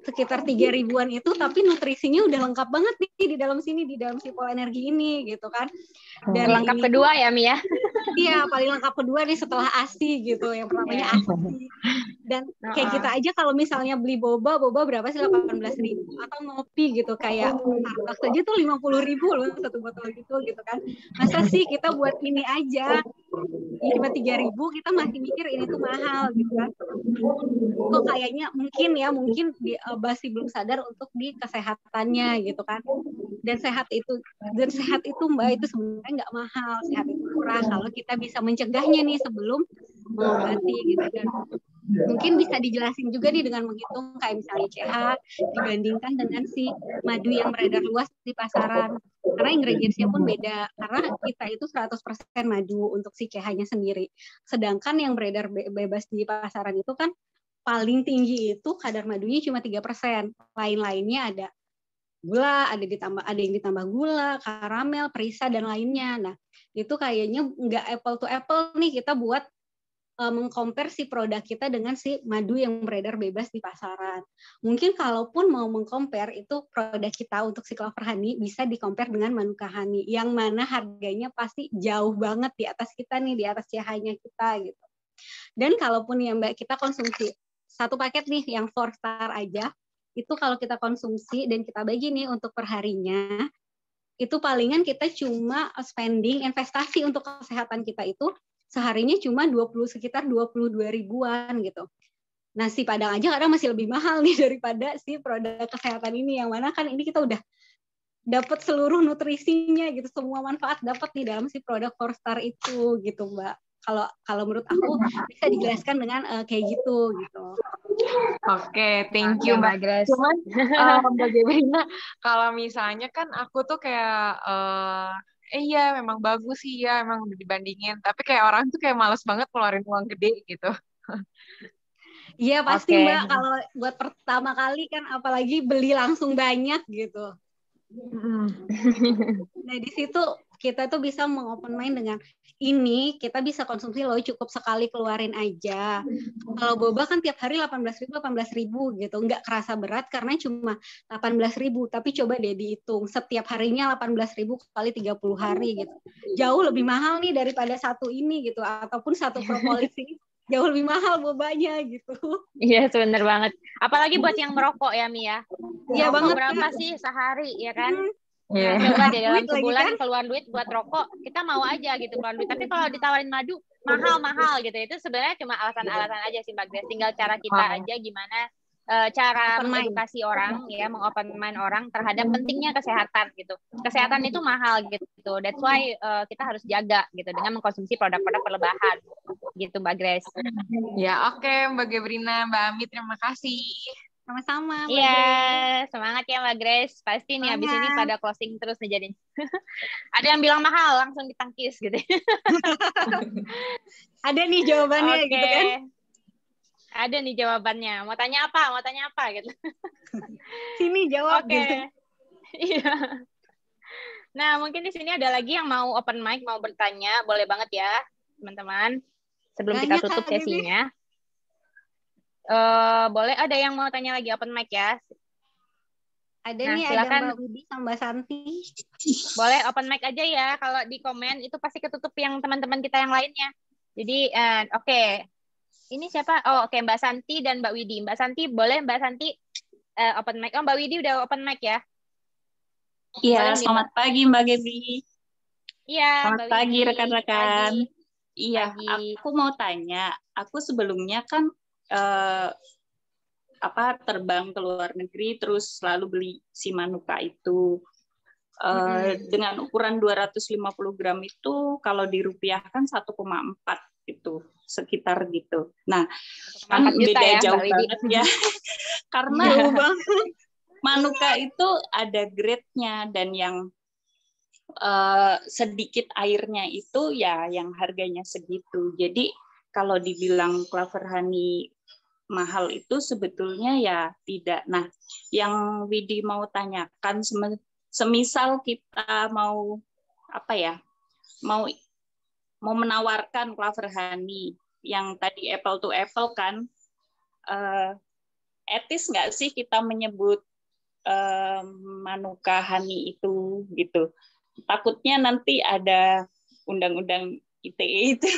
[SPEAKER 2] Sekitar 3.000-an itu tapi nutrisinya udah lengkap banget nih di dalam sini, di dalam si Pol Energi ini gitu kan.
[SPEAKER 1] Dan lengkap ini, kedua ya Mi ya.
[SPEAKER 2] Iya, paling lengkap kedua nih setelah ASI gitu. Yang pertamanya ASI. Dan kayak kita aja kalau misalnya beli boba berapa sih, 18.000, atau ngopi gitu kayak Starbucks aja tuh 50.000 loh satu botol gitu kan. Masa sih kita buat ini aja cuma 3.000 kita masih mikir ini tuh mahal gitu kan. Kok kayaknya mungkin masih belum sadar untuk di kesehatannya gitu kan. Dan sehat itu Mbak itu sebenarnya nggak mahal, sehat itu murah kalau kita bisa mencegahnya nih sebelum mengobati gitu kan. Mungkin bisa dijelasin juga nih dengan menghitung kayak misalnya CH dibandingkan dengan si madu yang beredar luas di pasaran. Karena ingredientsnya pun beda. Karena kita itu 100% madu untuk si CH-nya sendiri. Sedangkan yang beredar bebas di pasaran itu kan paling tinggi itu kadar madunya cuma 3%. Lain-lainnya ada gula, ada yang ditambah gula, karamel, perisa, dan lainnya. Nah, itu kayaknya nggak apple to apple nih kita buat mengcompare si produk kita dengan si madu yang beredar bebas di pasaran. Mungkin kalaupun mau mengcompare itu produk kita untuk si Clover Honey bisa di-compare dengan Manuka Honey yang mana harganya pasti jauh banget di atas kita nih, di atas CH-nya kita gitu. Dan kalaupun ya Mbak kita konsumsi satu paket nih yang 4 star aja, itu kalau kita konsumsi dan kita bagi nih untuk perharinya, itu palingan kita cuma spending investasi untuk kesehatan kita itu seharinya cuma sekitar 22.000-an gitu. Nah, si Padang aja kadang masih lebih mahal nih daripada si produk kesehatan ini, yang mana kan ini kita udah dapat seluruh nutrisinya gitu, semua manfaat dapat di dalam si produk 4 star itu gitu, Mbak. Kalau menurut aku bisa dijelaskan dengan kayak gitu.
[SPEAKER 6] Oke, thank you Mbak Grace. Cuman Mbak Gebrina, kalau misalnya kan aku tuh kayak iya memang bagus sih ya, emang dibandingin. Tapi kayak orang tuh kayak males banget keluarin uang gede gitu.
[SPEAKER 2] Iya pasti Mbak, kalau buat pertama kali kan apalagi beli langsung banyak gitu. Nah, di situ kita tuh bisa mengopen mind dengan ini kita bisa konsumsi loh, cukup sekali keluarin aja. Kalau boba kan tiap hari 18.000 gitu, nggak kerasa berat karena cuma 18.000, tapi coba deh dihitung setiap harinya 18.000 kali 30 hari gitu. Jauh lebih mahal nih daripada satu ini gitu, ataupun satu propolis ini jauh lebih mahal bobanya gitu.
[SPEAKER 1] Iya, bener banget. Apalagi buat yang merokok ya, Mia.
[SPEAKER 2] Iya
[SPEAKER 1] Merokok
[SPEAKER 2] banget.
[SPEAKER 1] berapa sih sehari, ya kan?
[SPEAKER 6] Iya.
[SPEAKER 1] Nah, coba deh dalam
[SPEAKER 2] Duit lagi
[SPEAKER 1] sebulan
[SPEAKER 2] kan?
[SPEAKER 1] keluar duit buat rokok, kita mau aja gitu keluar duit. Tapi kalau ditawarin madu, mahal-mahal gitu. Itu sebenarnya cuma alasan-alasan aja sih, Mbak Grace. Tinggal cara kita aja gimana cara
[SPEAKER 2] Open mind.
[SPEAKER 1] mengedukasi orang, ya, mengopen mind orang terhadap pentingnya kesehatan gitu. Kesehatan itu mahal gitu. That's why kita harus jaga gitu dengan mengkonsumsi produk-produk berlebihan gitu, Mbak Grace.
[SPEAKER 6] Ya, oke, Mbak Gebrina, Mbak Ami, terima kasih.
[SPEAKER 2] Sama-sama, Mbak
[SPEAKER 1] Iya,
[SPEAKER 2] Grace.
[SPEAKER 1] semangat ya Mbak Grace. Pasti nih habis ini
[SPEAKER 2] Semangat.
[SPEAKER 1] pada closing terus nih jadinya. Ada yang bilang mahal, langsung ditangkis gitu.
[SPEAKER 2] Ada nih jawabannya
[SPEAKER 1] Oke.
[SPEAKER 2] gitu kan?
[SPEAKER 1] Ada nih jawabannya. Mau tanya apa? Mau tanya apa gitu.
[SPEAKER 2] Sini jawab
[SPEAKER 1] Oke.
[SPEAKER 2] gitu.
[SPEAKER 1] Iya. Nah, mungkin di sini ada lagi yang mau open mic, mau bertanya. Boleh banget ya, teman-teman. Sebelum kita
[SPEAKER 2] Banyak
[SPEAKER 1] tutup
[SPEAKER 2] kali, Bi.
[SPEAKER 1] sesinya. Boleh ada yang mau tanya lagi open mic ya?
[SPEAKER 2] Ada
[SPEAKER 1] Nah,
[SPEAKER 2] nih,
[SPEAKER 1] silakan.
[SPEAKER 2] ada Mbak Widi sama Mbak Santi.
[SPEAKER 1] Boleh open mic aja ya. Kalau di komen itu pasti ketutup yang teman-teman kita yang lainnya. Jadi, oke. Ini siapa? Oh, oke. Mbak Santi dan Mbak Widi. Mbak Santi, boleh Mbak Santi open mic. Oh, Mbak Widi udah open mic ya?
[SPEAKER 7] Iya,
[SPEAKER 1] Boleh nih,
[SPEAKER 7] selamat
[SPEAKER 1] Mbak.
[SPEAKER 7] pagi Mbak Gebi.
[SPEAKER 1] Iya,
[SPEAKER 7] Selamat
[SPEAKER 1] Mbak
[SPEAKER 7] pagi
[SPEAKER 1] Widi.
[SPEAKER 7] rekan-rekan.
[SPEAKER 1] Pagi.
[SPEAKER 7] Iya,
[SPEAKER 1] Pagi.
[SPEAKER 7] aku mau tanya. Aku sebelumnya kan terbang ke luar negeri, terus selalu beli si Manuka itu. Dengan ukuran 250 gram itu kalau dirupiahkan 1,4 gitu, sekitar gitu. Nah, kan
[SPEAKER 1] 4 juta
[SPEAKER 7] beda
[SPEAKER 1] ya,
[SPEAKER 7] jauh
[SPEAKER 1] Mbak Widi.
[SPEAKER 7] banget ya. Karena
[SPEAKER 2] Jauh banget.
[SPEAKER 7] Manuka itu ada grade-nya, dan yang sedikit airnya itu ya yang harganya segitu. Jadi kalau dibilang Clover Honey mahal itu sebetulnya ya tidak. Nah, yang Widi mau tanyakan, semisal kita mau mau menawarkan Clover Honey yang tadi apple to apple kan, etis nggak sih kita menyebut Manuka Honey itu gitu? Takutnya nanti ada undang-undang ITE itu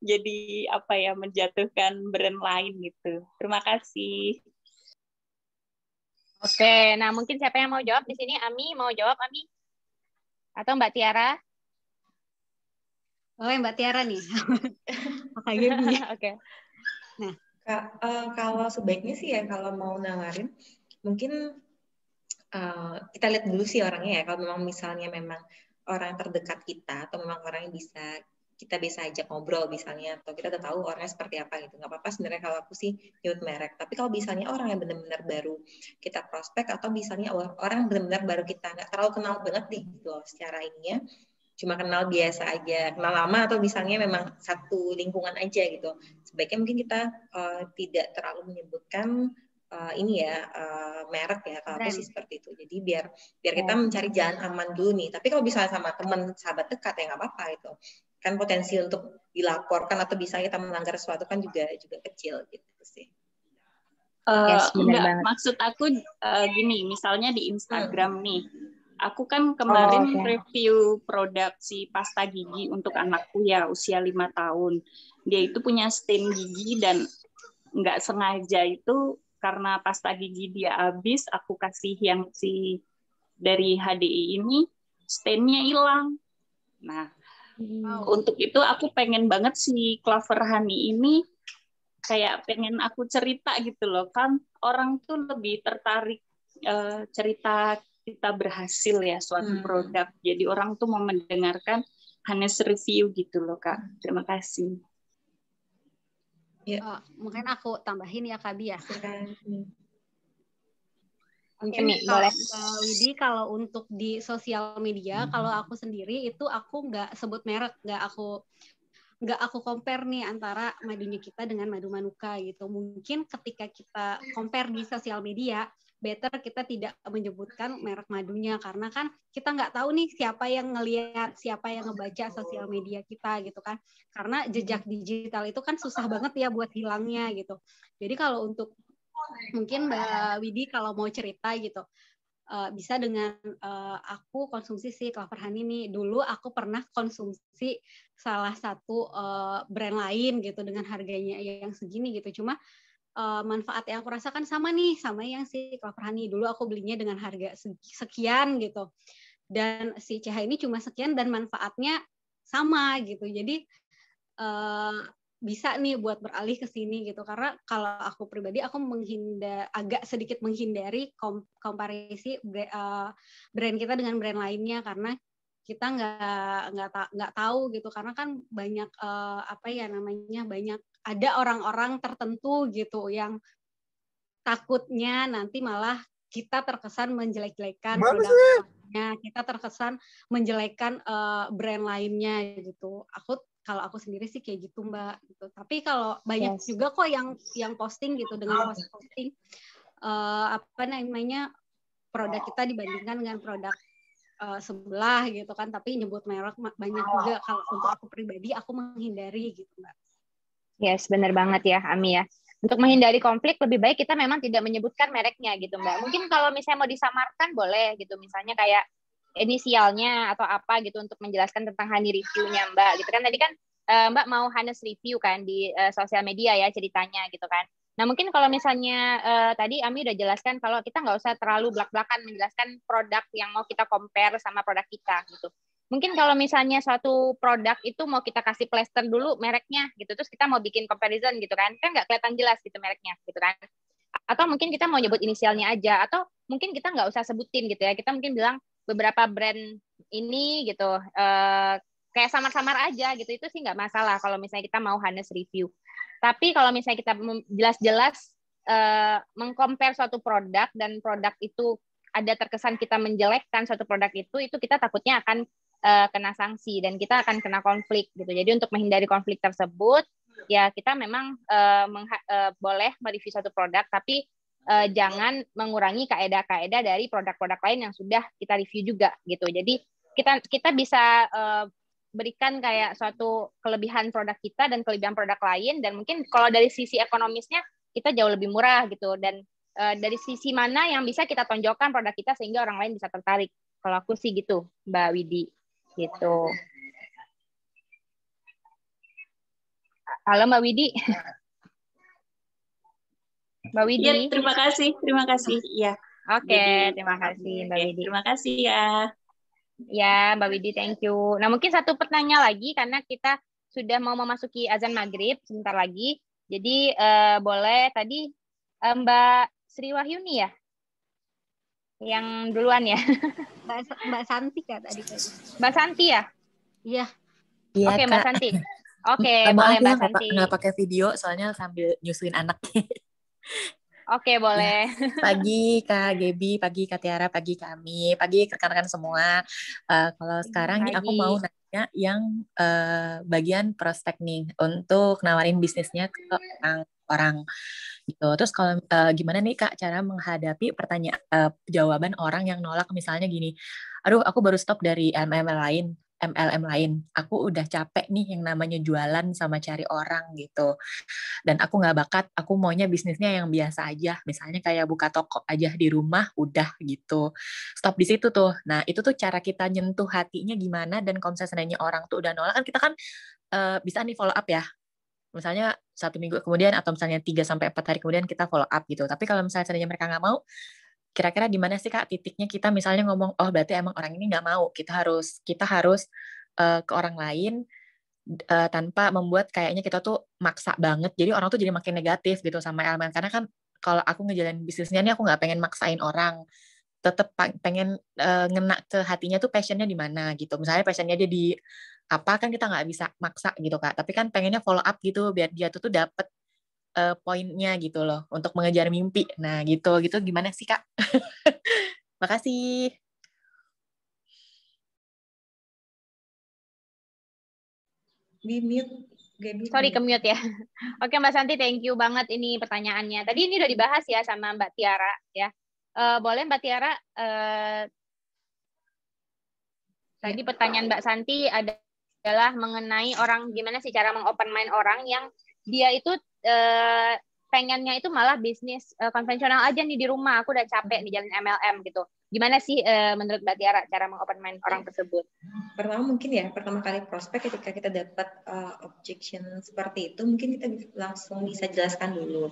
[SPEAKER 7] jadi menjatuhkan brand lain gitu. Terima kasih.
[SPEAKER 1] Oke, nah mungkin siapa yang mau jawab di sini? Ami mau jawab, Ami? Atau Mbak Tiara?
[SPEAKER 2] Boleh Mbak Tiara nih. Oke, Gebi.
[SPEAKER 1] Oke.
[SPEAKER 2] Nah,
[SPEAKER 4] kalau sebaiknya sih ya kalau mau nawarin mungkin kita lihat dulu sih orangnya ya. Kalau memang misalnya memang orang terdekat kita atau memang orang yang kita bisa ajak ngobrol misalnya, atau kita udah tahu orangnya seperti apa gitu, nggak apa-apa sebenarnya kalau aku sih nyebut merek. Tapi kalau misalnya orang yang benar-benar baru kita prospek, atau misalnya orang yang benar-benar baru kita nggak terlalu kenal banget nih gitu loh, secara ininya cuma kenal biasa aja, kenal lama, atau misalnya memang satu lingkungan aja gitu, sebaiknya mungkin kita tidak terlalu menyebutkan merek ya. Kalau aku sih seperti itu. Jadi biar kita mencari jalan aman dulu nih. Tapi kalau bisa sama teman sahabat dekat ya nggak apa-apa itu. Kan potensi untuk dilaporkan atau bisa kita melanggar sesuatu kan juga kecil gitu sih.
[SPEAKER 7] Enggak, maksud aku gini, misalnya di Instagram nih. Aku kan kemarin review produk si pasta gigi untuk anakku ya usia 5 tahun. Dia itu punya stain gigi dan nggak sengaja itu karena pasta gigi dia habis, aku kasih yang si dari HDI ini, stainnya hilang. Nah, untuk itu aku pengen banget si Clover Honey ini kayak pengen aku cerita gitu loh, kan orang tuh lebih tertarik cerita kita berhasil ya suatu produk. Jadi orang tuh mau mendengarkan honest review gitu loh, Kak. Terima kasih.
[SPEAKER 2] Ya. Mungkin aku tambahin ya Kak Bi ya.
[SPEAKER 1] Mungkin
[SPEAKER 2] kalau Widi, kalau untuk di sosial media, kalau aku sendiri itu aku nggak sebut merek, nggak aku compare nih antara madunya kita dengan madu Manuka gitu. Mungkin ketika kita compare di sosial media, better kita tidak menyebutkan merek madunya, karena kan kita nggak tahu nih siapa yang ngelihat, siapa yang ngebaca sosial media kita gitu kan. Karena jejak digital itu kan susah banget ya buat hilangnya gitu. Jadi kalau untuk mungkin Mbak Widi kalau mau cerita gitu, bisa dengan aku konsumsi si Clover Honey nih. Dulu aku pernah konsumsi salah satu brand lain gitu dengan harganya yang segini gitu. Cuma manfaat yang aku rasakan sama nih, sama yang si Clover Honey. Dulu aku belinya dengan harga sekian gitu. Dan si CH ini cuma sekian dan manfaatnya sama gitu. Jadi bisa nih buat beralih ke sini gitu, karena kalau aku pribadi aku agak sedikit menghindari komparisi brand kita dengan brand lainnya, karena kita nggak tahu gitu, karena kan banyak banyak ada orang-orang tertentu gitu yang takutnya nanti malah kita terkesan menjelek-jelekan produknya, kita terkesan menjelekkan brand lainnya gitu. Kalau aku sendiri sih kayak gitu Mbak gitu. Tapi kalau banyak juga kok yang posting gitu dengan posting produk kita dibandingkan dengan produk sebelah gitu kan, tapi nyebut merek banyak juga. Kalau untuk aku pribadi aku menghindari gitu Mbak.
[SPEAKER 1] Yes, benar banget ya Ami ya. Untuk menghindari konflik lebih baik kita memang tidak menyebutkan mereknya gitu Mbak. Mungkin kalau misalnya mau disamarkan boleh gitu, misalnya kayak inisialnya atau apa gitu untuk menjelaskan tentang honey review-nya Mbak gitu kan. Tadi kan Mbak mau honest review kan di sosial media ya ceritanya gitu kan. Nah mungkin kalau misalnya tadi Ami udah jelaskan kalau kita nggak usah terlalu belak-belakan menjelaskan produk yang mau kita compare sama produk kita gitu. Mungkin kalau misalnya suatu produk itu mau kita kasih plaster dulu mereknya gitu, terus kita mau bikin comparison gitu kan nggak kelihatan jelas gitu mereknya gitu kan. Atau mungkin kita mau nyebut inisialnya aja, atau mungkin kita nggak usah sebutin gitu ya, kita mungkin bilang beberapa brand ini gitu, kayak samar-samar aja gitu, itu sih nggak masalah kalau misalnya kita mau honest review. Tapi kalau misalnya kita jelas-jelas mengcompare suatu produk dan produk itu ada terkesan kita menjelekkan suatu produk itu kita takutnya akan kena sanksi dan kita akan kena konflik gitu. Jadi untuk menghindari konflik tersebut, ya kita memang boleh mereview suatu produk, tapi jangan mengurangi kaedah-kaedah dari produk-produk lain yang sudah kita review juga gitu. Jadi kita bisa berikan kayak suatu kelebihan produk kita dan kelebihan produk lain, dan mungkin kalau dari sisi ekonomisnya kita jauh lebih murah gitu, dan dari sisi mana yang bisa kita tonjolkan produk kita sehingga orang lain bisa tertarik. Kalau aku sih gitu, Mbak Widi. Gitu. Halo Mbak Widi. Mbak Widi.
[SPEAKER 7] Ya, terima kasih. Ya.
[SPEAKER 1] Oke, terima kasih Mbak Widi.
[SPEAKER 7] Terima kasih ya.
[SPEAKER 1] Ya, Mbak Widi, thank you. Nah, mungkin satu pertanyaan lagi karena kita sudah mau memasuki azan maghrib sebentar lagi. Jadi boleh tadi Mbak Sri Wahyuni ya, yang duluan ya.
[SPEAKER 2] Mbak Santi kan tadi.
[SPEAKER 1] Mbak Santi ya?
[SPEAKER 2] Iya.
[SPEAKER 1] Oke, Mbak Santi. Oke, boleh Mbak Santi.
[SPEAKER 8] Nggak pakai video soalnya sambil nyusuin anak.
[SPEAKER 1] Oke, boleh.
[SPEAKER 8] Pagi Kak Gaby, pagi Kak Tiara, pagi kami, pagi rekan-rekan semua. Kalau sekarang nih aku mau nanya yang bagian prospek nih untuk nawarin bisnisnya ke orang gitu. Terus kalau gimana nih Kak cara menghadapi pertanyaan jawaban orang yang nolak, misalnya gini, aduh aku baru stop dari MLM lain, aku udah capek nih yang namanya jualan sama cari orang gitu, dan aku nggak bakat, aku maunya bisnisnya yang biasa aja, misalnya kayak buka toko aja di rumah udah gitu, stop di situ tuh. Nah itu tuh cara kita nyentuh hatinya gimana, dan kalau misalnya orang tuh udah nolak kan kita kan bisa nih follow up ya, misalnya 1 minggu kemudian atau misalnya 3-4 hari kemudian kita follow up gitu. Tapi kalau misalnya seandainya mereka nggak mau, kira-kira di mana sih Kak titiknya kita misalnya ngomong, oh berarti emang orang ini nggak mau, kita harus ke orang lain tanpa membuat kayaknya kita tuh maksa banget, jadi orang tuh jadi makin negatif gitu sama elemen. Karena kan kalau aku ngejalanin bisnisnya nih, aku nggak pengen maksain orang, tetap pengen ngena ke hatinya tuh passionnya di mana gitu. Misalnya passionnya dia di apa, kan kita nggak bisa maksa gitu Kak, tapi kan pengennya follow up gitu biar dia tuh dapet poinnya gitu loh untuk mengejar mimpi. Nah gitu gimana sih Kak? Makasih.
[SPEAKER 4] Di mute.
[SPEAKER 1] Sorry, ke-mute ya. Oke Mbak Santi, thank you banget ini pertanyaannya. Tadi ini udah dibahas ya sama Mbak Tiara ya. boleh Mbak Tiara, tadi pertanyaan Mbak Santi adalah mengenai orang gimana sih cara mengopen mind orang yang dia itu pengennya itu malah bisnis konvensional aja nih di rumah, aku udah capek nih jalan MLM gitu. Gimana sih menurut Mbak Tiara cara mengopen mind orang tersebut?
[SPEAKER 4] Pertama mungkin ya, pertama kali prospek ketika kita dapat objection seperti itu, mungkin kita langsung bisa jelaskan dulu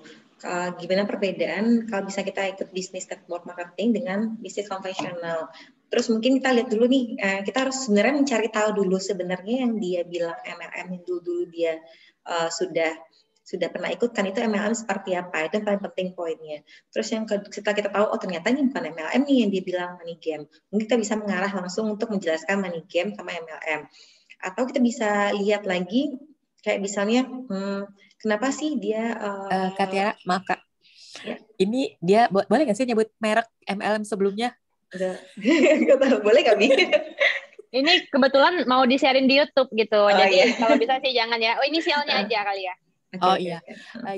[SPEAKER 4] gimana perbedaan kalau bisa kita ikut bisnis network marketing dengan bisnis konvensional. Terus mungkin kita lihat dulu nih, kita harus sebenarnya mencari tahu dulu sebenarnya yang dia bilang MLM yang dulu dia sudah pernah ikutkan itu MLM seperti apa, itu yang paling penting poinnya. Terus yang setelah kita tahu, oh ternyata ini bukan MLM nih yang dia bilang money game, mungkin kita bisa mengarah langsung untuk menjelaskan money game sama MLM. Atau kita bisa lihat lagi, kayak misalnya, kenapa sih dia...
[SPEAKER 8] Kak Tiara, maaf Kak,
[SPEAKER 4] ya.
[SPEAKER 8] Ini dia, boleh nggak sih nyebut merek MLM sebelumnya?
[SPEAKER 4] Nggak tahu, boleh nggak, Bi?
[SPEAKER 1] Ini kebetulan mau di-sharein di YouTube gitu, jadi kalau bisa sih jangan ya, inisialnya aja kali ya.
[SPEAKER 8] Okay.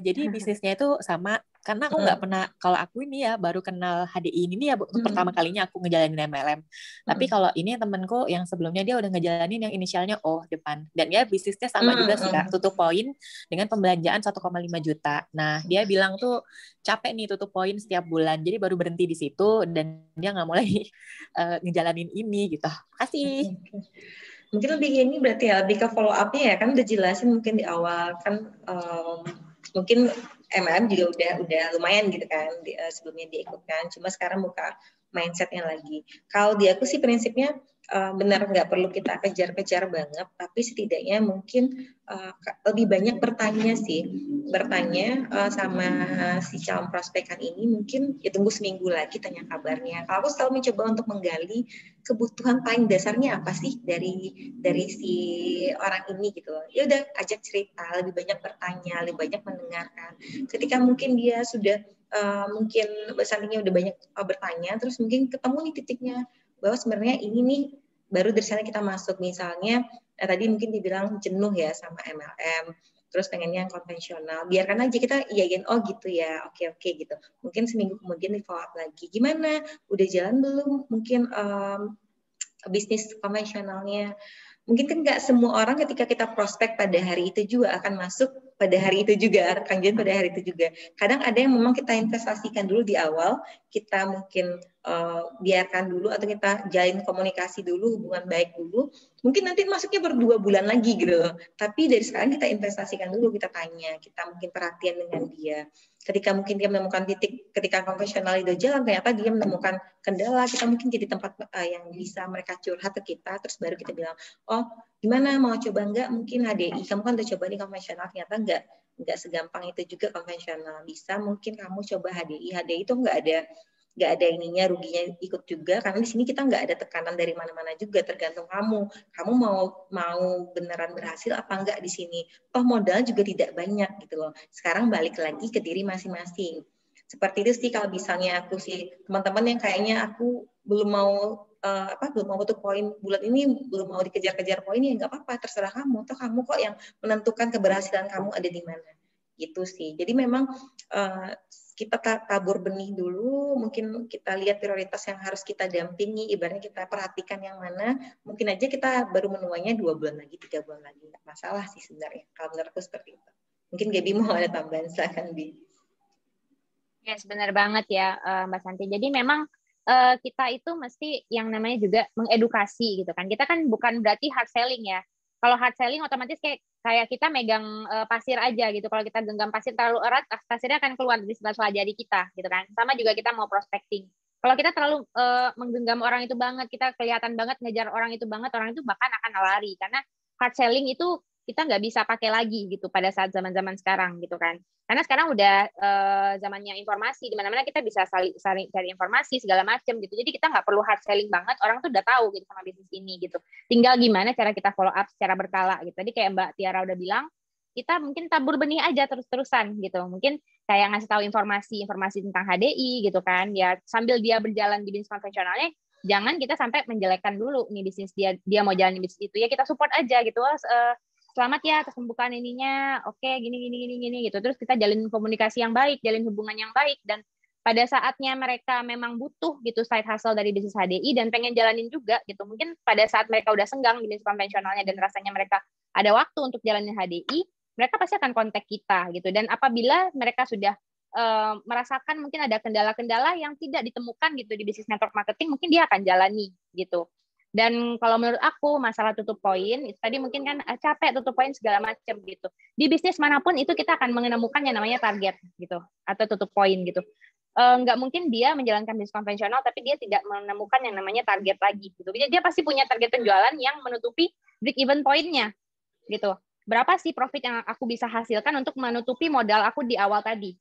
[SPEAKER 8] Jadi bisnisnya itu sama, karena aku nggak pernah, kalau aku ini ya baru kenal HDI ini ya pertama kalinya aku ngejalanin MLM. Tapi kalau ini temenku yang sebelumnya dia udah ngejalanin yang inisialnya O depan, dan dia bisnisnya sama juga sih Kak, tutup poin dengan pembelanjaan 1,5 juta. Nah dia bilang tuh capek nih tutup poin setiap bulan, jadi baru berhenti di situ dan dia nggak mulai ngejalanin ini gitu. Kasih.
[SPEAKER 4] Mungkin lebih ini berarti ya, lebih ke follow up-nya ya, kan udah jelasin mungkin di awal kan, mungkin MLM juga udah lumayan gitu kan sebelumnya diikutkan, cuma sekarang buka mindsetnya lagi. Kalau di aku sih prinsipnya benar nggak perlu kita kejar-kejar banget, tapi setidaknya mungkin lebih banyak bertanya sama si calon prospekan ini, mungkin ya tunggu seminggu lagi tanya kabarnya. Kalau aku selalu mencoba untuk menggali kebutuhan paling dasarnya apa sih dari si orang ini gitu. Ya udah ajak cerita, lebih banyak bertanya, lebih banyak mendengarkan. Ketika mungkin dia sudah mungkin besantinya udah banyak bertanya, terus mungkin ketemu nih titiknya bahwa sebenarnya ini nih baru dari sana kita masuk, misalnya tadi mungkin dibilang jenuh ya sama MLM, terus pengennya yang konvensional, biarkan aja kita iyain, oh gitu ya, oke gitu. Mungkin seminggu kemudian di follow up lagi, gimana, udah jalan belum mungkin bisnis konvensionalnya. Mungkin kan nggak semua orang ketika kita prospek pada hari itu juga akan masuk pada hari itu juga, kangen pada hari itu juga. Kadang ada yang memang kita investasikan dulu di awal, kita mungkin biarkan dulu atau kita jalin komunikasi dulu, hubungan baik dulu. Mungkin nanti masuknya baru 2 bulan lagi gitu. Tapi dari sekarang kita investasikan dulu, kita tanya, kita mungkin perhatian dengan dia. Ketika mungkin dia menemukan titik, ketika konvensional itu jalan, ternyata dia menemukan kendala, kita mungkin jadi tempat yang bisa mereka curhat ke kita, terus baru kita bilang, oh gimana mau coba enggak, mungkin HDI, kamu kan udah coba di konvensional, ternyata enggak segampang itu juga konvensional, bisa mungkin kamu coba HDI itu nggak ada ininya, ruginya ikut juga, karena di sini kita nggak ada tekanan dari mana-mana juga, tergantung kamu mau beneran berhasil apa enggak di sini, toh modal juga tidak banyak gitu loh. Sekarang balik lagi ke diri masing-masing. Seperti itu sih kalau misalnya aku sih, teman-teman yang kayaknya aku belum mau tutup poin bulan ini, belum mau dikejar-kejar poinnya, nggak apa-apa, terserah kamu, toh kamu kok yang menentukan keberhasilan kamu ada di mana, gitu sih. Jadi memang kita tabur benih dulu, mungkin kita lihat prioritas yang harus kita dampingi, ibaratnya kita perhatikan yang mana, mungkin aja kita baru menuainya 2 bulan lagi, 3 bulan lagi, nggak masalah sih sebenarnya, kalau menurutku seperti itu. Mungkin Gaby mau ada tambahan, silakan Bi.
[SPEAKER 1] Yes, benar banget ya Mbak Santi. Jadi memang kita itu mesti yang namanya juga mengedukasi gitu kan. Kita kan bukan berarti hard selling ya. Kalau hard selling otomatis kayak kita megang pasir aja gitu. Kalau kita genggam pasir terlalu erat, pasirnya akan keluar dari sela-sela jari kita gitu kan. Sama juga kita mau prospecting. Kalau kita terlalu menggenggam orang itu banget, kita kelihatan banget ngejar orang itu banget, orang itu bahkan akan lari. Karena hard selling itu kita nggak bisa pakai lagi gitu pada saat zaman-zaman sekarang gitu kan. Karena sekarang udah zamannya informasi, di mana-mana kita bisa saling cari informasi segala macam gitu. Jadi kita nggak perlu hard selling banget, orang tuh udah tahu gitu sama bisnis ini gitu. Tinggal gimana cara kita follow up secara berkala gitu. Tadi kayak Mbak Tiara udah bilang, kita mungkin tabur benih aja terus-terusan gitu. Mungkin kayak ngasih tahu informasi tentang HDI gitu kan. Ya sambil dia berjalan di bisnis konvensionalnya, jangan kita sampai menjelekkan dulu nih bisnis dia mau jalan di bisnis itu, ya kita support aja gitu. Selamat ya atas pembukaan ininya, oke gini gitu. Terus kita jalin komunikasi yang baik, jalin hubungan yang baik, dan pada saatnya mereka memang butuh gitu side hustle dari bisnis HDI dan pengen jalanin juga gitu. Mungkin pada saat mereka udah senggang bisnis konvensionalnya dan rasanya mereka ada waktu untuk jalanin HDI, mereka pasti akan kontak kita gitu. Dan apabila mereka sudah merasakan mungkin ada kendala-kendala yang tidak ditemukan gitu di bisnis network marketing, mungkin dia akan jalani gitu. Dan kalau menurut aku masalah tutup poin, tadi mungkin kan capek tutup poin segala macam gitu. Di bisnis manapun itu kita akan menemukan yang namanya target gitu atau tutup poin gitu. Nggak mungkin dia menjalankan bisnis konvensional tapi dia tidak menemukan yang namanya target lagi gitu. Dia pasti punya target penjualan yang menutupi break even poinnya gitu. Berapa sih profit yang aku bisa hasilkan untuk menutupi modal aku di awal tadi?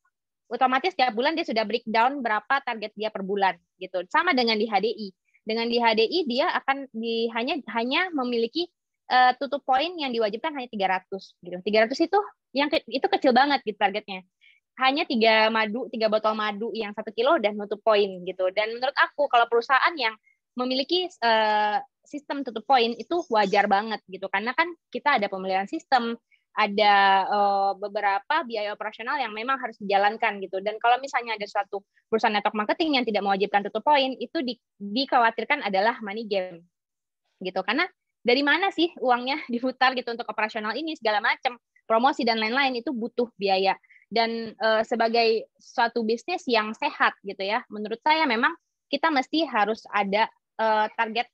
[SPEAKER 1] Otomatis tiap bulan dia sudah breakdown berapa target dia per bulan gitu. Sama dengan di HDI. Dengan di HDI dia akan hanya memiliki tutup poin yang diwajibkan hanya 300 gitu. 300 itu kecil banget gitu targetnya. Hanya 3 botol madu yang 1 kilo dan nutup poin gitu. Dan menurut aku kalau perusahaan yang memiliki sistem tutup poin itu wajar banget gitu. Karena kan kita ada pemeliharaan sistem, ada beberapa biaya operasional yang memang harus dijalankan gitu. Dan kalau misalnya ada suatu perusahaan network marketing yang tidak mewajibkan tutup poin, itu dikhawatirkan adalah money game gitu. Karena dari mana sih uangnya diputar gitu untuk operasional ini segala macam, promosi dan lain-lain itu butuh biaya. Dan sebagai suatu bisnis yang sehat gitu ya, menurut saya memang kita mesti harus ada target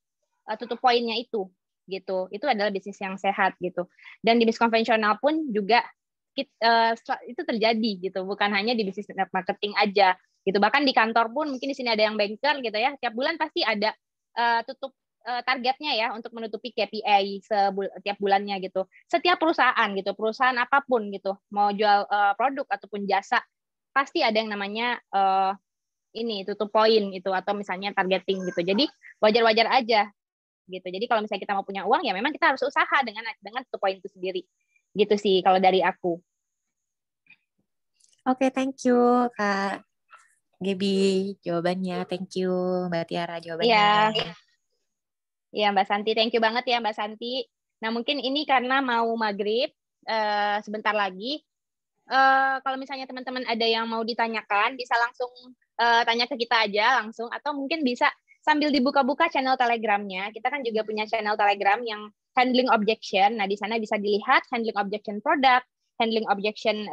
[SPEAKER 1] tutup poinnya itu gitu. Itu adalah bisnis yang sehat gitu. Dan di bisnis konvensional pun juga itu terjadi gitu, bukan hanya di bisnis marketing aja gitu. Bahkan di kantor pun mungkin di sini ada yang banker gitu ya. Tiap bulan pasti ada tutup targetnya ya untuk menutupi KPI tiap bulannya gitu. Setiap perusahaan gitu, perusahaan apapun gitu, mau jual produk ataupun jasa, pasti ada yang namanya ini tutup poin itu atau misalnya targeting gitu. Jadi wajar-wajar aja gitu. Jadi kalau misalnya kita mau punya uang ya memang kita harus usaha dengan tutup poin itu sendiri. Gitu sih kalau dari aku.
[SPEAKER 8] Oke, thank you Kak Gaby jawabannya. Thank you Mbak Tiara jawabannya.
[SPEAKER 1] Iya Mbak Santi, thank you banget ya Mbak Santi. Nah mungkin ini karena mau maghrib sebentar lagi. Kalau misalnya teman-teman ada yang mau ditanyakan bisa langsung tanya ke kita aja langsung atau mungkin bisa sambil dibuka-buka channel Telegramnya. Kita kan juga punya channel Telegram yang handling objection. Nah, di sana bisa dilihat handling objection produk, handling objection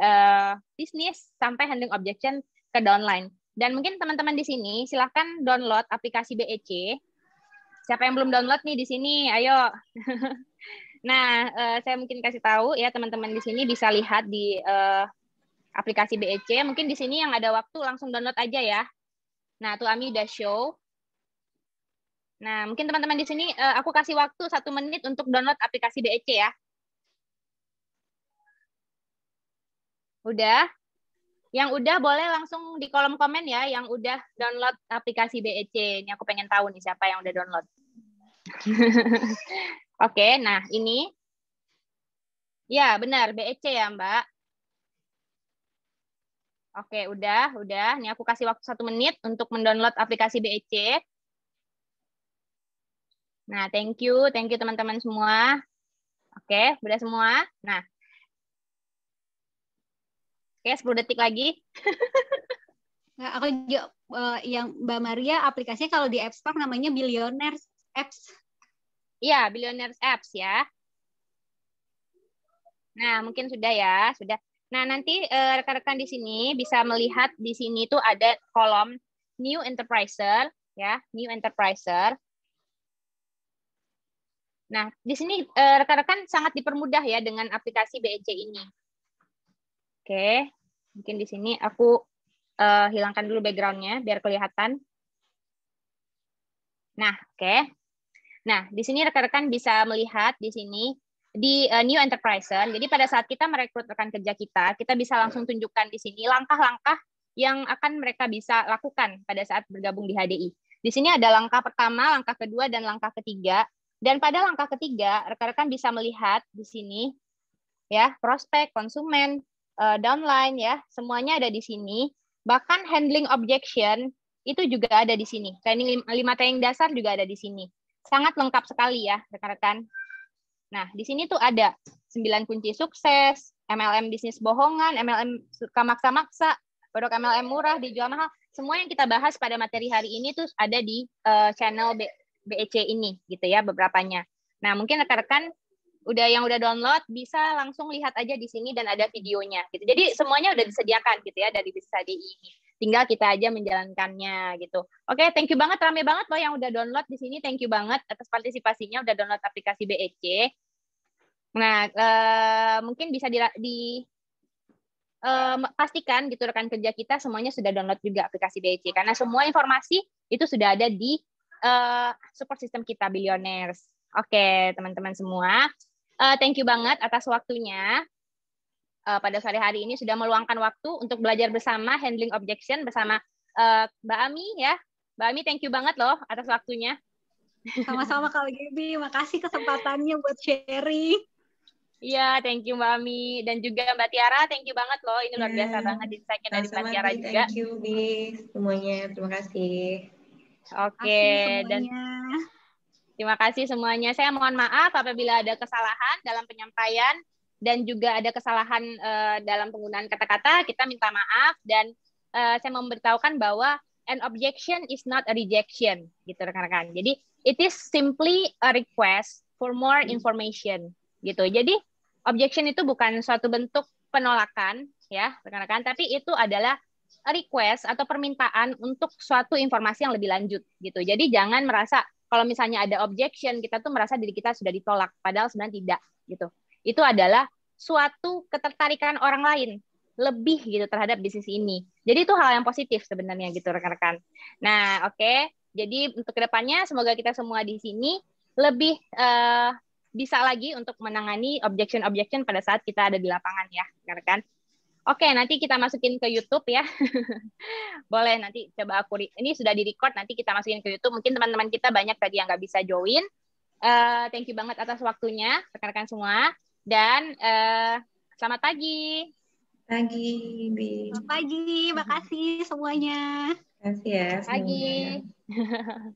[SPEAKER 1] bisnis, sampai handling objection ke downline. Dan mungkin teman-teman di sini silahkan download aplikasi BEC. Siapa yang belum download nih di sini? Ayo. Nah, saya mungkin kasih tahu ya teman-teman di sini bisa lihat di aplikasi BEC. Mungkin di sini yang ada waktu langsung download aja ya. Nah, tuh Ami udah show. Nah, mungkin teman-teman di sini aku kasih waktu 1 menit untuk download aplikasi BEC ya. Udah? Yang udah boleh langsung di kolom komen ya, yang udah download aplikasi BEC. Ini aku pengen tahu nih siapa yang udah download. Oke, nah ini. Ya, benar, BEC ya, Mbak. Oke, udah. Ini aku kasih waktu 1 menit untuk mendownload aplikasi BEC. Nah, thank you teman-teman semua. Oke, udah semua. Nah, oke 10 detik lagi.
[SPEAKER 2] Nah, aku juga, yang Mbak Maria aplikasinya kalau di App Store namanya Billionaires Apps.
[SPEAKER 1] Iya, Billionaires Apps ya. Nah, mungkin sudah ya, sudah. Nah, nanti rekan-rekan di sini bisa melihat di sini tuh ada kolom New Enterpriser ya, New Enterpriser. Nah, di sini rekan-rekan sangat dipermudah ya dengan aplikasi BEC ini. Oke, mungkin di sini aku hilangkan dulu background-nya biar kelihatan. Nah, oke. Nah, di sini rekan-rekan bisa melihat di sini di New Enterpriser. Jadi pada saat kita merekrut rekan kerja kita bisa langsung tunjukkan di sini langkah-langkah yang akan mereka bisa lakukan pada saat bergabung di HDI. Di sini ada langkah pertama, langkah kedua, dan langkah ketiga. Dan pada langkah ketiga, rekan-rekan bisa melihat di sini ya, prospek, konsumen, downline ya, semuanya ada di sini. Bahkan handling objection itu juga ada di sini. Training 5 training dasar juga ada di sini. Sangat lengkap sekali ya, rekan-rekan. Nah, di sini tuh ada 9 kunci sukses, MLM bisnis bohongan, MLM suka maksa-maksa, produk MLM murah, dijual mahal. semua yang kita bahas pada materi hari ini tuh ada di channel BEC ini gitu ya, beberapanya. Nah, mungkin rekan-rekan yang udah download bisa langsung lihat aja di sini dan ada videonya gitu. Jadi semuanya udah disediakan gitu ya dari Bisnis HDI ini. Tinggal kita aja menjalankannya gitu. Oke, thank you banget, rame banget loh yang udah download di sini. Thank you banget atas partisipasinya udah download aplikasi BEC. Nah, mungkin bisa pastikan gitu rekan kerja kita semuanya sudah download juga aplikasi BEC karena semua informasi itu sudah ada di support system kita Billionaires. Oke, teman-teman semua. Thank you banget atas waktunya. Pada sore hari ini sudah meluangkan waktu untuk belajar bersama handling objection bersama Mbak Ami ya. Mbak Ami, thank you banget loh atas waktunya.
[SPEAKER 2] Sama-sama Kak Gaby, makasih kesempatannya buat sharing.
[SPEAKER 1] Iya, thank you Mbak Ami dan juga Mbak Tiara, thank you banget loh. Ini luar biasa banget insight-nya dari Mbak Tiara juga.
[SPEAKER 4] Thank you Bi semuanya, terima kasih.
[SPEAKER 1] Oke, dan terima kasih semuanya. Saya mohon maaf apabila ada kesalahan dalam penyampaian dan juga ada kesalahan dalam penggunaan kata-kata. Kita minta maaf dan saya memberitahukan bahwa an objection is not a rejection, gitu rekan-rekan. Jadi it is simply a request for more information, gitu. Jadi objection itu bukan suatu bentuk penolakan, ya rekan-rekan, tapi itu adalah request atau permintaan untuk suatu informasi yang lebih lanjut, gitu. Jadi jangan merasa kalau misalnya ada objection, kita tuh merasa diri kita sudah ditolak, padahal sebenarnya tidak, gitu. Itu adalah suatu ketertarikan orang lain lebih gitu terhadap bisnis ini. Jadi itu hal yang positif sebenarnya gitu rekan-rekan. Nah, oke. Jadi untuk kedepannya semoga kita semua di sini lebih bisa lagi untuk menangani objection-objection pada saat kita ada di lapangan ya, rekan-rekan. Oke, nanti kita masukin ke YouTube ya. Boleh nanti coba ini sudah di-record, nanti kita masukin ke YouTube. Mungkin teman-teman kita banyak tadi yang nggak bisa join. Thank you banget atas waktunya, rekan-rekan semua. Dan selamat pagi.
[SPEAKER 2] Selamat pagi, makasih semuanya.
[SPEAKER 4] Makasih ya semuanya.
[SPEAKER 1] Pagi.